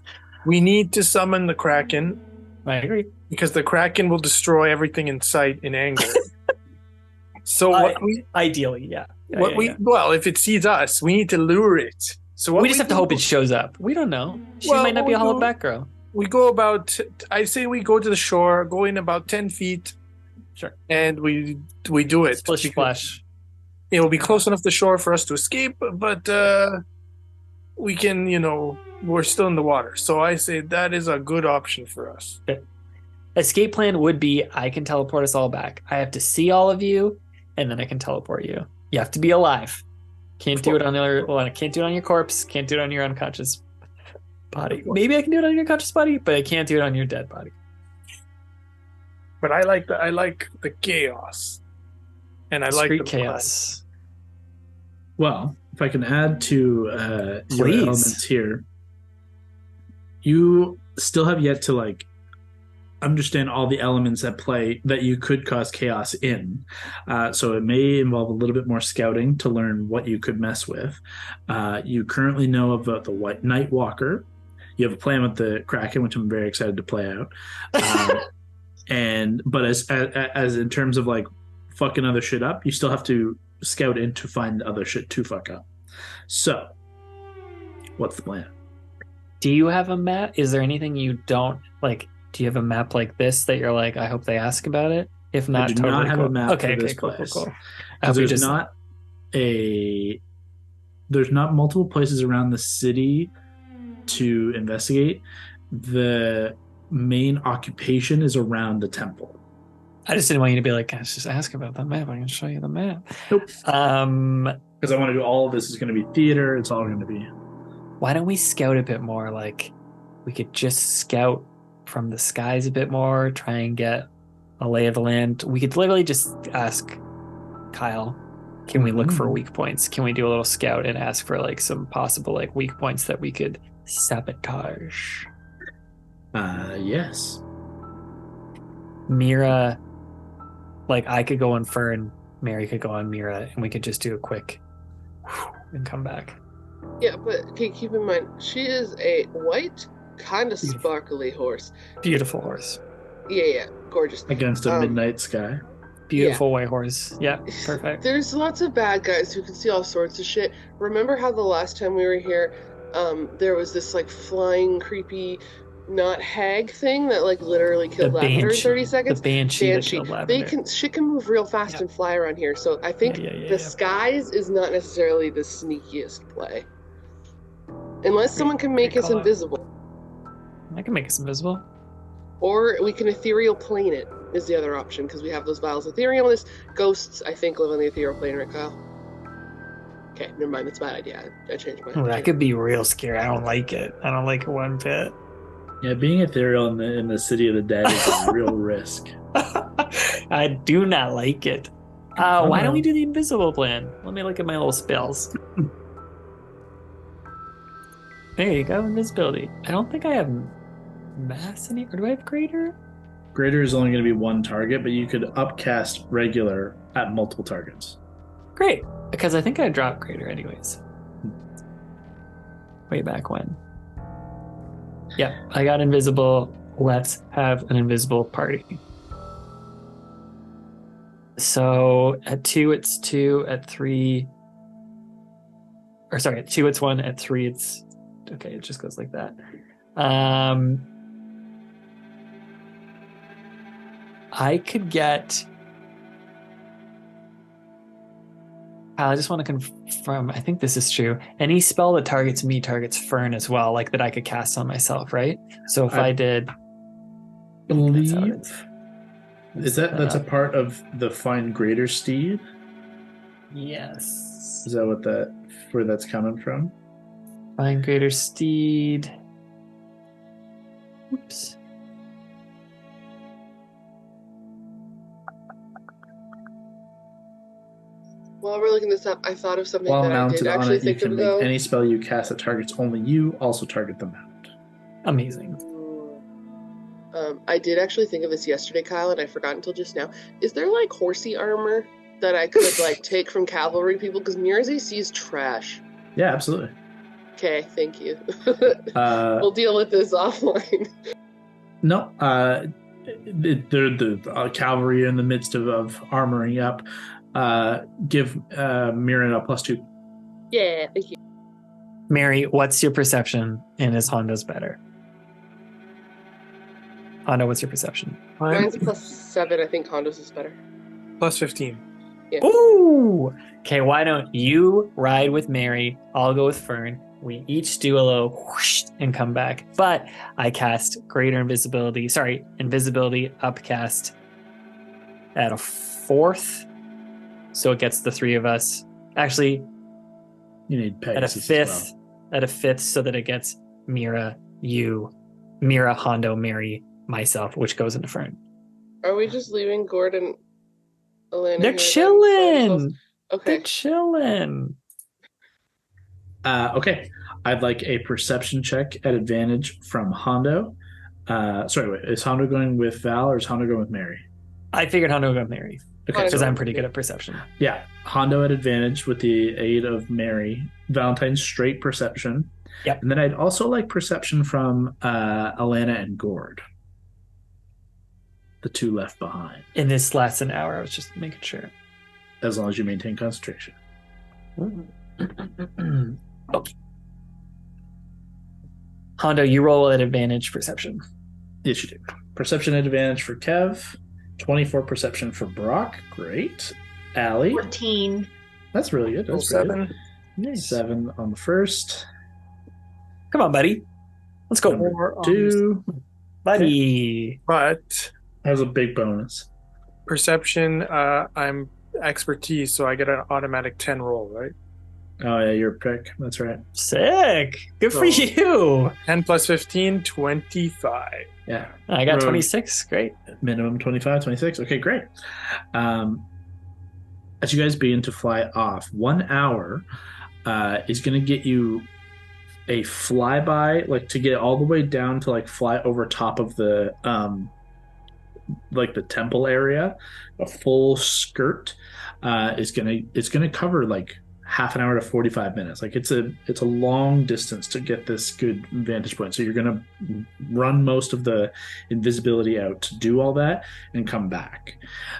we need to summon the Kraken I agree. because the Kraken will destroy everything in sight in anger. So Ideally, yeah. well, if it sees us, we need to lure it. So what We just have to do- hope it shows up. We don't know. She Well, might not be a we hollow do- back girl. We go about. I say we go to the shore, go in about 10 feet. Sure. And we do it. Splish splash. It will be close enough to shore for us to escape, but we can, we're still in the water. So I say that is a good option for us. Escape plan would be I can teleport us all back. I have to see all of you, and then I can teleport you. You have to be alive. Can't do it on can't do it on your corpse. Can't do it on your unconscious body. Maybe I can do it on your conscious body, but I can't do it on your dead body. But I like the chaos. And I like Discrete the chaos. Well, if I can add to your Please. elements here, you still have yet to like understand all the elements at play that you could cause chaos in. So it may involve a little bit more scouting to learn what you could mess with. You currently know about the White Night Walker. You have a plan with the Kraken, which I'm very excited to play out. But as in terms of like fucking other shit up, you still have to scout in to find other shit to fuck up. So, what's the plan? Do you have a map? Is there anything you don't like? Do you have a map like this that you're like, I hope they ask about it? If not, I do totally not have cool. a map Okay, for this cool. place. I hope you There's not multiple places around the city to investigate. The main occupation is around the temple. I just didn't want you to be like, guys, just ask about the map. I can show you the map. Nope. Because I want to do all of this is going to be theater. It's all going to be. why don't we scout a bit more? Like, we could just scout from the skies a bit more, try and get a lay of the land. We could literally just ask Kyle, can we look for weak points? Can we do a little scout and ask for like some possible like weak points that we could sabotage? Yes. Mira, like I could go on Fern, Mary could go on Mira, and we could just do a quick and come back. Yeah, but okay, keep in mind, she is a white, kind of sparkly horse. Beautiful horse. Yeah, gorgeous. Against a midnight sky. Beautiful white horse. Yeah, perfect. There's lots of bad guys who can see all sorts of shit. Remember how the last time we were here, there was this like flying, creepy, not hag thing that like literally killed Lavender in 30 seconds? The Banshee. That killed Lavender. Shit can move real fast and fly around here. So I think the skies is not necessarily the sneakiest play. Unless someone can make us invisible. I can make us invisible. Or we can ethereal plane it, is the other option, because we have those vials of etherealness. Ghosts, I think, live on the ethereal plane, right, Kyle? Okay, never mind, that's a bad idea. I changed my mind. That could be real scary. I don't like it. I don't like it one bit. Yeah, being ethereal in the city of the dead is a real risk. I do not like it. Why don't we do the invisible plan? Let me look at my little spells. There you go, invisibility. I don't think I have mass or do I have greater? Greater is only going to be one target, but you could upcast regular at multiple targets. Great, because I think I dropped greater anyways. Way back when. Yeah, I got invisible. Let's have an invisible party. So at 2, it's 2. At 3... Or sorry, at 2, it's 1. At 3, it's... Okay, it just goes like that. I could get... I just want to confirm. I think this is true. Any spell that targets me targets Fern as well, like that I could cast on myself, right? So if I did... believe... That's a part of the Find Greater Steed? Yes. Is that where that's coming from? Find Greater Steed. Oops. While we're looking this up, I thought of something While that I mounted did on actually it, you think of can make though. any spell you cast that targets only you also target the mount. Amazing. I did actually think of this yesterday, Kyle, and I forgot until just now. Is there like horsey armor that I could like take from cavalry people? Because Mira's AC is trash. Yeah, absolutely. Okay, thank you. We'll deal with this offline. No, the cavalry are in the midst of armoring up. Give Mira a +2. Yeah, thank you. Mary, what's your perception? And is Hondo's better? Hondo, what's your perception? Mine's a +7. I think Hondo's is better. +15. Yeah. Ooh! Okay, why don't you ride with Mary? I'll go with Fern. We each do a little whoosh and come back. But I cast greater invisibility. Sorry, invisibility upcast at a 4th. So it gets the 3 of us. Actually, You need Pegasus at a 5th. as well. At a 5th, so that it gets Mira, you, Mira, Hondo, Mary, myself, which goes into Fern. Are we just leaving Gordon Elena They're here, then, chilling. Okay. They're chilling. Okay. I'd like a perception check at advantage from Hondo. Sorry, wait. Is Hondo going with Val or is Hondo going with Mary? I figured Hondo would go with Mary Okay, because so I'm pretty good at perception. yeah, Hondo at advantage with the aid of Mary. Valentine's straight perception. Yep. And then I'd also like perception from Alana and Gord. The two left behind. In this lasts an hour. I was just making sure. As long as you maintain concentration. Okay. Hondo, you roll at advantage perception. Yes, you do. Perception at advantage for Kev. 24 perception for Brock. Great. Allie. 14. That's really good. That's really good. 7. Nice. 7 on the first. Come on, buddy. Let's go. Number 4 on 2. Buddy. But Has a big bonus. perception, I'm expertise, so I get an automatic 10 roll, right? Oh, yeah, you're a prick. That's right. Sick. Good for So- you. 10 plus 15, 25. Yeah. I got Rogue. 26. Great. Minimum 25, 26. Okay, great. As you guys begin to fly off, 1 hour is going to get you a flyby, like to get all the way down to like fly over top of the like the temple area. A full skirt is gonna cover like half an hour to 45 minutes. Like it's a long distance to get this good vantage point. So you're gonna run most of the invisibility out to do all that and come back.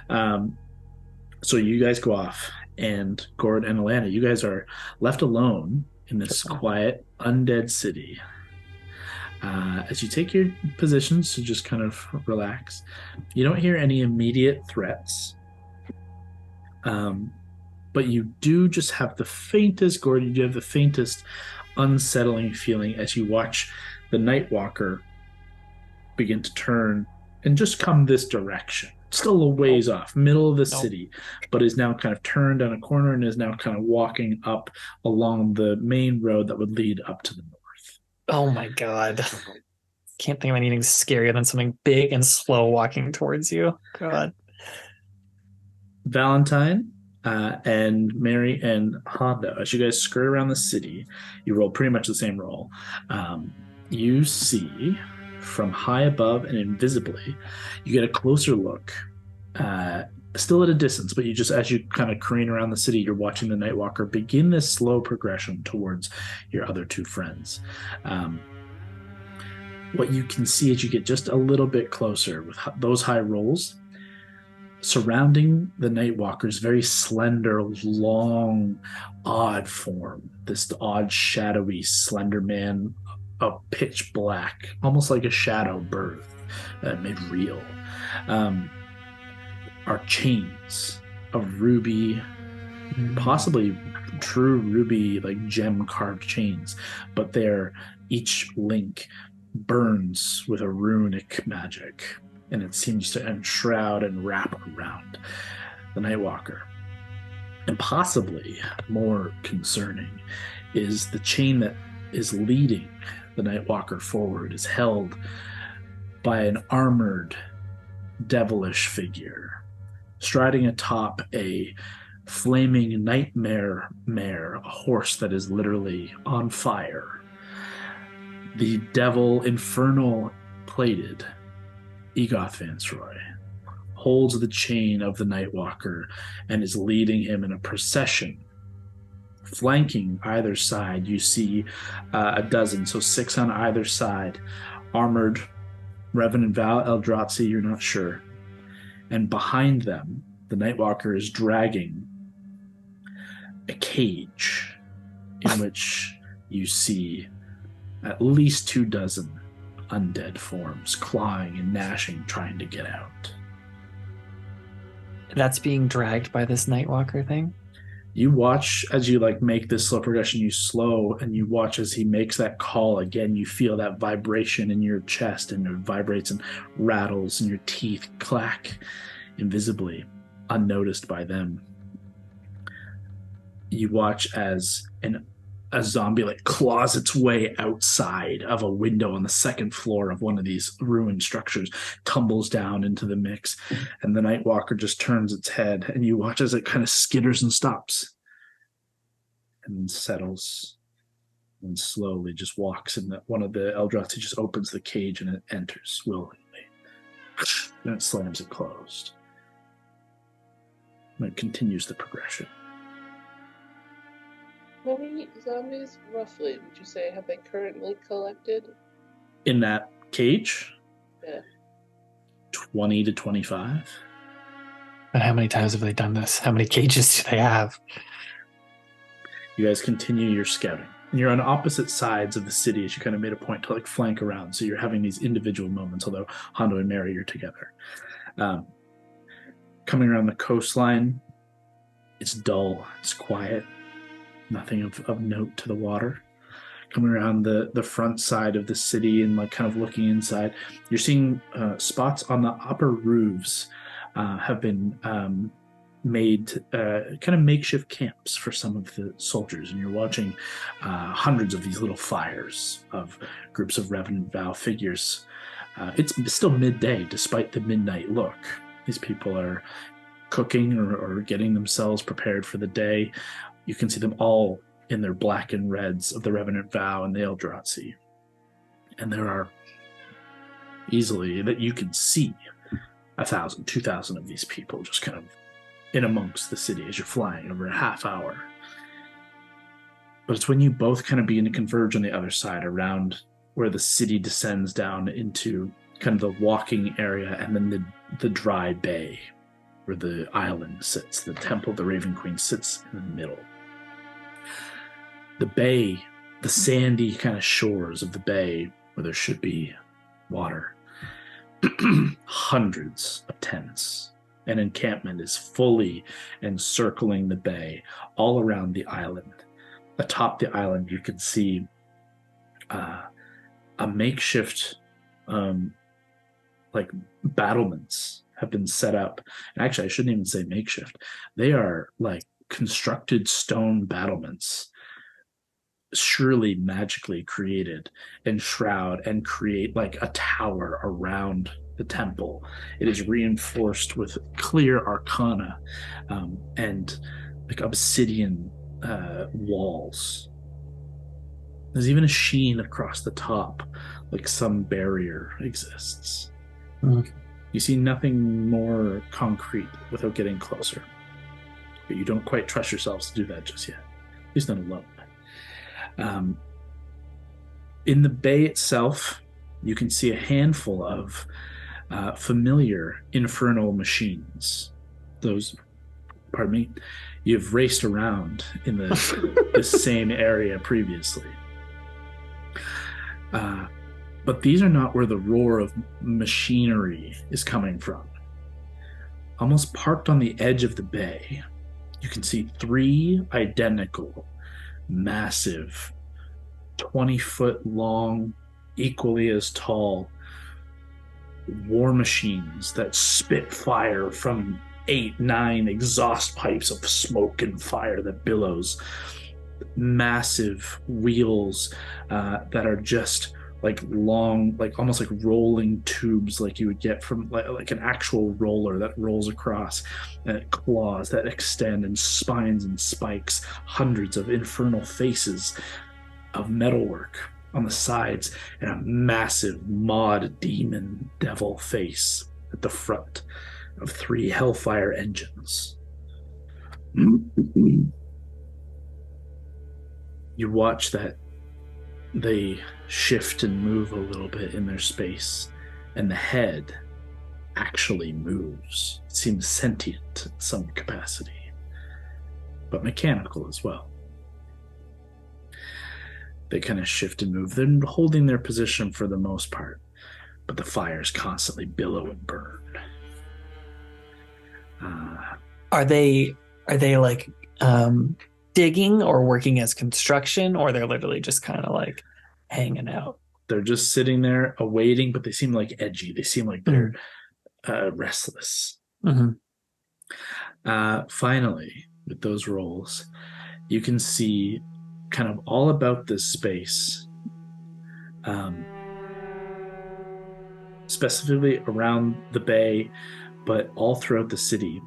So you guys go off, and Gord and Alana, you guys are left alone in this quiet undead city. As you take your positions to just kind of relax, you don't hear any immediate threats. But you do just have the faintest, Gord, you do have the faintest unsettling feeling as you watch the Nightwalker begin to turn and just come this direction. Still a ways off, middle of the city, but is now kind of turned on a corner and is now kind of walking up along the main road that would lead up to the north. Oh my god. Can't think of anything scarier than something big and slow walking towards you. God. Valentine and Mary and Honda, as you guys skirt around the city, you roll pretty much the same roll. You see from high above and invisibly, you get a closer look. Still at a distance, but you just, as you kind of careen around the city, you're watching the Nightwalker begin this slow progression towards your other two friends. What you can see as you get just a little bit closer with those high rolls, surrounding the Nightwalker's very slender, long, odd form, this odd, shadowy, slender man of pitch black, almost like a shadow birth made real, are chains of ruby, possibly true ruby, like gem carved chains, but they're each link burns with a runic magic, and it seems to enshroud and wrap around the Nightwalker. And possibly more concerning is the chain that is leading the Nightwalker forward is held by an armored, devilish figure, striding atop a flaming nightmare mare, a horse that is literally on fire. The devil, infernal plated, Egoth Vansroy, holds the chain of the Nightwalker and is leading him in a procession. Flanking either side, you see a dozen, so 6 on either side, armored Revenant Vow, Eldrazi, you're not sure. And behind them, the Nightwalker is dragging a cage in which you see at least 24 undead forms clawing and gnashing, trying to get out. That's being dragged by this Nightwalker thing? You watch as you make this slow progression, you slow, and you watch as he makes that call again. You feel that vibration in your chest, and it vibrates and rattles, and your teeth clack invisibly, unnoticed by them. You watch as an a zombie like claws its way outside of a window on the second floor of one of these ruined structures, tumbles down into the mix, and the Nightwalker just turns its head, and you watch as it kind of skitters and stops and settles and slowly just walks, and one of the Eldrazi just opens the cage and it enters willingly. And it slams it closed. And it continues the progression. How many zombies, roughly, would you say, have they currently collected? In that cage? Yeah. 20 to 25. And how many times have they done this? How many cages do they have? You guys continue your scouting. And you're on opposite sides of the city as you kind of made a point to like flank around. So you're having these individual moments, although Hondo and Mary are together. Coming around the coastline, it's dull, it's quiet. Nothing of note to the water. Coming around the front side of the city and like kind of looking inside, you're seeing spots on the upper roofs have been made kind of makeshift camps for some of the soldiers, and you're watching hundreds of these little fires of groups of Revenant Vow figures. It's still midday despite the midnight look. These people are cooking or getting themselves prepared for the day. You can see them all in their black and reds of the Revenant Vow and the Eldrazi. And there are easily, that you can see, 1,000, 2,000 of these people just kind of in amongst the city as you're flying over a half hour. But it's when you both kind of begin to converge on the other side around where the city descends down into kind of the walking area and then the dry bay where the island sits. The Temple of the Raven Queen sits in the middle. The bay, the sandy kind of shores of the bay where there should be water. Hundreds of tents. An encampment is fully encircling the bay all around the island. Atop the island, you can see a makeshift like battlements have been set up. And actually, I shouldn't even say makeshift. They are like constructed stone battlements, surely magically created and shroud and create like a tower around the temple. It is reinforced with clear arcana and like obsidian walls. There's even a sheen across the top, like some barrier exists. You see nothing more concrete without getting closer. But you don't quite trust yourselves to do that just yet. At least not alone. In the bay itself, you can see a handful of familiar infernal machines. Those, pardon me, you've raced around in the same area previously. But these are not where the roar of machinery is coming from. Almost parked on the edge of the bay, you can see 3 identical, massive, 20-foot long, equally as tall war machines that spit fire from 8, 9 exhaust pipes of smoke and fire that billows. Massive wheels that are just like long, like almost like rolling tubes, like you would get from like an actual roller that rolls across, claws that extend, and spines and spikes, hundreds of infernal faces of metalwork on the sides, and a massive mod demon devil face at the front of 3 hellfire engines. You watch that they shift and move a little bit in their space, and the head actually moves. It seems sentient in some capacity, but mechanical as well. They kind of shift and move. They're holding their position for the most part, but the fires constantly billow and burn. Are they like digging or working as construction, or they're literally just kind of like hanging out? They're just sitting there awaiting, but they seem like edgy. They seem like they're restless. Mm-hmm. Finally, with those rolls, you can see kind of all about this space, specifically around the bay, but all throughout the city,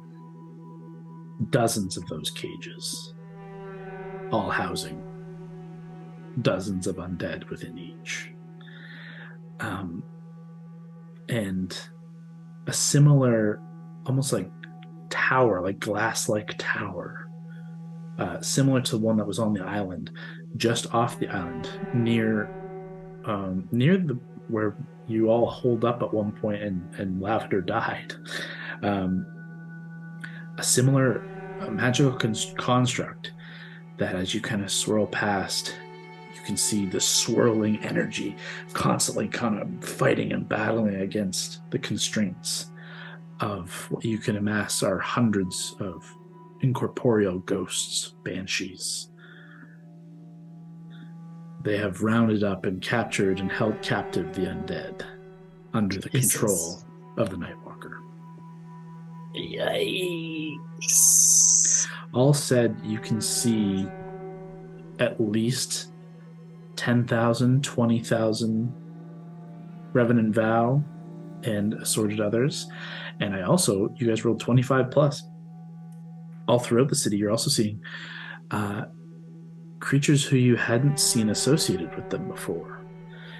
dozens of those cages, all housing dozens of undead within each. And a similar, almost like tower, like glass-like tower, similar to the one that was on the island, just off the island, near the where you all holed up at one point and Lavender died. A similar magical construct that, as you kind of swirl past, you can see the swirling energy constantly kind of fighting and battling against the constraints of what you can amass are hundreds of incorporeal ghosts, banshees. They have rounded up and captured and held captive the undead under the control of the Nightwalker. Yikes. All said, you can see at least 10,000, 20,000 Revenant Vow and assorted others. And you guys rolled 25 plus. All throughout the city, you're also seeing creatures who you hadn't seen associated with them before.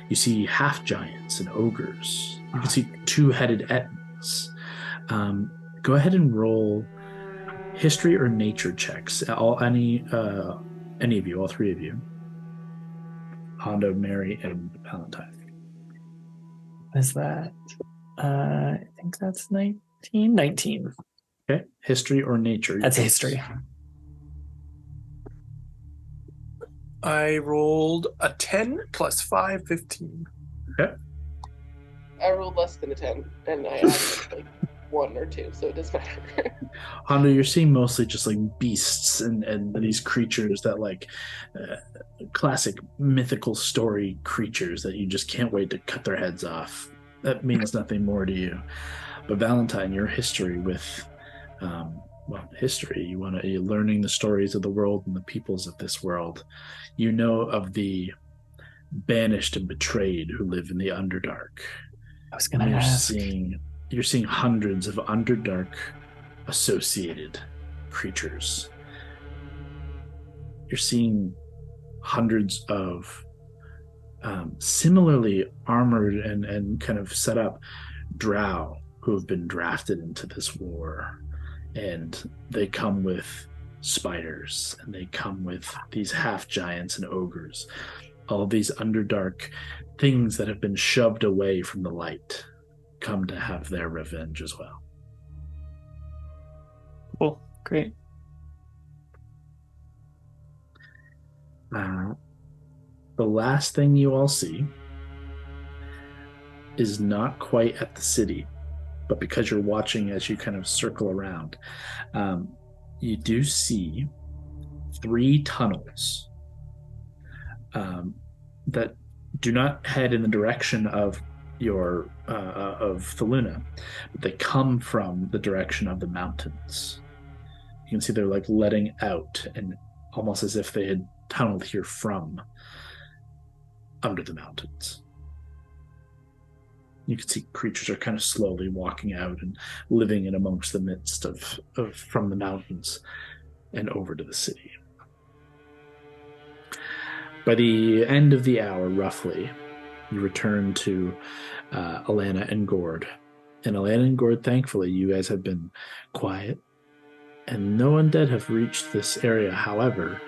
You see half giants and ogres. You can see two-headed Ettins. Go ahead and roll history or nature checks. Any of you, all three of you. Hondo, Mary, and Valentine. What is that? I think that's 19. 19. Okay. History or nature? That's history. I rolled a 10 plus 5, 15. Okay. I rolled less than a 10, and I added like 1 or 2, so it doesn't matter. Hondo, you're seeing mostly just like beasts and these creatures that classic mythical story creatures that you just can't wait to cut their heads off. That means nothing more to you. But Valentine, your history with history. You're learning the stories of the world and the peoples of this world. You know of the banished and betrayed who live in the Underdark. I was going to ask. You're seeing hundreds of Underdark associated creatures. You're seeing hundreds of similarly armored and kind of set up drow who have been drafted into this war. And they come with spiders, and they come with these half giants and ogres. All these Underdark things that have been shoved away from the light come to have their revenge as well. Cool. Great. The last thing you all see is not quite at the city, but because you're watching as you kind of circle around, you do see 3 tunnels that do not head in the direction of your of Thaluna, but they come from the direction of the mountains. You can see they're like letting out, and almost as if they had tunneled here from under the mountains. You can see creatures are kind of slowly walking out and living in amongst the midst of from the mountains and over to the city. By the end of the hour, roughly, you return to Alana and Gord. And Alana and Gord, thankfully, you guys have been quiet, and no undead have reached this area. However,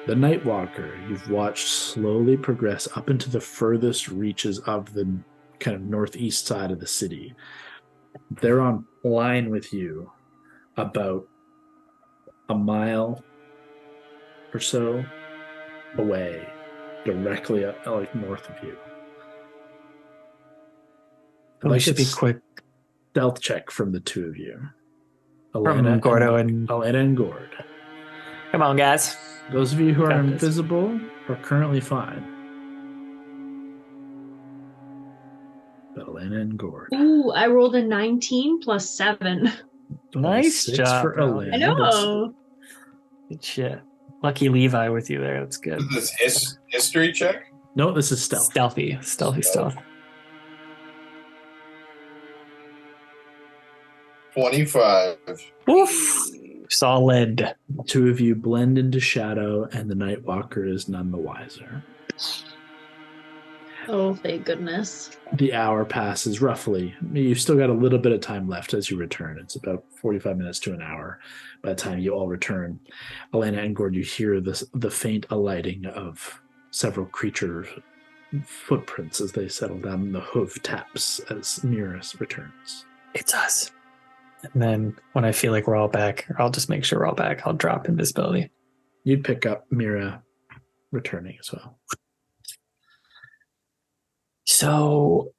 the Nightwalker you've watched slowly progress up into the furthest reaches of the kind of northeast side of the city. They're on line with you about a mile or so away, directly like north of you. We should be quick. Stealth check from the two of you. From Gordo and Alana and Gord. Come on, guys. Those of you who are invisible are currently fine. But Alana and Gord. Ooh, I rolled a 19 plus 7. Nice job, for bro. Alana. I know. Good shit. Lucky Levi with you there. That's good. Is this history check? No, this is stealth. Stealthy stealth. 25. Oof. Solid. The two of you blend into shadow, and the Nightwalker is none the wiser. Oh, thank goodness. The hour passes roughly. You've still got a little bit of time left as you return. It's about 45 minutes to an hour by the time you all return. Elena and Gord, you hear the faint alighting of several creature footprints as they settle down. The hoof taps as Mira returns. It's us. And then when I feel like we're all back, or I'll just make sure we're all back, I'll drop invisibility. You'd pick up Mira returning as well. So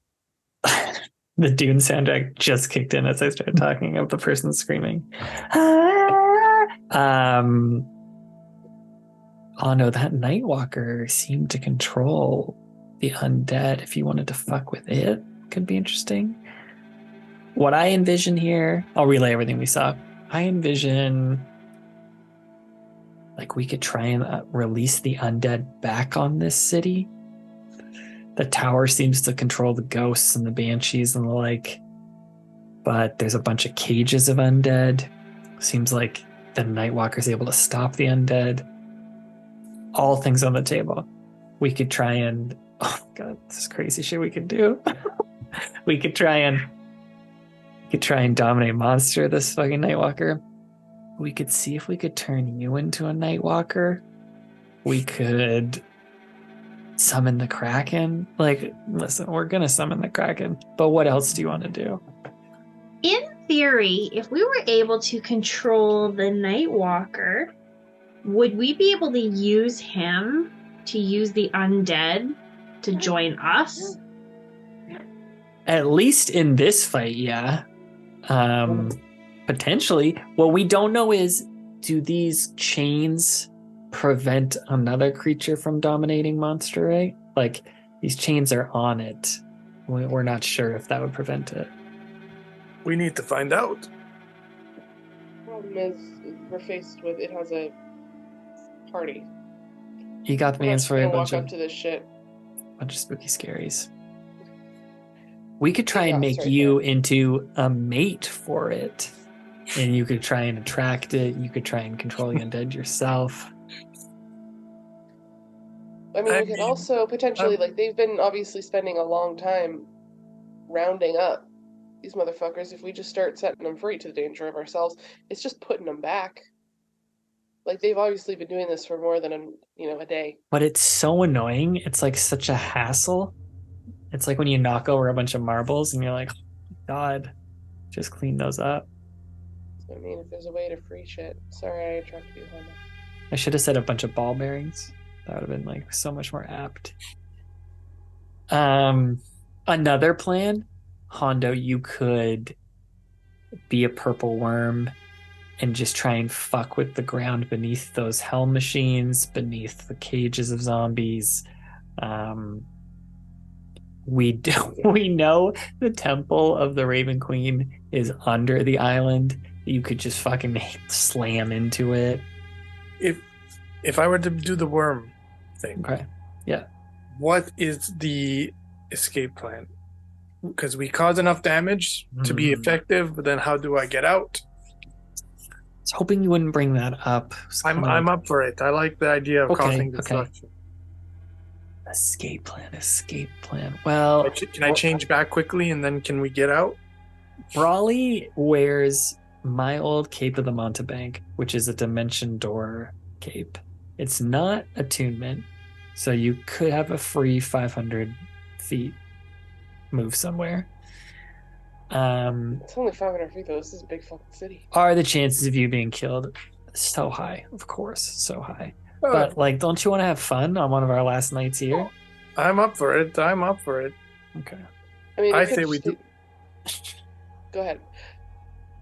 the Dune soundtrack just kicked in as I started talking of the person screaming. Oh no, that Nightwalker seemed to control the undead. If you wanted to fuck with it, could be interesting. What I envision here, I'll relay everything we saw. I envision like we could try and release the undead back on this city. The tower seems to control the ghosts and the banshees and the like, but there's a bunch of cages of undead. Seems like the Nightwalker's able to stop the undead. All things on the table. We could try and, oh god, this is crazy shit we could do. we could try and dominate monster, this fucking Nightwalker. We could see if we could turn you into a Nightwalker. We could summon the Kraken. Like, listen, we're gonna summon the Kraken, but what else do you want to do? In theory, if we were able to control the Nightwalker, would we be able to use him to use the undead to join us? At least in this fight, yeah. Potentially. What we don't know is, do these chains prevent another creature from dominating monster, right? Like, these chains are on it. We're not sure if that would prevent it. We need to find out. Problem is, we're faced with it has a party. You got the We're names not for a gonna bunch walk of up to this shit. spooky scaries. We could try Yeah, and make sorry, you into a mate for it. And you could try and attract it. You could try and control the undead yourself. I mean, we could also potentially, like, they've been obviously spending a long time rounding up these motherfuckers. If we just start setting them free to the danger of ourselves, it's just putting them back. Like, they've obviously been doing this for more than a day. But it's so annoying. It's like such a hassle. It's like when you knock over a bunch of marbles and you're like, oh, God, just clean those up. So, I mean, if there's a way to free shit. Sorry, I attracted you, Honda. I should have said a bunch of ball bearings. That would have been like so much more apt. Another plan, Hondo, you could be a purple worm and just try and fuck with the ground beneath those hell machines, beneath the cages of zombies. We know the temple of the Raven Queen is under the island. You could just fucking slam into it. If I were to do the worm thing, Okay. Yeah. what is the escape plan? Because we cause enough damage to be effective, but then how do I get out? I was hoping you wouldn't bring that up. I'm up for it. I like the idea of Okay, causing okay. destruction. Escape plan. Well, Can I change back quickly and then can we get out? Brawley wears my old Cape of the Montebank, which is a dimension door cape. It's not attunement, so you could have a free 500 feet move somewhere. It's only 500 feet, though. This is a big fucking city. Are the chances of you being killed so high? Of course, so high. But, like, don't you want to have fun on one of our last nights here? I'm up for it. Okay. I mean, I say we do. Go ahead.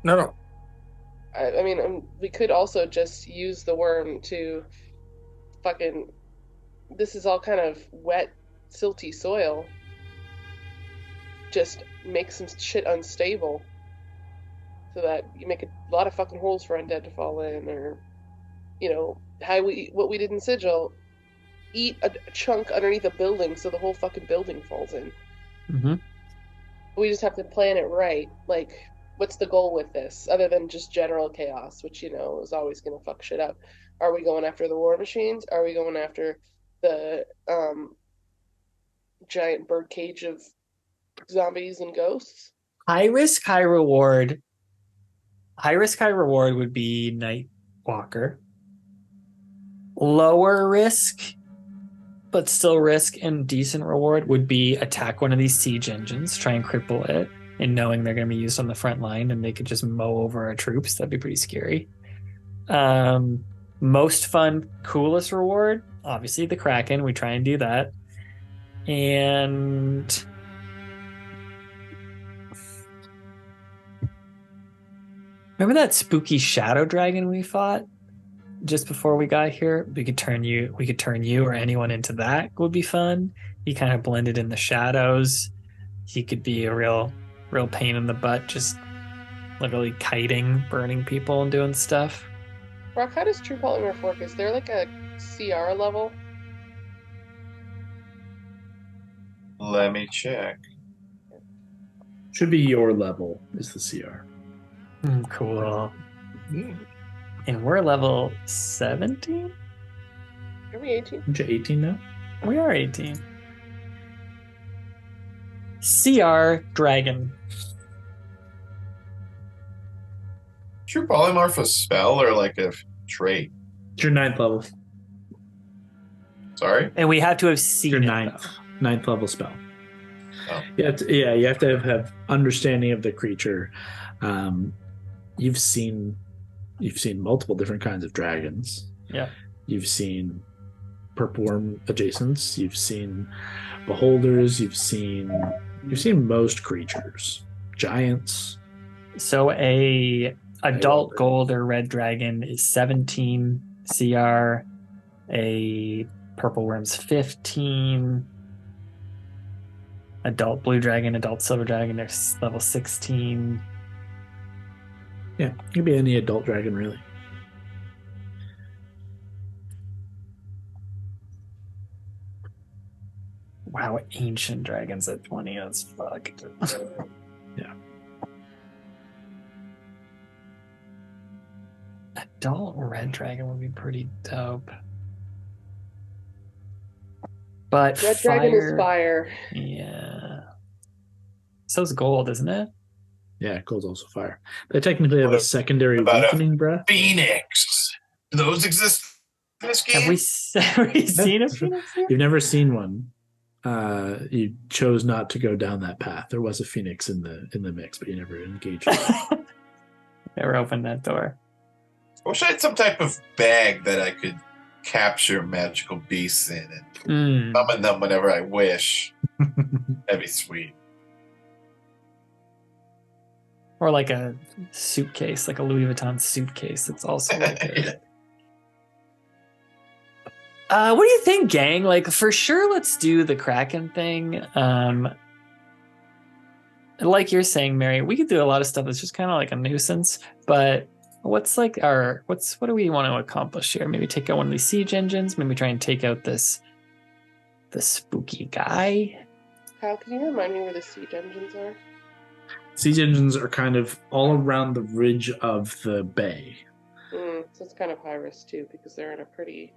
No. I mean, we could also just use the worm to fucking... This is all kind of wet, silty soil. Just make some shit unstable. So that you make a lot of fucking holes for undead to fall in, or what we did in Sigil, eat a chunk underneath a building so the whole fucking building falls in. Mm-hmm. We just have to plan it right. Like, what's the goal with this, other than just general chaos, which, is always going to fuck shit up? Are we going after the war machines? Are we going after the giant bird cage of zombies and ghosts? High risk, high reward. High risk, high reward would be Night Walker. Lower risk, but still risk and decent reward would be attack one of these siege engines, try and cripple it, and knowing they're going to be used on the front line and they could just mow over our troops. That'd be pretty scary. Most fun, coolest reward, obviously the Kraken. We try and do that. And remember that spooky shadow dragon we fought just before we got here? We could turn you or anyone into that. Would be fun. He kind of blended in the shadows. He could be a real pain in the butt, just literally kiting, burning people and doing stuff. Brock, how does True Polymorph work? Is there like a CR level? Let me check. Should be your level is the CR. Cool. And we're level 17? Are we 18? Aren't you 18 now? We are 18. CR Dragon. True polymorph a spell or like a trait? It's your 9th level. Sorry? And we have to have seen Your it, ninth level spell. Oh. Yeah, you have to have understanding of the creature. You've seen multiple different kinds of dragons. Yeah. You've seen purple worm adjacents. You've seen beholders. You've seen most creatures. Giants. So a adult gold or red dragon is 17 CR. A purple worm's 15. Adult blue dragon, adult silver dragon, they're level 16. Yeah, it could be any adult dragon, really. Wow, ancient dragons at 20. That's fuck. Yeah. Adult red dragon would be pretty dope. But Red dragon is fire. Yeah. So's gold, isn't it? Yeah, gold's also fire. They technically have a secondary about a weakening breath. Phoenix. Do those exist in this game? Have we seen a phoenix here? You've never seen one. You chose not to go down that path. There was a phoenix in the mix, but you never engaged it. Never opened that door. I wish I had some type of bag that I could capture magical beasts in and summon them whenever I wish. That'd be sweet. Or like a suitcase, like a Louis Vuitton suitcase that's also like a... What do you think, gang? Like, for sure, let's do the Kraken thing. Like you're saying, Mary, we could do a lot of stuff that's just kind of like a nuisance, but what do we want to accomplish here? Maybe take out one of these siege engines, maybe try and take out the spooky guy. How can you remind me where the siege engines are? Siege engines are kind of all around the ridge of the bay. So it's kind of high risk too, because they're in a pretty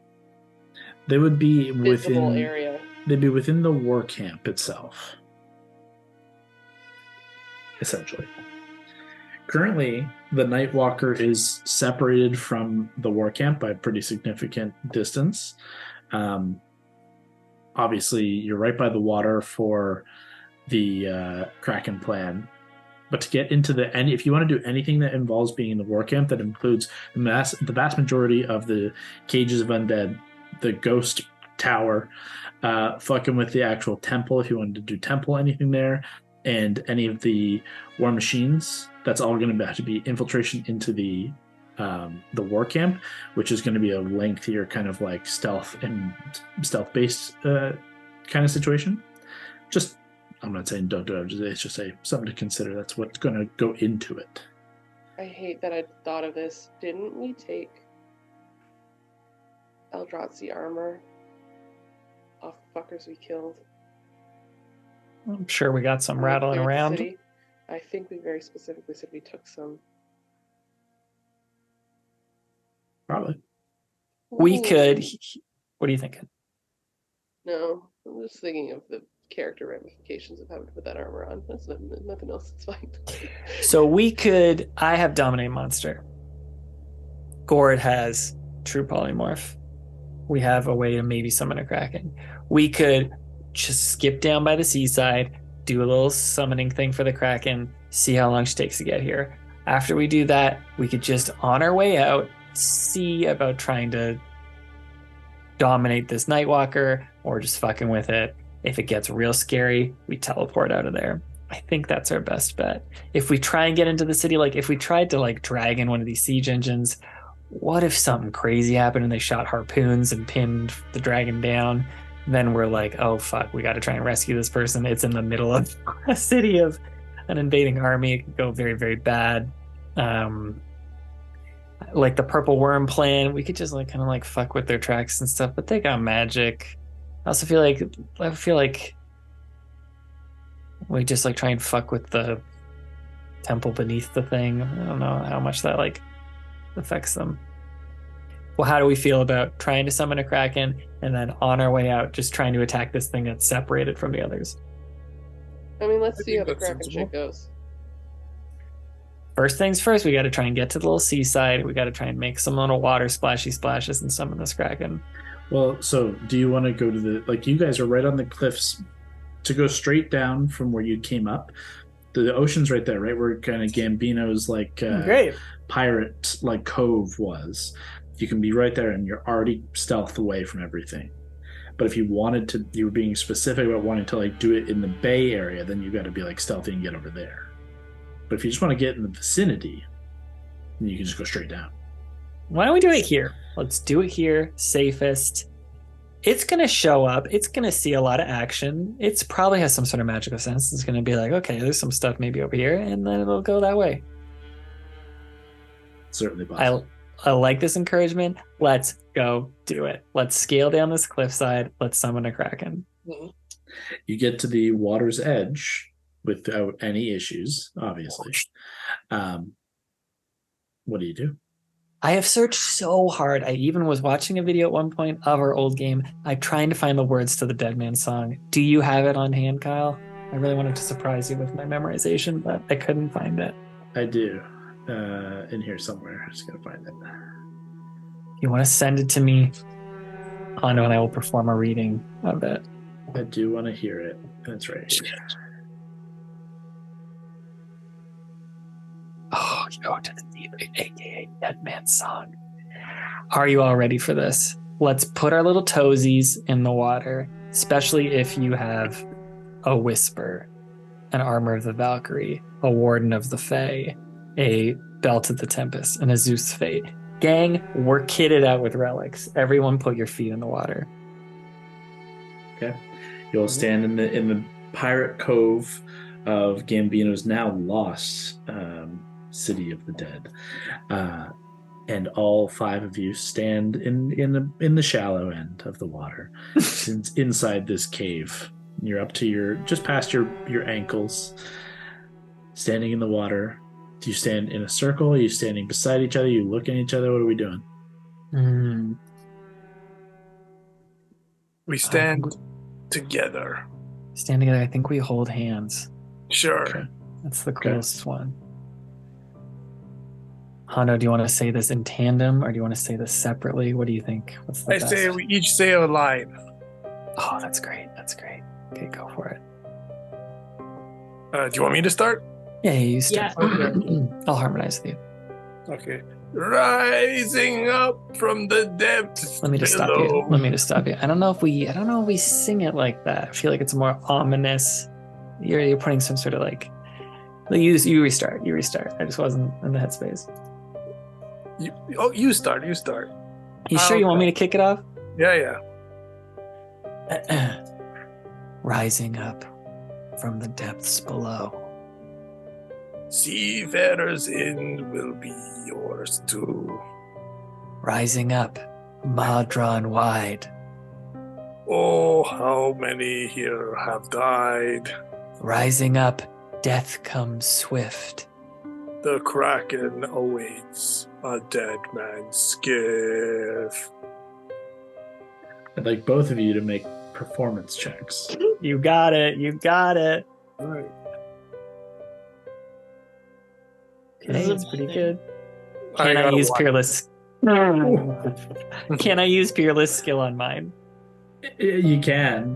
They would be visible within area. They'd be within the war camp itself. Essentially. Currently, the Nightwalker is separated from the war camp by a pretty significant distance. Obviously, you're right by the water for the Kraken plan. But to get into if you want to do anything that involves being in the war camp, that includes the vast majority of the cages of undead, the ghost tower, fucking with the actual temple, if you wanted to do temple, anything there, and any of the war machines, that's all going to have to be infiltration into the war camp, which is going to be a lengthier kind of like stealth based kind of situation. Just, I'm not saying don't do it. It's just something to consider. That's what's going to go into it. I hate that I thought of this. Didn't we take Eldrazi armor off fuckers we killed. I'm sure we got some when we rattling cleared the around. city. I think we very specifically said we took some. Probably. We could. What are you thinking? No, I'm just thinking of the character ramifications of having to put that armor on. That's nothing else. It's fine. So we could. I have Dominate Monster. Gord has True Polymorph. We have a way to maybe summon a Kraken. We could just skip down by the seaside, do a little summoning thing for the Kraken, see how long she takes to get here. After we do that, we could just, on our way out, see about trying to dominate this Nightwalker or just fucking with it. If it gets real scary, we teleport out of there. I think that's our best bet. If we try and get into the city, like if we tried to like drag in one of these siege engines, what if something crazy happened and they shot harpoons and pinned the dragon down? Then we're like, oh fuck, we got to try and rescue this person. It's in the middle of a city of an invading army. It could go very, very bad. Like the Purple Worm plan, we could just like kind of like fuck with their tracks and stuff, but they got magic. I also feel like we just like try and fuck with the temple beneath the thing. I don't know how much that like affects them. Well, how do we feel about trying to summon a Kraken and then on our way out just trying to attack this thing that's separated from the others? I mean, let's I see think how the that's Kraken sensible. shit goes. First things first, we got to try and get to the little seaside. We got to try and make some little water splashes and summon this Kraken. Well, so do you want to go to the, like, you guys are right on the cliffs, to go straight down from where you came up? The ocean's right there, right where kind of Gambino's like Great. pirate like cove was. You can be right there and you're already stealth away from everything. But if you wanted to, you were being specific about wanting to like do it in the bay area, then you got to be like stealthy and get over there. But if you just want to get in the vicinity, then you can just go straight down. Why don't we do it here? Let's do it here, safest. It's going to show up. It's going to see a lot of action. It's probably has some sort of magical sense. It's going to be like, okay, there's some stuff maybe over here, and then it'll go that way. Certainly possible. I like this encouragement. Let's go do it. Let's scale down this cliffside. Let's summon a Kraken. You get to the water's edge without any issues, obviously. What do you do? I have searched so hard. I even was watching a video at one point of our old game. I'm trying to find the words to the Dead Man song. Do you have it on hand, Kyle? I really wanted to surprise you with my memorization, but I couldn't find it. I do. In here somewhere. I'm just going to find it. You want to send it to me? Hondo and I will perform a reading of it. I do want to hear it. And it's right here. Oh, you go to the deep, aka Dead Man song. Are you all ready for this? Let's put our little toesies in the water, especially if you have a Whisper, an Armor of the Valkyrie, a Warden of the Fae, a Belt of the Tempest, and a Zeus Fate. Gang, we're kitted out with relics. Everyone put your feet in the water. Okay. You'll stand in the pirate cove of Gambino's now lost city of the dead, and all five of you stand in the shallow end of the water, inside this cave. You're up to just past your ankles, standing in the water. Do you stand in a circle? Are you standing beside each other? You looking at each other? What are we doing? We stand together. Stand together. I think we hold hands. Sure. Okay. That's the closest one. Hondo, do you want to say this in tandem or do you want to say this separately? What do you think? What's the I best? say we each say a line. Oh, that's great. That's great. Okay, go for it. Do you want me to start? Yeah, you start. Yeah. I'll harmonize with you. Okay. Rising up from the depths. Let me just stop you. I don't know if we sing it like that. I feel like it's more ominous. You're putting some sort of like you restart. I just wasn't in the headspace. You start. You sure you want me to kick it off? Yeah. Rising up from the depths below. Seafarers' Inn will be yours too. Rising up Madron wide. Oh, how many here have died? Rising up, death comes swift. The Kraken awaits a dead man's skiff. I'd like both of you to make performance checks. You got it. You got it. All right. Okay, that's pretty good. I Can I got a use one. Peerless? Can I use Peerless skill on mine? You can.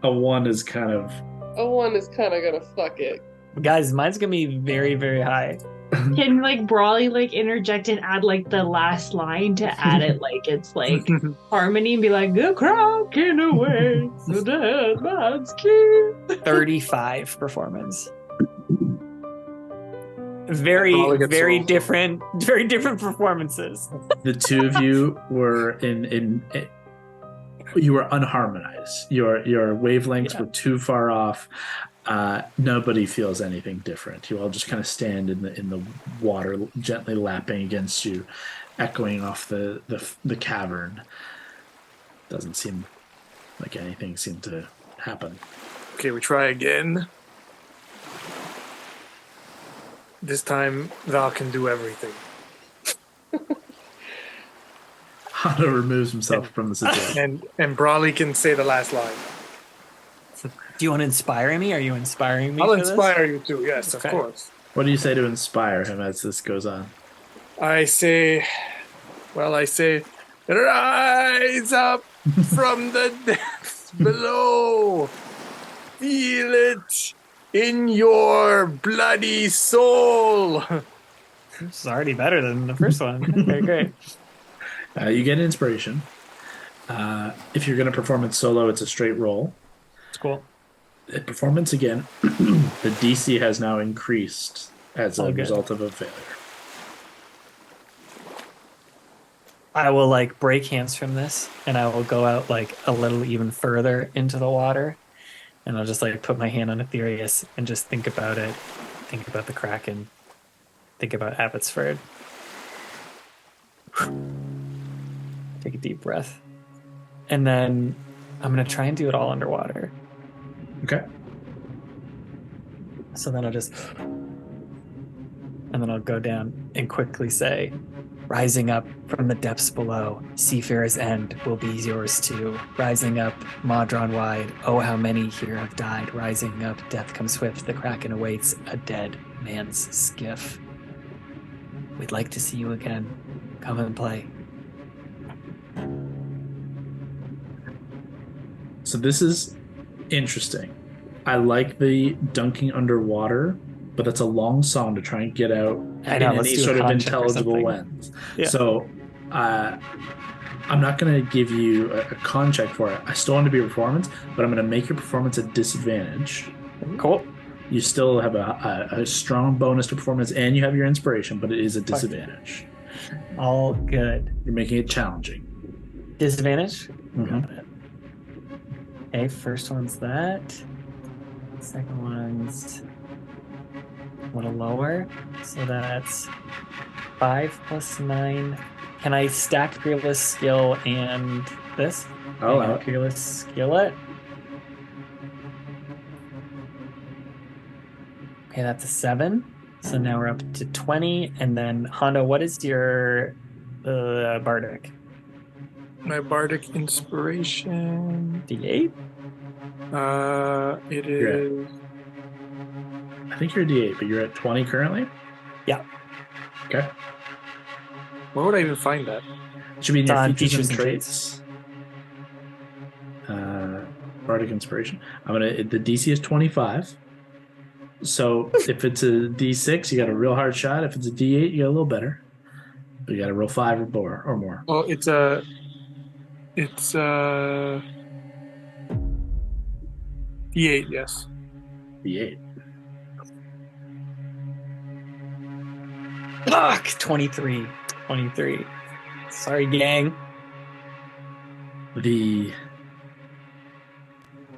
A 1 is kind of. A 1 is kind of gonna fuck it. Guys, mine's gonna be very, very high. Can like Brawly like interject and add like the last line to add it like it's like harmony and be like the Kraken awaits the dead man's skiff. 35 performance. Very, Brawly gets very low. very different performances. The two of you were in you were unharmonized. Your wavelengths were too far off. Nobody feels anything different. You all just kind of stand in the water, gently lapping against you, echoing off the cavern. Doesn't seem like anything seemed to happen. Okay, we try again. This time, Val can do everything. Hano removes himself from the situation. And Brawly can say the last line. Do you want to inspire me? Are you inspiring me? I'll for this? inspire you too, yes, Okay. of course. What do you say to inspire him as this goes on? I say, rise up from the depths below. Feel it in your bloody soul. This is already better than the first one. Okay, great. You get inspiration. If you're going to perform it solo, it's a straight roll. It's cool. Performance again, the DC has now increased as a good. result of a failure. I will like break hands from this and I will go out like a little even further into the water and I'll just like put my hand on Aetherius and just think about it. Think about the Kraken. Think about Abbotsford. Take a deep breath. And then I'm going to try and do it all underwater. Okay. So then I'll just... And then I'll go down and quickly say, rising up from the depths below, seafarer's end will be yours too. Rising up, Madron wide, oh how many here have died. Rising up, death comes swift, the Kraken awaits a dead man's skiff. We'd like to see you again. Come and play. So this is interesting. I like the dunking underwater, but that's a long song to try and get out I know, in let's any do a sort of con check or intelligible something. lens. Yeah. So I'm not going to give you a con check for it. I still want to be a performance, but I'm going to make your performance a disadvantage. Cool. You still have a strong bonus to performance, and you have your inspiration, but it is a disadvantage. All good. You're making it challenging. Disadvantage? Mhm. Got it. Okay, first one's that. Second one's a little lower. So that's 5 plus 9. Can I stack Fearless Skill and this? I'll Can I allow it. Fearless Skill it. Okay, that's a 7. So now we're up to 20. And then, Hondo, what is your Bardic? My bardic inspiration. D8? It You're is. I think you're a D8, but you're at 20 currently? Yeah. Okay. Where would I even find that? It should be in It's your on features and traits. Bardic inspiration. The DC is 25. So if it's a D6, you got a real hard shot. If it's a D8, you got a little better. But you got to roll 5 or more. Oh, it's D8, yes. D8. Fuck! 23. 23. Sorry, gang.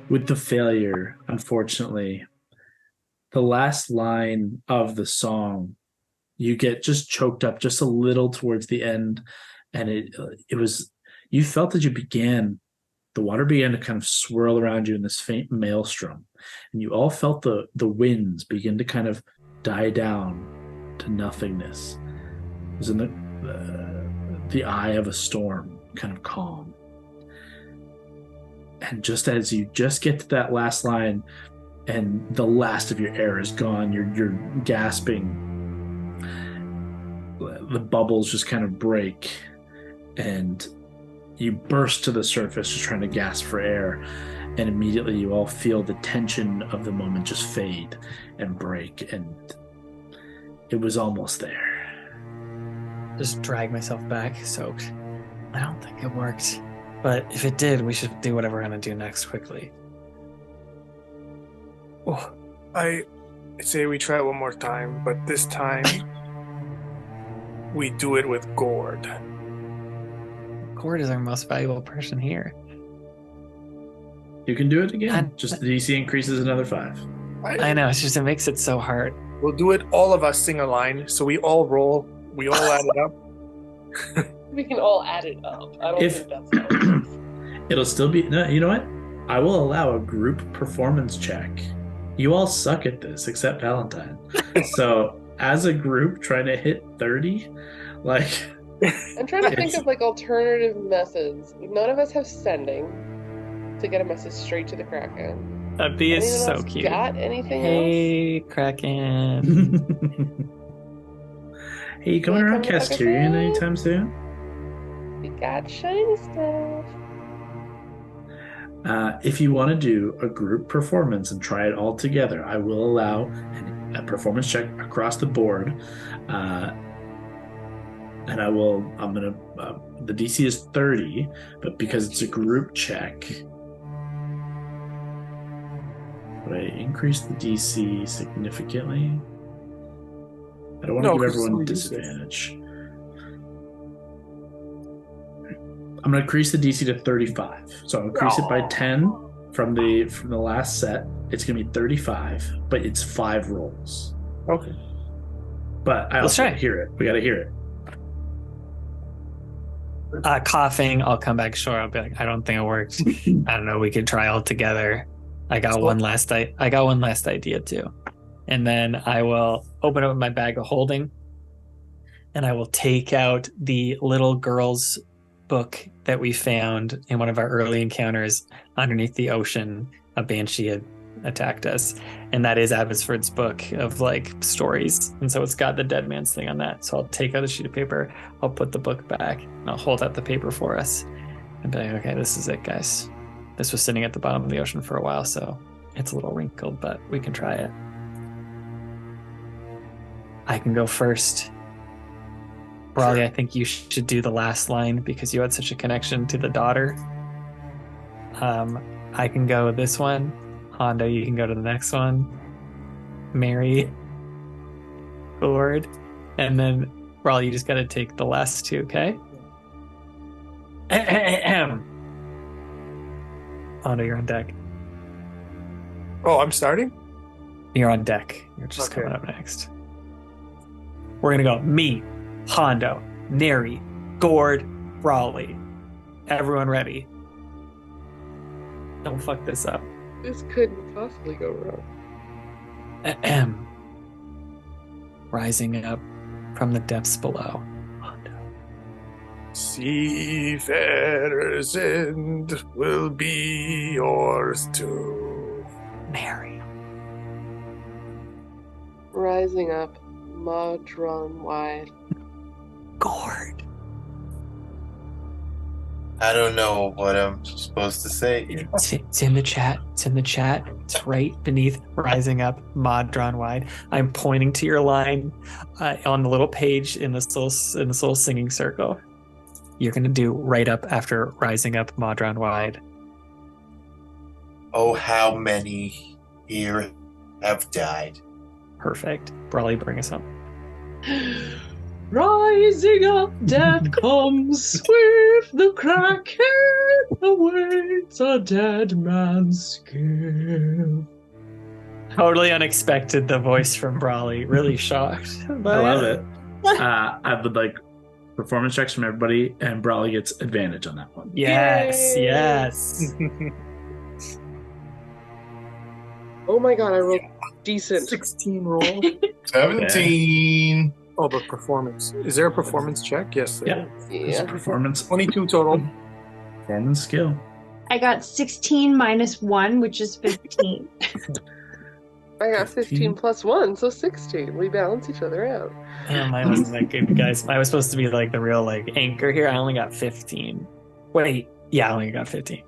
With the failure, unfortunately, the last line of the song, you get just choked up just a little towards the end and it was, you felt that the water began to kind of swirl around you in this faint maelstrom, and you all felt the winds begin to kind of die down to nothingness. It was in the eye of a storm, kind of calm. And just as you just get to that last line, and the last of your air is gone, you're gasping. The bubbles just kind of break, and you burst to the surface just trying to gasp for air, and immediately you all feel the tension of the moment just fade and break, and it was almost there. Just drag myself back, soaked. I don't think it worked. But if it did, we should do whatever we're going to do next quickly. Oh, I say we try it one more time, but this time we do it with Gord. Gord is our most valuable person here. You can do it again. Just the DC increases another 5. I know, it's just, it makes it so hard. We'll do it, all of us sing a line, so we all roll, we all add it up. We can all add it up. I don't think that's how it works. It'll still be, no, you know what? I will allow a group performance check. You all suck at this, except Valentine. So, as a group trying to hit 30, like... I'm trying to think of like alternative methods. None of us have sending to get a message straight to the Kraken. That'd be Anyone so else cute. got anything Hey, Kraken. Hey, you coming Wanna around come to Kas'Tyrion Pakistan? anytime soon? else? We got shiny stuff. If you want to do a group performance and try it all together, I will allow a performance check across the board. And the DC is 30, but because it's a group check, would I increase the DC significantly? I don't want to give everyone disadvantage. I'm going to increase the DC to 35. So I'll increase it by 10 from the last set. It's going to be 35, but it's 5 rolls. Okay. But I also hear it. We got to hear it. Coughing, I'll come back short. I'll be like, I don't think it worked. I don't know, we could try all together. I got one last idea too. And then I will open up my bag of holding, and I will take out the little girl's book that we found in one of our early encounters underneath the ocean. A banshee had attacked us, and that is Abbotsford's book of like stories, and so it's got the dead man's thing on that. So I'll take out a sheet of paper, I'll put the book back, and I'll hold out the paper for us and be like, okay, this is it, guys. This was sitting at the bottom of the ocean for a while, so it's a little wrinkled, but we can try it. I can go first. Brawley, I think you should do the last line because you had such a connection to the daughter. I can go this one. Hondo, you can go to the next one. Mary, Lord, and then Brawley, you just got to take the last 2, okay? Hondo, you're on deck. Oh, I'm starting? You're on deck. You're just coming up next. We're going to go me, Hondo, Neri, Gord, Brawley. Everyone ready? Don't fuck this up. This couldn't possibly go wrong. Rising up from the depths below. Hondo. Seafarer's end will be yours too. Neri. Rising up, maw drawn wide. Gord. I don't know what I'm supposed to say. It's in the chat. It's in the chat. It's right beneath rising up, mod drawn wide. I'm pointing to your line on the little page in this little singing circle. You're gonna do right up after rising up, mod drawn wide. Oh, how many here have died? Perfect. Brawley, bring us up. Rising up, death comes with the Kraken, awaits a dead man's skill. Totally unexpected, the voice from Brawley. Really shocked. I love it. I would like Performance checks from everybody, and Brawley gets advantage on that one. Yes, Yay! yes. Oh my god, I rolled decent. 16 roll. 17. Oh, but performance. Is there a performance check? Yes. Yeah. It's Yeah. performance. 22 total. Performance skill. I got 16 minus 1, which is 15. I got 15 plus 1, so 16. We balance each other out. I wasn't that good, guys. I was supposed to be like the real like anchor here. I only got 15. Wait, yeah, I only got 15.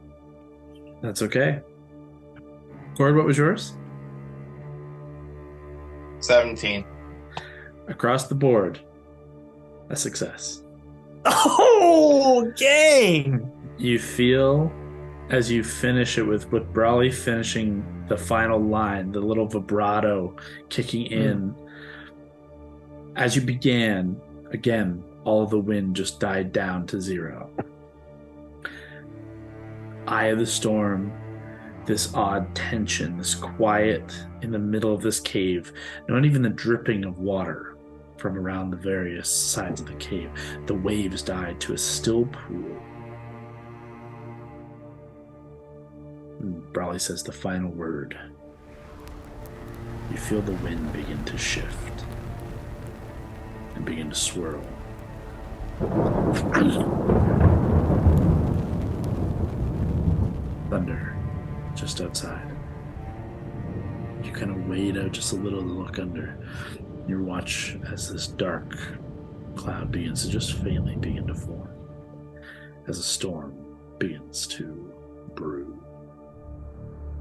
That's okay. Cord, what was yours? 17. Across the board, a success. Oh, gang! You feel, as you finish it with Brawley finishing the final line, the little vibrato kicking in. As you began, again, all of the wind just died down to 0. Eye of the storm, this odd tension, this quiet in the middle of this cave, not even the dripping of water from around the various sides of the cave. The waves died to a still pool. And Brawley says the final word. You feel the wind begin to shift and begin to swirl. Thunder just outside. You kind of wade out just a little to look under. You watch as this dark cloud begins to just faintly begin to form, as a storm begins to brew.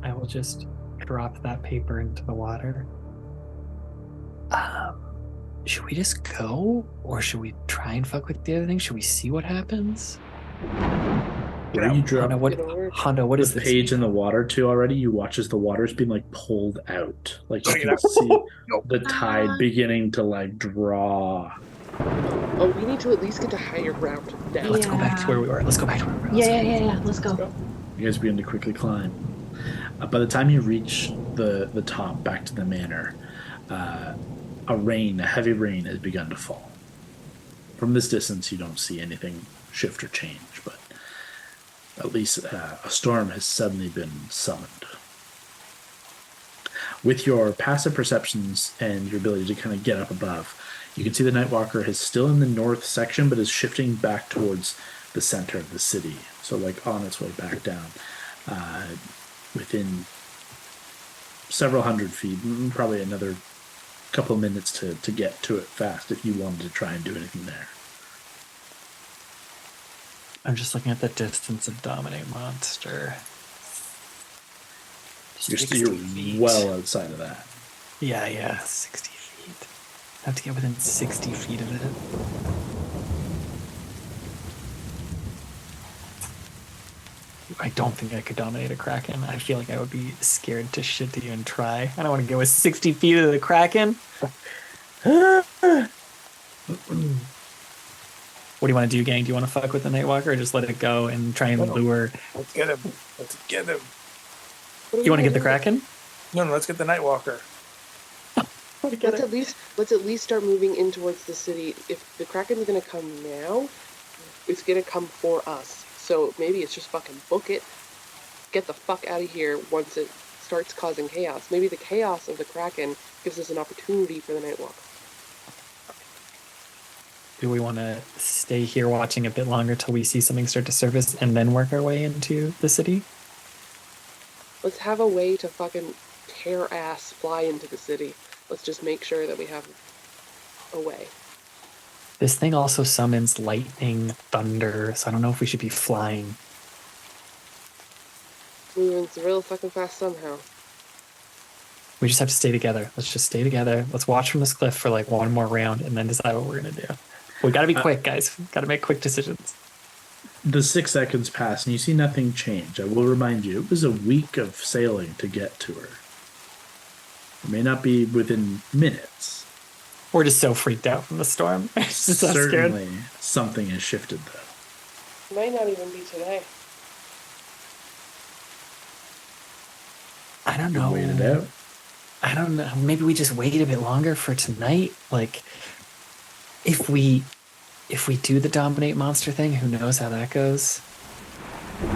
I will just drop that paper into the water. Should we just go, or should we try and fuck with the other thing? Should we see what happens? Where you drop Hondo, what is the this? page in the water too already? You watch as the water's being like pulled out. Like you can see the tide beginning to like draw. Oh, we need to at least get to higher ground now. Let's go back to where we were. Let's go back to where we were. Yeah. Let's go. You guys begin to quickly climb. By the time you reach the top, back to the manor, a heavy rain has begun to fall. From this distance, you don't see anything shift or change, but at least a storm has suddenly been summoned. With your passive perceptions and your ability to kind of get up above, you can see the Nightwalker is still in the north section, but is shifting back towards the center of the city. So like on its way back down. Within several hundred feet, probably another couple of minutes to get to it fast if you wanted to try and do anything there. I'm just looking at the distance of Dominate Monster. You're well outside of that. Yeah, 60 feet. I have to get within 60 feet of it. I don't think I could dominate a Kraken. I feel like I would be scared to shit to even try. I don't want to go with 60 feet of the Kraken. What do you want to do, gang? Do you want to fuck with the Nightwalker or just let it go and try and lure? Let's get him. You want to get the Kraken? No, let's get the Nightwalker. Let's at least start moving in towards the city. If the Kraken's gonna come now, it's gonna come for us. So maybe it's just fucking book it, get the fuck out of here once it starts causing chaos. Maybe the chaos of the Kraken gives us an opportunity for the Nightwalker. Do we want to stay here watching a bit longer till we see something start to surface and then work our way into the city? Let's have a way to fucking tear ass fly into the city. Let's just make sure that we have a way. This thing also summons lightning, thunder, so I don't know if we should be flying. Moving real fucking fast somehow. We just have to stay together. Let's just stay together. Let's watch from this cliff for like one more round and then decide what we're going to do. We got to be quick, guys. Got to make quick decisions. The 6 seconds pass and you see nothing change. I will remind you, it was a week of sailing to get to her. It may not be within minutes. We're just so freaked out from the storm. Just so Certainly scared. something has shifted, though. Might not even be today. I don't know. Wait it out. I don't know. Maybe we just wait a bit longer for tonight. Like, if we if we do the dominate monster thing, who knows how that goes? Or you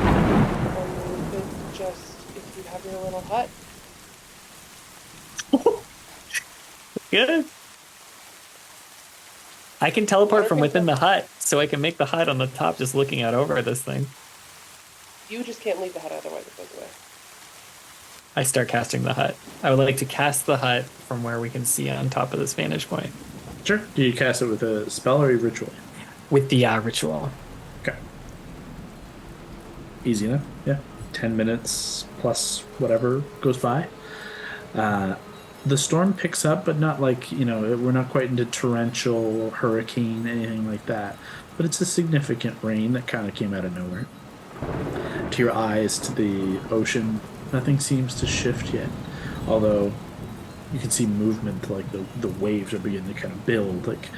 could just, if you have your little hut. Good. I can teleport from within the hut, so I can make the hut on the top just looking out over this thing. You just can't leave the hut, otherwise it goes away. I start casting the hut. I would like to cast the hut from where we can see on top of this vantage point. Sure. Do you cast it with a spell or a ritual? With the ritual. Okay. Easy enough. Yeah. 10 minutes plus whatever goes by. The storm picks up, but not like, we're not quite into torrential, hurricane, anything like that. But it's a significant rain that kind of came out of nowhere. To your eyes, to the ocean, nothing seems to shift yet. Although you can see movement, like the waves are beginning to kind of build, like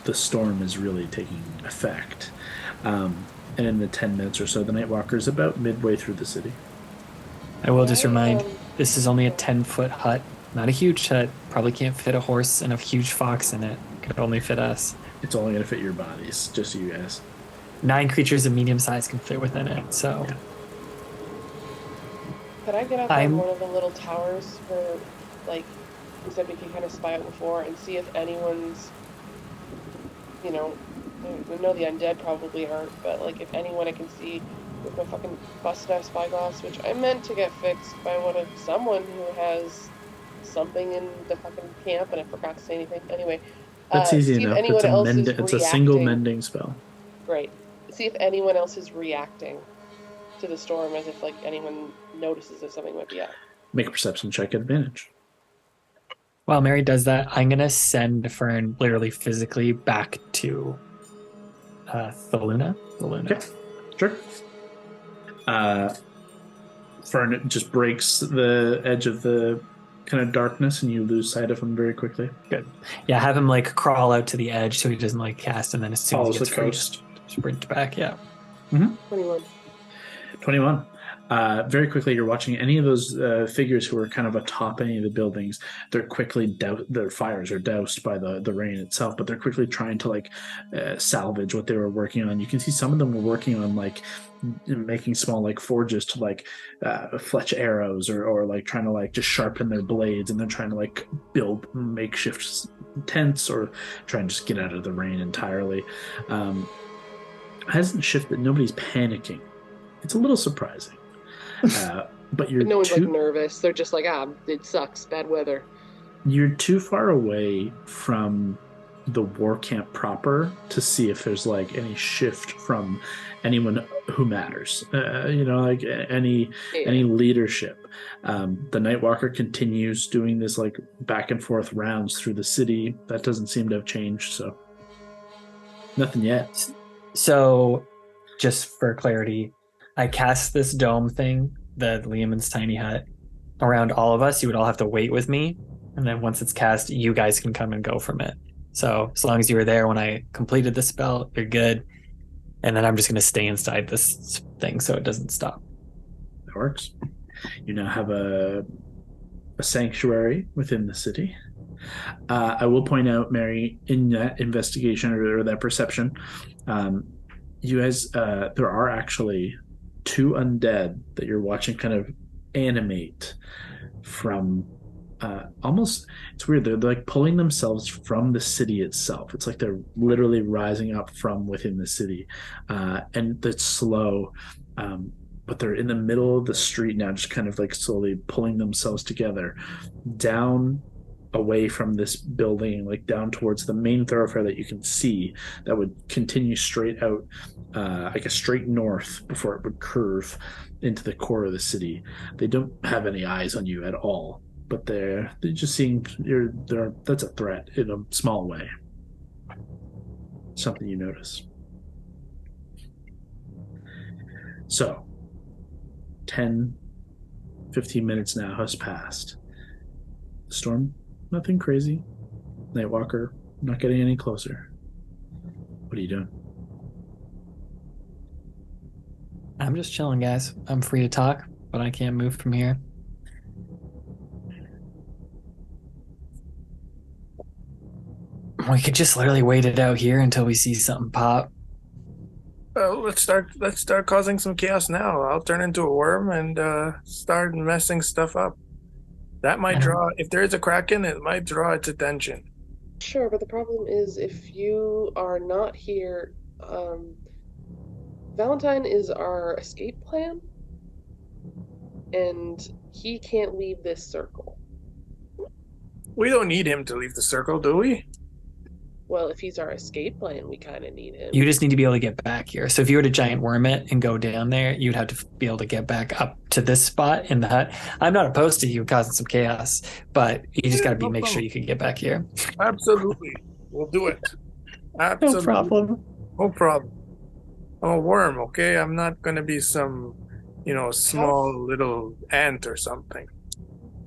the storm is really taking effect. And in the 10 minutes or so, the Nightwalker is about midway through the city. I will just remind, this is only a 10-foot hut. Not a huge hut. Probably can't fit a horse and a huge fox in it. Could only fit us. It's only going to fit your bodies, just so you guys. 9 creatures of medium size can fit within it, so... Yeah. Could I get up on one of the little towers where, like, you said we could kind of spy out before and see if anyone's, we know the undead probably aren't, but, like, if anyone I can see with my fucking busted-ass spyglass, which I meant to get fixed by someone who has something in the fucking camp, and I forgot to say anything. Anyway, that's easy enough. It's a single mending spell. Right. See if anyone else is reacting to the storm, as if like anyone notices that something might be up. Make a perception check at advantage. While Mary does that, I'm gonna send Fern literally physically back to Thaluna. Okay, sure. Fern just breaks the edge of the kind of darkness, and you lose sight of him very quickly. Good. Yeah, have him like crawl out to the edge so he doesn't like cast, and then as soon as he gets free, just sprint back. Yeah. 21. Very quickly, you're watching any of those figures who are kind of atop any of the buildings. They're quickly their fires are doused by the rain itself, but they're quickly trying to salvage what they were working on. You can see some of them were working on making small forges to fletch arrows or trying to just sharpen their blades, and they're trying to build makeshift tents or try and just get out of the rain entirely. Hasn't shifted. Nobody's panicking. It's a little surprising. But no one's nervous. They're just it sucks. Bad weather. You're too far away from the war camp proper to see if there's any shift from anyone who matters. Any leadership. The Nightwalker continues doing this back and forth rounds through the city. That doesn't seem to have changed. So nothing yet. So, just for clarity, I cast this dome thing, the Liamon's tiny hut, around all of us. You would all have to wait with me, and then once it's cast, you guys can come and go from it. So, as long as you were there when I completed the spell, you're good. And then I'm just going to stay inside this thing so it doesn't stop. That works. You now have a sanctuary within the city. I will point out, Mary, in that investigation or that perception, you guys, there are actually 2 undead that you're watching kind of animate from almost, it's weird, they're pulling themselves from the city itself. It's they're literally rising up from within the city, and it's slow, but they're in the middle of the street now, just kind of slowly pulling themselves together down away from this building, down towards the main thoroughfare that you can see that would continue straight out, straight north before it would curve into the core of the city. They don't have any eyes on you at all, but they're just seeing that's a threat in a small way. Something you notice. So 10-15 minutes now has passed. The storm, nothing crazy. Nightwalker, not getting any closer. What are you doing? I'm just chilling, guys. I'm free to talk, but I can't move from here. We could just literally wait it out here until we see something pop. Well, let's start causing some chaos now. I'll turn into a worm and start messing stuff up. That might draw. If there is a Kraken, it might draw its attention. Sure, but the problem is if you are not here, Valentine is our escape plan, and he can't leave this circle. We don't need him to leave the circle, do we? Well, if he's our escape plan, we kind of need him. You just need to be able to get back here. So if you were to giant worm it and go down there, you'd have to be able to get back up to this spot in the hut. I'm not opposed to you causing some chaos, but you just got to make sure you can get back here. Absolutely. We'll do it. Absolutely. No problem. No problem. I'm a worm, okay? I'm not going to be some, small little ant or something.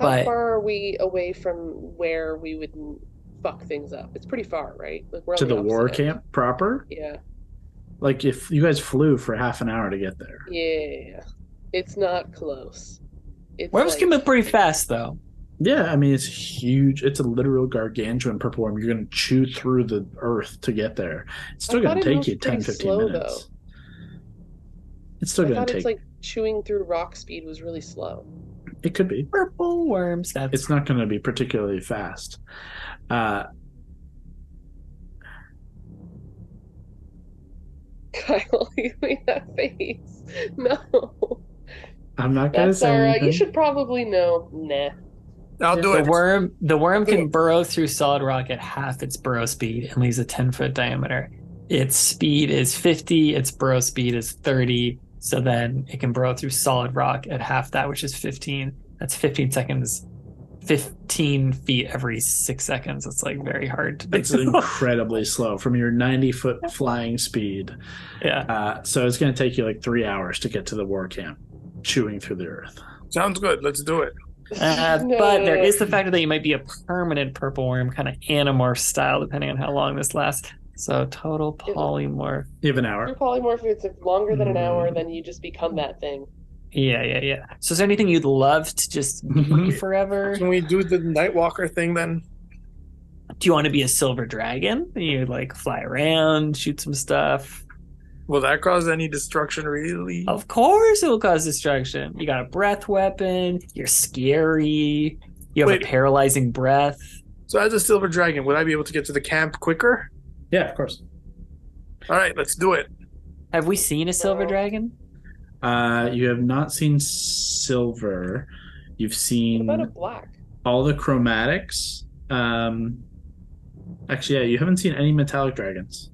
How far are we away from where we would fuck things up? It's pretty far, right? Like we're to on the war opposite end. camp proper? Yeah. Like if you guys flew for half an hour to get there. Yeah. It's not close. It's Worms can move pretty fast, though. Yeah, I mean, it's huge. It's a literal gargantuan purple worm. You're going to chew through the earth to get there. It's still going to take you 10, 15 slow, minutes. Though. It's still going to take... it's like chewing through rock speed was really slow. It could be. Purple worms. It's not going to be particularly fast. Kyle, you made that face. No. I'm not going to say anything. You should probably know. Nah. I'll do it. The worm can burrow through solid rock at half its burrow speed and leaves a 10-foot diameter. Its speed is 50, its burrow speed is 30, so then it can burrow through solid rock at half that, which is 15. That's 15 seconds, 15 feet every 6 seconds. It's like very hard to do. It's incredibly slow from your 90-foot flying speed. Yeah. So it's going to take you like 3 hours to get to the war camp, chewing through the earth. Sounds good. Let's do it. But there is the factor that you might be a permanent purple worm, kind of Animorph style, depending on how long this lasts. So total polymorph. You have an hour. If you're polymorph, if it's longer than an hour, then you just become that thing. Yeah. So is there anything you'd love to just be forever? Can we do the Nightwalker thing then? Do you want to be a silver dragon? You like fly around, shoot some stuff. Will that cause any destruction, really? Of course it will cause destruction. You got a breath weapon. You're scary. You have a paralyzing breath. So as a silver dragon, would I be able to get to the camp quicker? Yeah, of course. All right, let's do it. Have we seen a silver dragon? You have not seen silver. You've seen What about a black? all the chromatics. Actually, yeah, you haven't seen any metallic dragons.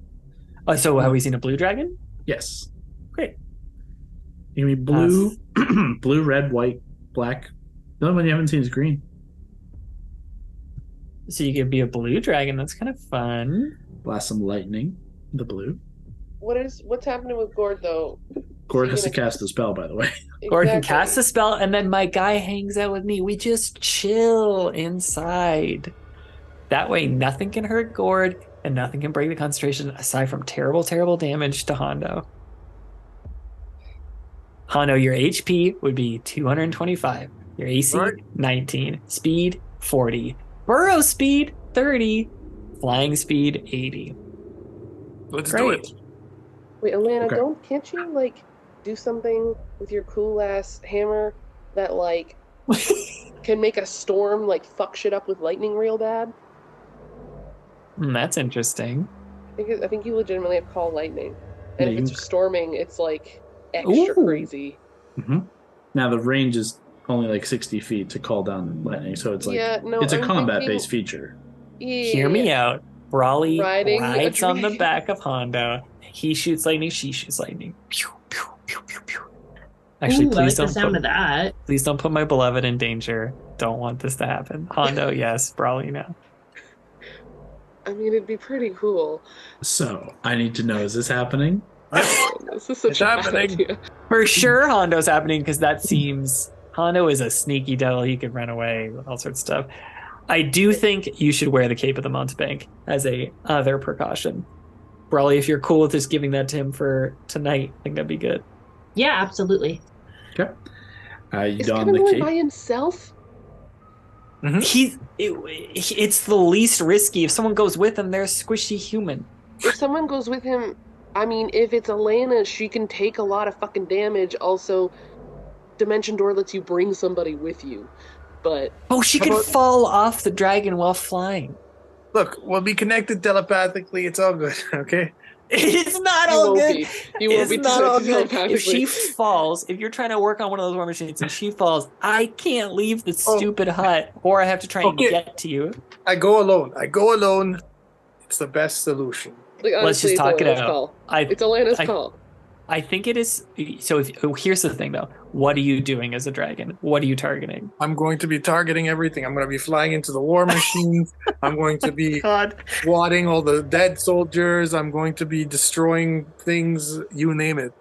So have we seen a blue dragon? Yes. Great. You mean blue, blue, red, white, black. The only one you haven't seen is green. So you could be a blue dragon. That's kind of fun. Blast some lightning. The blue. What's happening with Gord though? Gord has to cast a spell, by the way. Gord can cast a spell, and then my guy hangs out with me. We just chill inside. That way, nothing can hurt Gord, and nothing can break the concentration aside from terrible, terrible damage to Hondo. Hondo, your HP would be 225. Your AC, 19. Speed, 40. Burrow speed, 30. Flying speed, 80. Let's do it. Wait, Alana, can't you like do something with your cool ass hammer that like can make a storm like fuck shit up with lightning real bad? That's interesting. I think you legitimately have call lightning, and if it's storming, it's like extra crazy. Mm-hmm. Now the range is only like 60 feet to call down lightning, so it's like it's a combat-based feature. Yeah. Hear me out. Brawly Riding rides on the back of Hondo. He shoots lightning. She shoots lightning. Pew, pew, pew, pew, pew. Actually, I like the sound of that. Please don't put my beloved in danger. Don't want this to happen. Hondo, yes. Brawly, no. I mean, it'd be pretty cool. So, I need to know, is this happening? This is such a bad idea. For sure Hondo's happening, because that seems... Hondo is a sneaky devil. He could run away with all sorts of stuff. I do think you should wear the Cape of the Mountebank as a other precaution. Brawly, if you're cool with just giving that to him for tonight, I think that'd be good. Yeah, absolutely. Okay. You Is don Kevin the going cape. by himself? It's the least risky. If someone goes with him, they're a squishy human. If someone goes with him, I mean, if it's Elena, she can take a lot of fucking damage. Also, Dimension Door lets you bring somebody with you. But she could fall off the dragon while flying. Look, we'll be connected telepathically. It's all good, okay? It's not all good. It's not all good. If she falls, if you're trying to work on one of those war machines and she falls, I can't leave the stupid hut, or I have to try and get to you. I go alone. It's the best solution. Like, honestly, let's just talk it out. Call. It's Elena's call. I think it is. So here's the thing, though. What are you doing as a dragon? What are you targeting? I'm going to be targeting everything. I'm going to be flying into the war machines. I'm going to be swatting all the dead soldiers. I'm going to be destroying things. You name it.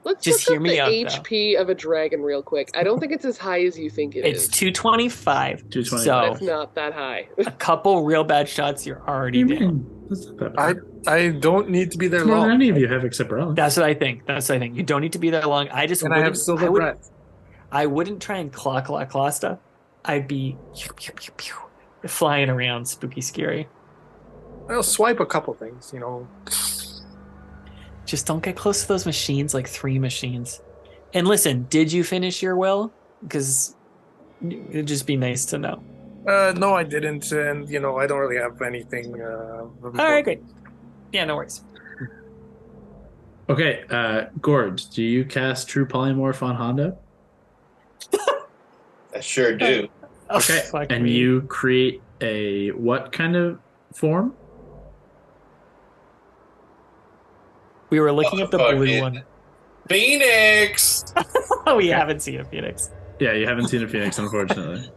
Let's just hear me out. HP though. Of a dragon real quick. I don't think it's as high as you think it is. It's 225. 225. So that's not that high. A couple real bad shots, you're already down. I don't need to be there long. More than any of you have except Rowan. That's what I think. You don't need to be there long. I have silver breath. I wouldn't try and claw stuff. I'd be flying around, spooky, scary. I'll swipe a couple things, Just don't get close to those machines, like 3 machines. And listen, did you finish your will? Because it'd just be nice to know. No, I didn't, and I don't really have anything. All right, great. Yeah, no worries. Okay, Gord, do you cast True Polymorph on Hondo? I sure do. Okay, and you create a what kind of form? We were looking at the blue one. Phoenix! We haven't seen a phoenix. Yeah, you haven't seen a phoenix, unfortunately.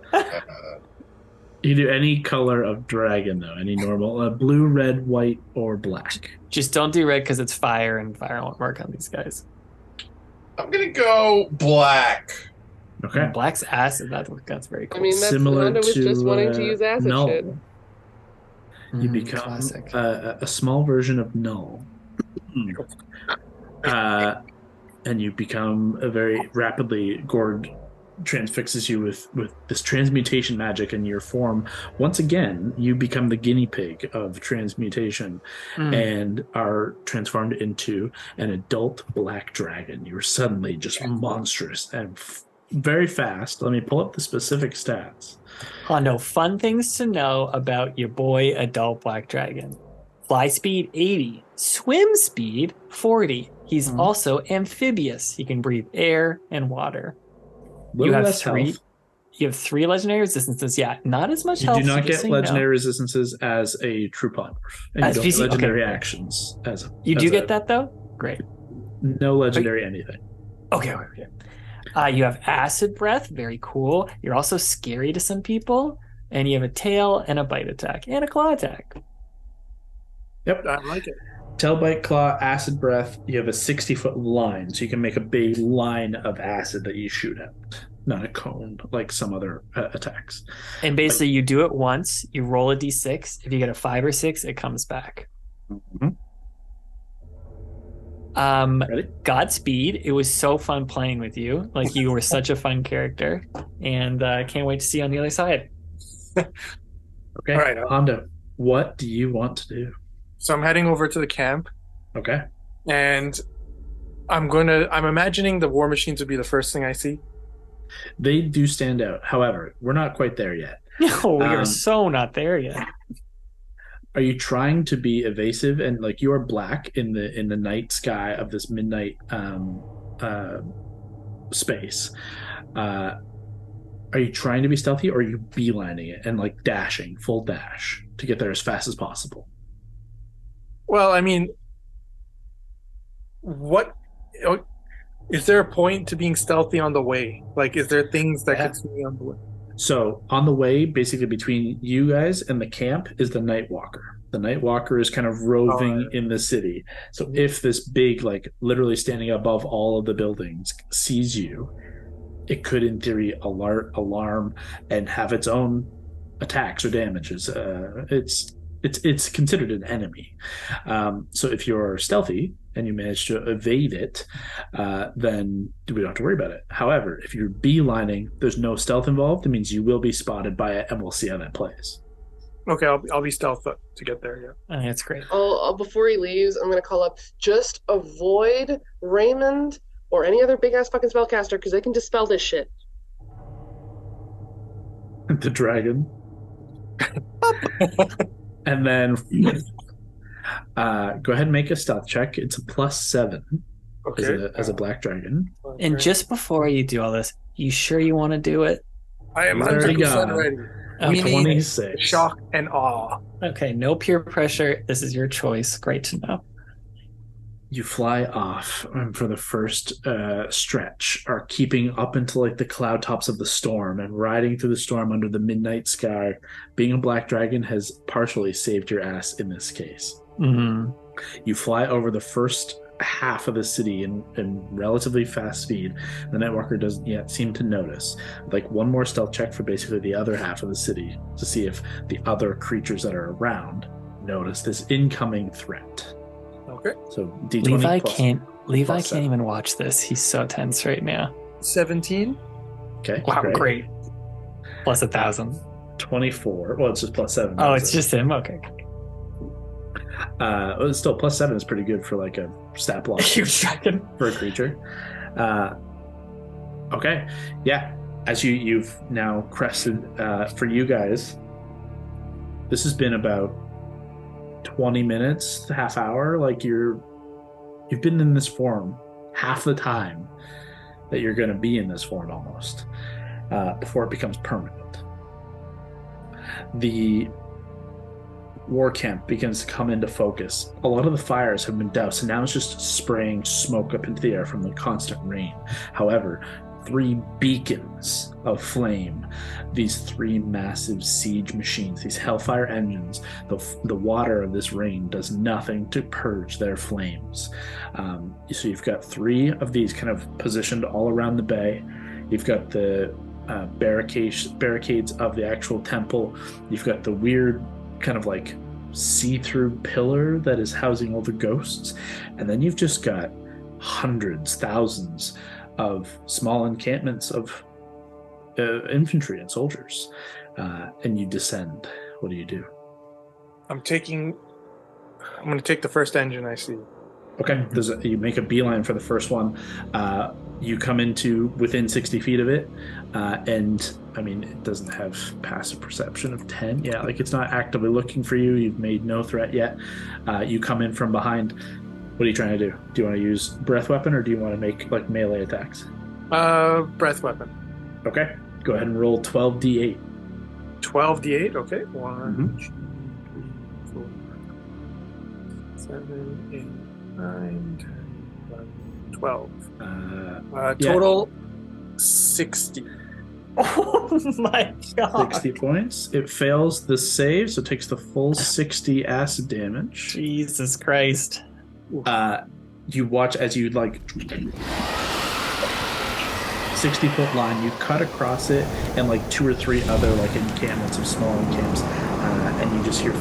You do any color of dragon, though. Any normal. Blue, red, white, or black. Just don't do red because it's fire, and fire won't work on these guys. I'm going to go black. Okay. Black's acid. That's very cool. I mean, that's similar Hondo was to just wanting to use acid null. shit. You become a small version of null. And you become a very rapidly. Gord transfixes you with this transmutation magic in your form. Once again, you become the guinea pig of transmutation and are transformed into an adult black dragon. You're suddenly just monstrous and very fast. Let me pull up the specific stats. Hondo, fun things to know about your boy adult black dragon. Fly speed 80, swim speed 40. He's also amphibious. He can breathe air and water. You have 3 legendary resistances. Yeah, not as much health. You do not get legendary resistances as a true polymorph. And you don't get legendary actions as you do get that though? Great. No legendary anything. Okay. You have acid breath, very cool. You're also scary to some people, and you have a tail and a bite attack and a claw attack. Yep, I like it. Tail, bite, claw, acid breath. You have a 60-foot line, so you can make a big line of acid that you shoot at, not a cone like some other attacks. And basically, you do it once. You roll a d6. If you get a 5 or 6, it comes back. Ready? Godspeed. It was so fun playing with you. Like, you were such a fun character, and can't wait to see you on the other side. Okay. All right, Hondo, what do you want to do? So I'm heading over to the camp. Okay. And I'm imagining the war machines would be the first thing I see. They do stand out. However, we're not quite there yet. No, we are so not there yet. Are you trying to be evasive and like you are black in the night sky of this midnight space? Are you trying to be stealthy, or are you beelining it and like dashing, full dash to get there as fast as possible? Well, I mean, what is there a point to being stealthy on the way? Like, is there things that could see me on the way? So on the way, basically between you guys and the camp is the Night Walker. The Night Walker is kind of roving in the city. So if this big, like literally standing above all of the buildings, sees you, it could in theory alarm, and have its own attacks or damages. It's considered an enemy. So if you're stealthy, and you manage to evade it, then we don't have to worry about it. However, if you're beelining, there's no stealth involved. It means you will be spotted by it, and we'll see how that plays. Okay, I'll be stealth to get there. Yeah. That's great. Before he leaves, I'm gonna call up. Just avoid Raymond or any other big ass fucking spellcaster because they can dispel this shit. The dragon. And then go ahead and make a stealth check. It's a +7 Okay. as a black dragon. And just before you do all this, you sure you want to do it? I am Already 100% gone. ready. Okay. We need 26. shock and awe. Okay, no peer pressure. This is your choice. Great to know. You fly off for the first stretch, are keeping up into like the cloud tops of the storm and riding through the storm under the midnight sky. Being a black dragon has partially saved your ass in this case. Mm-hmm. You fly over the first half of the city in relatively fast speed. The Nightwalker doesn't yet seem to notice. Like one more stealth check for basically the other half of the city to see if the other creatures that are around notice this incoming threat. Okay. So D20 Levi plus- can't plus can't even watch this. He's so tense right now. 17. Okay, Wow, great. Plus 1,000. 24. Well, it's just +7. Oh, it's just him. Okay. Well, it's still +7 is pretty good for like a stat block Huge dragon. for a creature. Okay, yeah. As you've now crested, for you guys, this has been about 20 minutes, half hour. Like you've been in this form half the time that you're going to be in this form almost, before it becomes permanent. The war camp begins to come into focus. A lot of the fires have been doused, and now it's just spraying smoke up into the air from the constant rain. However, 3 beacons of flame, these 3 massive siege machines, these hellfire engines, the water of this rain does nothing to purge their flames. So you've got 3 of these kind of positioned all around the bay. You've got the barricades of the actual temple. You've got the weird kind of like see-through pillar that is housing all the ghosts, and then you've just got hundreds, thousands of small encampments of infantry and soldiers, and you descend. What do you do? I'm going to take the first engine I see. Okay, you make a beeline for the first one. You come into within 60 feet of it, and I mean, it doesn't have passive perception of 10. Yeah, like it's not actively looking for you. You've made no threat yet. You come in from behind. What are you trying to do? Do you want to use breath weapon, or do you want to make like melee attacks? Breath weapon. Okay, go ahead and roll 12d8. 12d8. Okay. 1, Mhm. 2, 3, 4, 7, 8, 9, 10, 11, 12. Total 60. Oh my god. 60 points. It fails the save, so it takes the full 60 acid damage. Jesus Christ. You watch as you like 60-foot line, you cut across it, and like 2 or 3 other like encampments of small encamps, and you just hear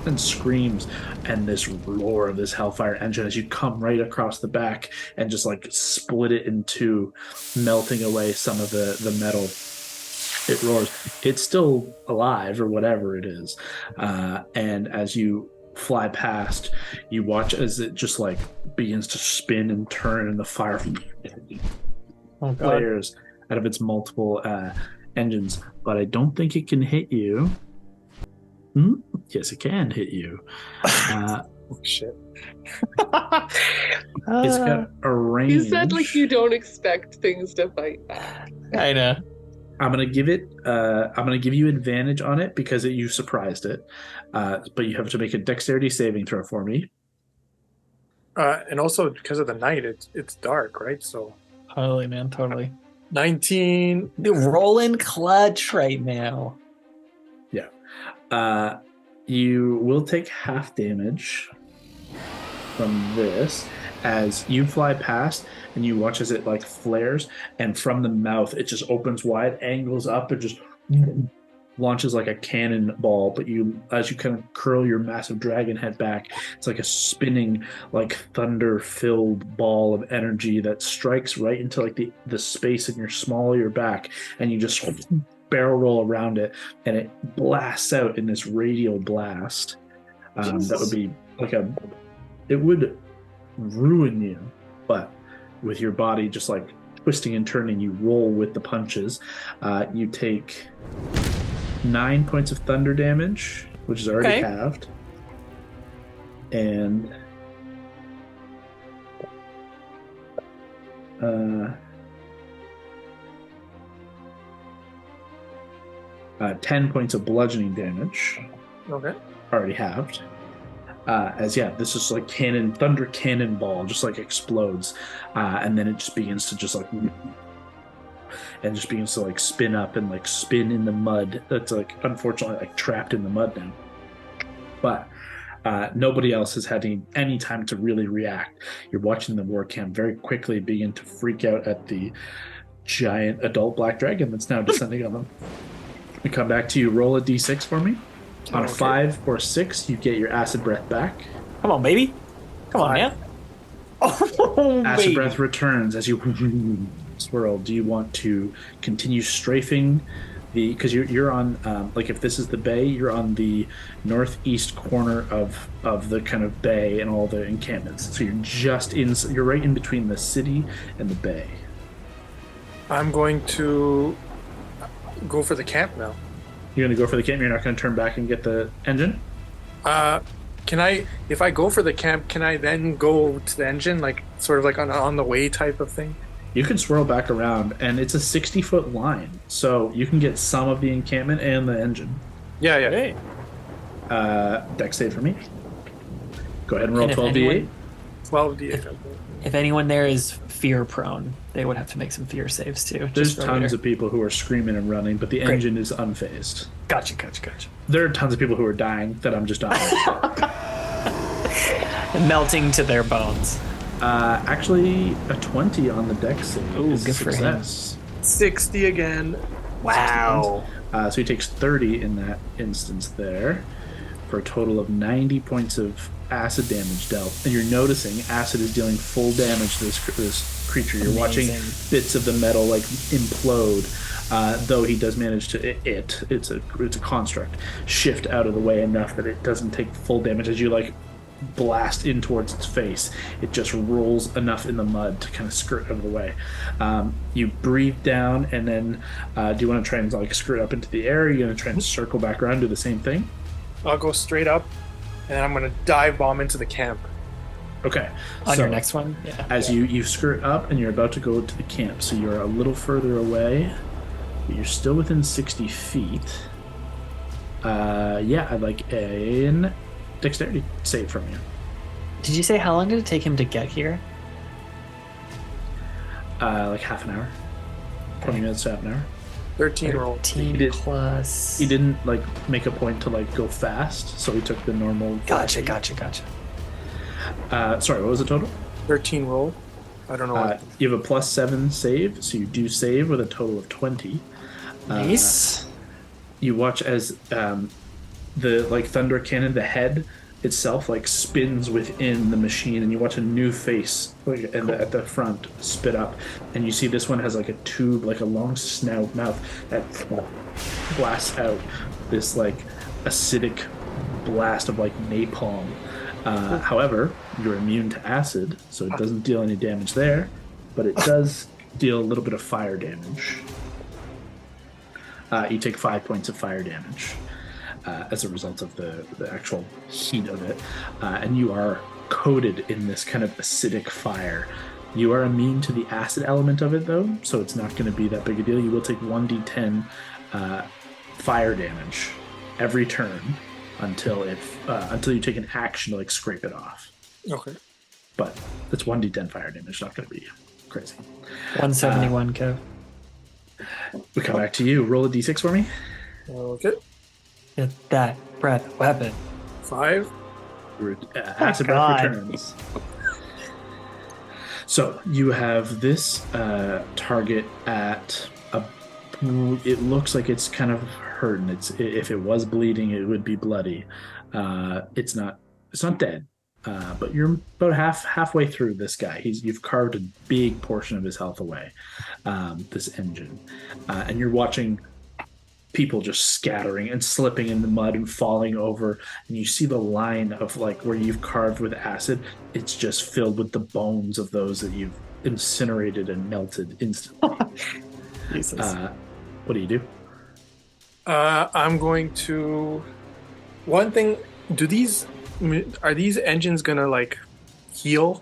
and screams and this roar of this hellfire engine as you come right across the back and just like split it in 2, melting away some of the metal. It roars. It's still alive or whatever it is, and as you fly past, you watch as it just like begins to spin and turn, and the fire flares out of its multiple engines. But I don't think it can hit you. Yes, it can hit you. Oh, shit. It's got a range. You said like you don't expect things to fight back. I know. I'm gonna give you advantage on it because you surprised it. But you have to make a dexterity saving throw for me. And also because of the night, it's dark, right? So Totally, man. Totally. 19. Dude, rolling clutch right now. You will take half damage from this as you fly past, and you watch as it like flares, and from the mouth it just opens wide, angles up, and just launches like a cannonball, but as you kind of curl your massive dragon head back, it's like a spinning, like thunder-filled ball of energy that strikes right into like the space in your small of your back, and you just barrel roll around it, and it blasts out in this radial blast. That would be like it would ruin you, but with your body just like twisting and turning, you roll with the punches. You take 9 points of thunder damage, which is already halved, and 10 points of bludgeoning damage. Okay. Already halved. This is like thunder cannonball, just like explodes, and then it just begins to spin up and like spin in the mud. That's like unfortunately like trapped in the mud now. But nobody else has had any time to really react. You're watching the war camp very quickly begin to freak out at the giant adult black dragon that's now descending on them. We come back to you. Roll a d6 for me. On a 5 or 6, you get your acid breath back. Come on, baby. Come on, man. Oh, acid baby. breath returns as you swirl. Do you want to continue strafing because you're on like if this is the bay, you're on the northeast corner of the kind of bay and all the encampments. So you're right in between the city and the bay. I'm going to go for the camp now. You're going to go for the camp? You're not going to turn back and get the engine? If I go for the camp, can I then go to the engine, like sort of like on the way type of thing? You can swirl back around, and it's a 60-foot line, so you can get some of the encampment and the engine. Yeah. Hey. Dex save for me. Go ahead and roll 12d8. 12d8. If anyone there is fear prone, they would have to make some fear saves too. There's tons of people who are screaming and running, but the engine is unfazed. Gotcha. There are tons of people who are dying that I'm just not. Melting to their bones. Actually, a 20 on the dex save. Ooh, is good for him. 60 again. Wow. So he takes 30 in that instance there, for a total of 90 points of acid damage dealt. And you're noticing acid is dealing full damage to this creature. You're watching bits of the metal like implode, though he does manage to it's a construct, shift out of the way enough that it doesn't take full damage. As you like blast in towards its face, it just rolls enough in the mud to kind of skirt out of the way. You breathe down, and then do you want to try and like skirt up into the air? Are you going to try and circle back around, do the same thing? I'll go straight up, and then I'm going to dive bomb into the camp. Okay. On your next one? Yeah. As you skirt up and you're about to go to the camp, so you're a little further away, but you're still within 60 feet. I'd like an dexterity save from you. Did you say how long did it take him to get here? Like half an hour. 20 minutes to half an hour. 13 roll. 13 plus... He didn't like make a point to like go fast, so he took the normal. Gotcha. Sorry, what was the total? 13 roll. I don't know what. You have a +7 save, so you do save with a total of 20. Nice. You watch as the like thunder cannon, the head itself like spins within the machine, and you watch a new face like at the front spit up, and you see this one has like a tube, like a long snout mouth that blasts out this like acidic blast of like napalm. However, you're immune to acid, so it doesn't deal any damage there, but it does deal a little bit of fire damage. You take 5 points of fire damage as a result of the actual heat of it, and you are coated in this kind of acidic fire. You are immune to the acid element of it, though, so it's not going to be that big a deal. You will take 1d10 fire damage every turn until you take an action to like scrape it off. Okay. But it's 1d10 fire damage, not going to be crazy. 171, Kev. We come back to you. Roll a d6 for me. Okay. Get that breath weapon. 5. Acid breath returns. So you have this target at it looks like it's kind of hurting. If it was bleeding, it would be bloody. It's not dead. But you're about halfway through this guy. You've carved a big portion of his health away. This engine, and you're watching people just scattering and slipping in the mud and falling over, and you see the line of like where you've carved with acid. It's just filled with the bones of those that you've incinerated and melted instantly. Jesus. What do you do? I'm going to. One thing. Are these engines gonna like heal?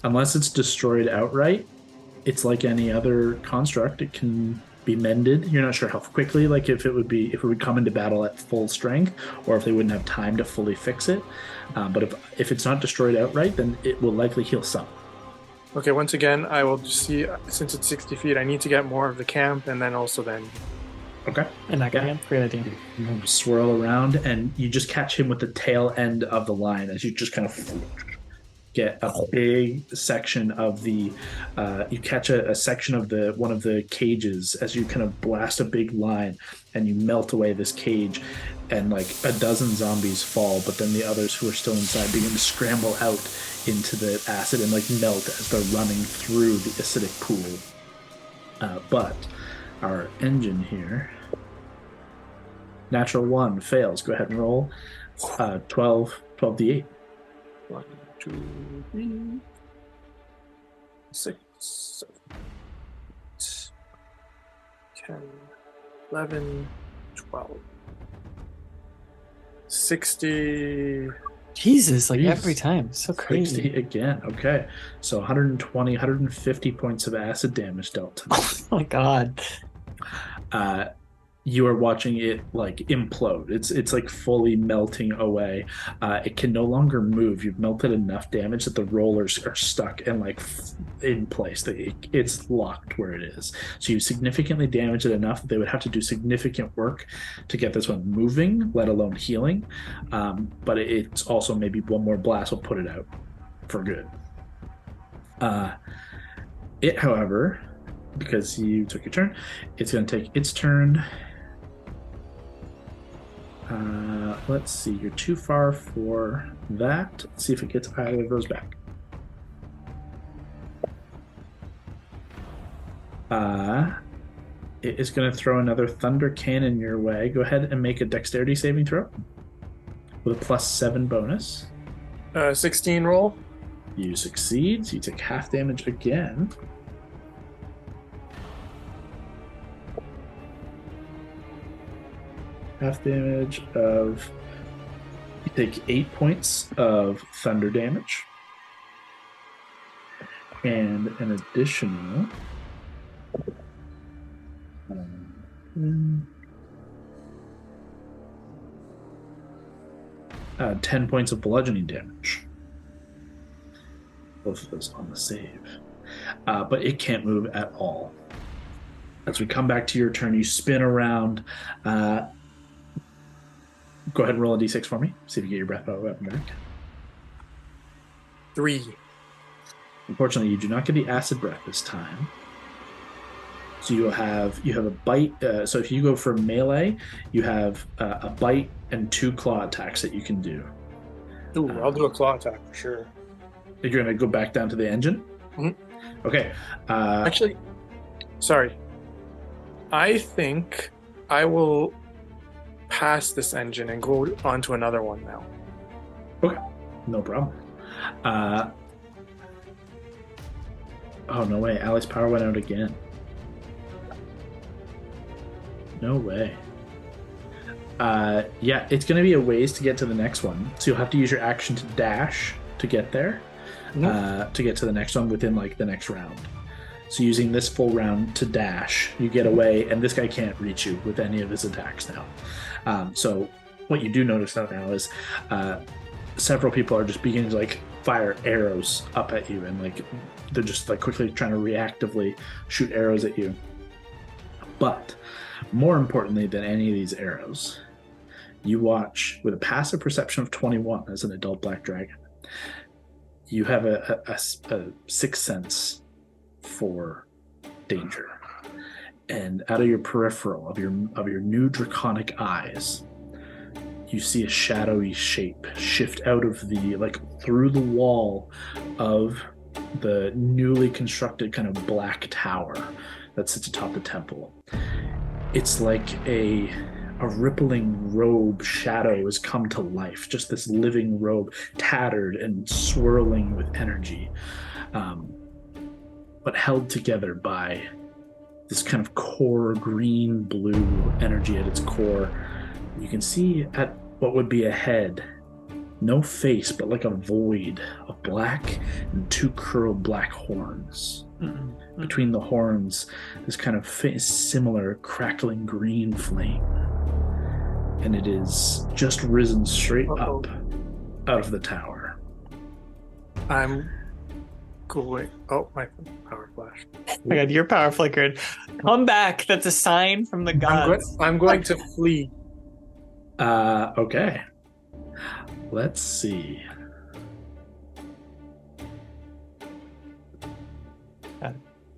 Unless it's destroyed outright, it's like any other construct. It can be mended. You're not sure how quickly, like if it would come into battle at full strength, or if they wouldn't have time to fully fix it. But if it's not destroyed outright, then it will likely heal some. Okay, once again, I will just see, since it's 60 feet, I need to get more of the camp, and then also then. Okay. And that guy, great idea. You swirl around, and you just catch him with the tail end of the line as you just kind of get a big section of the. You catch a section of one of the cages as you kind of blast a big line, and you melt away this cage, and like a dozen zombies fall, but then the others who are still inside begin to scramble out into the acid and like melt as they're running through the acidic pool. But our engine here, natural 1 fails. Go ahead and roll 12d8. 1, 2, 3, 6, 7, 8, 10, 11, 12, 60. Jesus, like Jeez. every time. So crazy. 60 again. Okay. So 120, 150 points of acid damage dealt to Oh my god. you are watching it like implode. It's like fully melting away. It can no longer move. You've melted enough damage that the rollers are stuck and like in place. It's locked where it is. So you significantly damage it enough that they would have to do significant work to get this one moving, let alone healing. But it's also maybe one more blast will put it out for good. It, however, because you took your turn, it's going to take its turn. Let's see, you're too far for that. Let's see if it gets either of those back. It is going to throw another thunder cannon your way. Go ahead and make a dexterity saving throw with a +7 bonus. 16 roll. You succeed, so you take half damage again. Half damage of... You take 8 points of thunder damage. And an additional... 10 points of bludgeoning damage. Both of those on the save. But it can't move at all. As we come back to your turn, you spin around. Go ahead and roll a d6 for me. See if you get your breath weapon back. 3. Unfortunately, you do not get the acid breath this time. So you have a bite. So if you go for melee, you have a bite and 2 claw attacks that you can do. Ooh, I'll do a claw attack for sure. You're going to go back down to the engine? Mm-hmm. Okay. Actually, sorry. I think I will pass this engine and go on to another one now. Okay. No problem. Oh, no way. Ali's power went out again. No way. Yeah, it's going to be a ways to get to the next one. So you'll have to use your action to dash to get there. To get to the next one within like the next round. So using this full round to dash, you get away, and this guy can't reach you with any of his attacks now. So what you do notice now is several people are just beginning to like fire arrows up at you, and like they're just like quickly trying to reactively shoot arrows at you. But more importantly than any of these arrows, you watch with a passive perception of 21 as an adult black dragon. You have a sixth sense for danger. and out of your peripheral of your new draconic eyes, you see a shadowy shape shift out of through the wall of the newly constructed kind of black tower that sits atop the temple. It's like a rippling robe shadow has come to life, just this living robe, tattered and swirling with energy, but held together by this kind of core green-blue energy at its core. You can see at what would be a head, no face, but like a void of black and two curled black horns. Mm-hmm. Between the horns, this kind of similar crackling green flame. And it is just risen straight up out of the tower. I'm going. Oh, my power flashed. Oh my god, your power flickered. Come back. That's a sign from the gods. I'm going to flee. Okay. Let's see.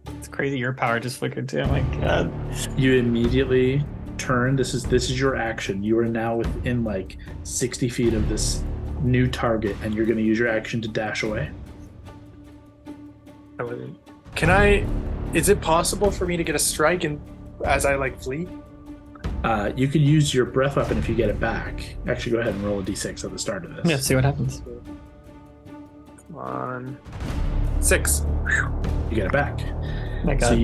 It's crazy. Your power just flickered too. Oh my god. You immediately turn. This is your action. You are now within 60 feet of this new target, and you're going to use your action to dash away. Can I? Is it possible for me to get a strike as I flee? You could use your breath weapon if you get it back. Actually, go ahead and roll a d6 at the start of this. Yeah, see what happens. Come on. 6. You get it back. My God. So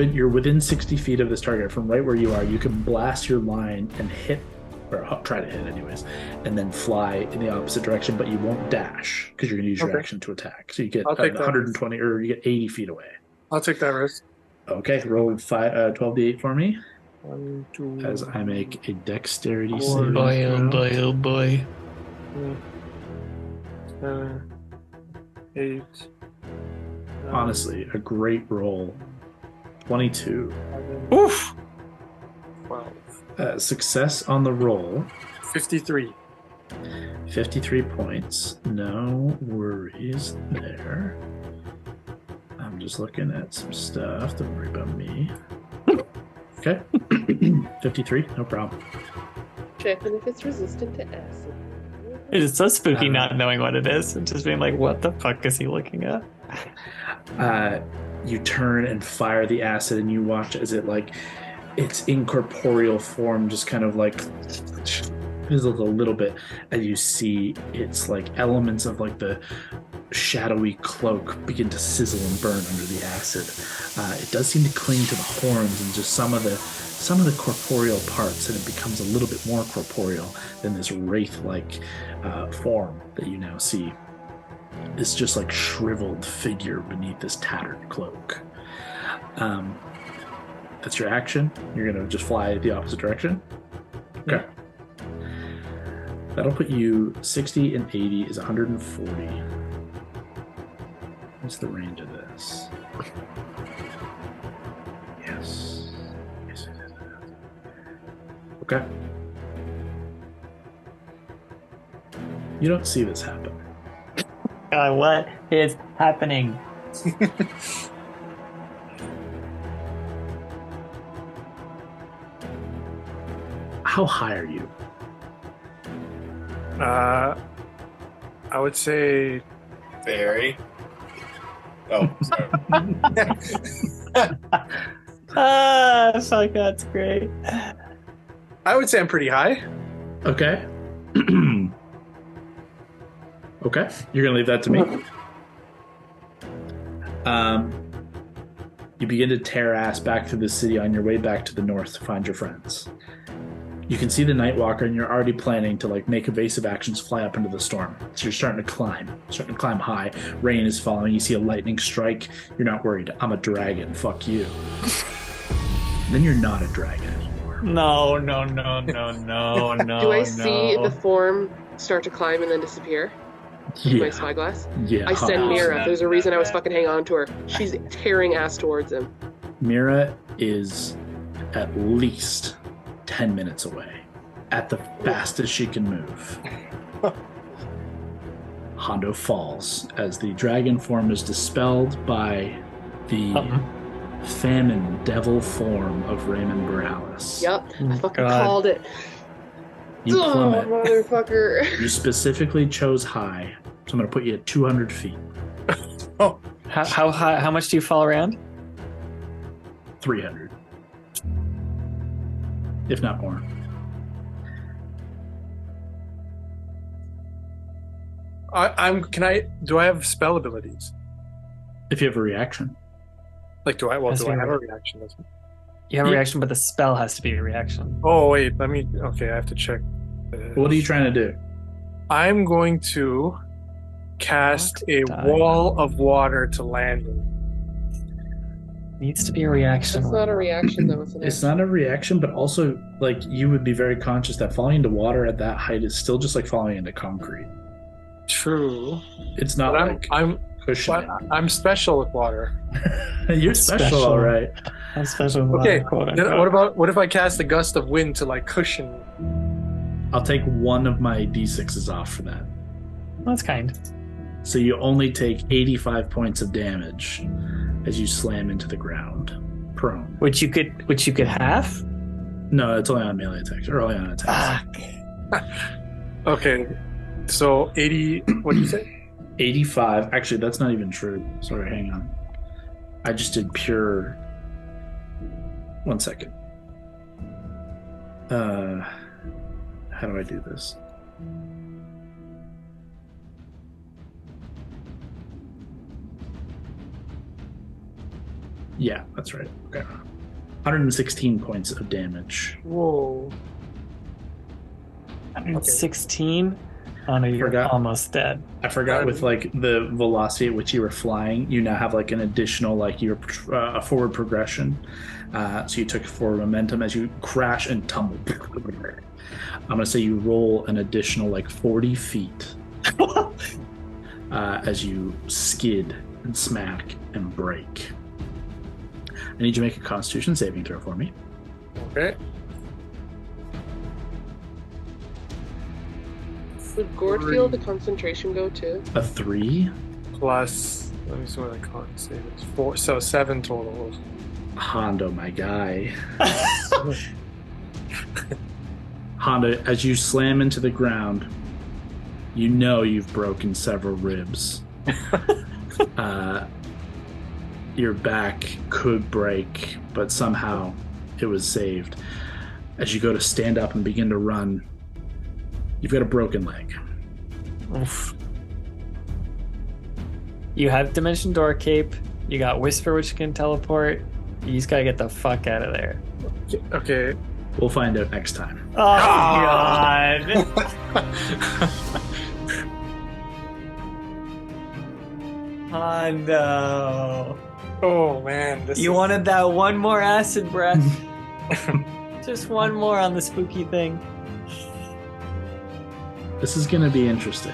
you're within 60 feet of this target from right where you are. You can blast your line and hit, or try to hit anyways, and then fly in the opposite direction, but you won't dash because you're going to use your action to attack. So you get 120, or you get 80 feet away. I'll take that risk. Okay, roll 12d8 for me. 1, 2, as I make a dexterity Oh save. boy, oh boy, oh boy. 7, 8. 9, Honestly, a great roll. 22. 11, Oof! 12. Success on the roll. 53. 53 points. No worries there. I'm just looking at some stuff. Don't worry about me. Okay. 53, no problem. Checking if it's resistant to acid. It is so spooky not knowing what it is and just being like, what the fuck is he looking at? You turn and fire the acid, and you watch as it its incorporeal form just kind of fizzles a little bit, and you see its elements of the shadowy cloak begin to sizzle and burn under the acid. It does seem to cling to the horns and just some of the corporeal parts, and it becomes a little bit more corporeal than this wraith-like form that you now see. This just shriveled figure beneath this tattered cloak. That's your action. You're gonna just fly the opposite direction. Okay. That'll put you 60 and 80 is 140. What's the range of this? Yes. Yes, it is. Okay. You don't see this happen. God, what is happening? How high are you? I would say Very. Oh, sorry. Fuck, that's great. I would say I'm pretty high. Okay. Okay, you're gonna leave that to me. You begin to tear ass back through the city on your way back to the north to find your friends. You can see the Nightwalker, and you're already planning to make evasive actions, fly up into the storm. So you're starting to climb high. Rain is falling. You see a lightning strike. You're not worried. I'm a dragon. Fuck you. Then you're not a dragon anymore. No. Do I see the form start to climb and then disappear? Yeah. My spyglass? Yeah. I send Mira. There's a reason I was fucking hanging on to her. She's tearing ass towards him. Mira is at least 10 minutes away at the fastest she can move. Hondo falls as the dragon form is dispelled by the famine devil form of Raymond Borealis. Yep, I fucking God. called it. You plummet. Oh, motherfucker. You specifically chose high, so I'm going to put you at 200 feet. How high? How much do you fall around? 300. If not more. Do I have spell abilities? If you have a reaction. Like, do I have a reaction? You have a Yeah. reaction, but the spell has to be a reaction. Oh, wait, okay, I have to check. What are you trying to do? I'm going to cast a Die. wall of water to land in. Needs to be a reaction. That's not a reaction, though, isn't it? It's not a reaction, but also, like, you would be very conscious that falling into water at that height is still just like falling into concrete. True. It's not But like I'm cushioning. I'm special with water. You're special, all right. I'm special. with Okay. water, quote Then unquote. what if I cast a gust of wind to like cushion? I'll take one of my d6s off for that. That's kind. So you only take 85 points of damage as you slam into the ground, prone. Which you could have. No, it's only on melee attacks, or only on attacks. Okay. So 80. What do you say? 85. Actually, that's not even true. Sorry, hang on. I just did pure. 1 second. How do I do this? Yeah, that's right. Okay. 116 points of damage. Whoa. 116. Oh no, you're Forgot. almost dead. I forgot with like the velocity at which you were flying, you now have like an additional like your a forward progression. So you took forward momentum as you crash and tumble. I'm gonna say you roll an additional like 40 feet as you skid and smack and break. I need you to make a Constitution saving throw for me. Okay. Would Gord feel the concentration go too? A 3. Plus, let me see what I con save. It's 4. So 7 total. Hondo, my guy. Hondo, as you slam into the ground, you know you've broken several ribs. Your back could break, but somehow it was saved. As you go to stand up and begin to run, you've got a broken leg. Oof. You have Dimension Door Cape. You got Whisper, which can teleport. You just gotta get the fuck out of there. Okay. We'll find out next time. Oh God! Hondo. Oh man, You wanted that one more acid breath. Just one more on the spooky thing. This is going to be interesting.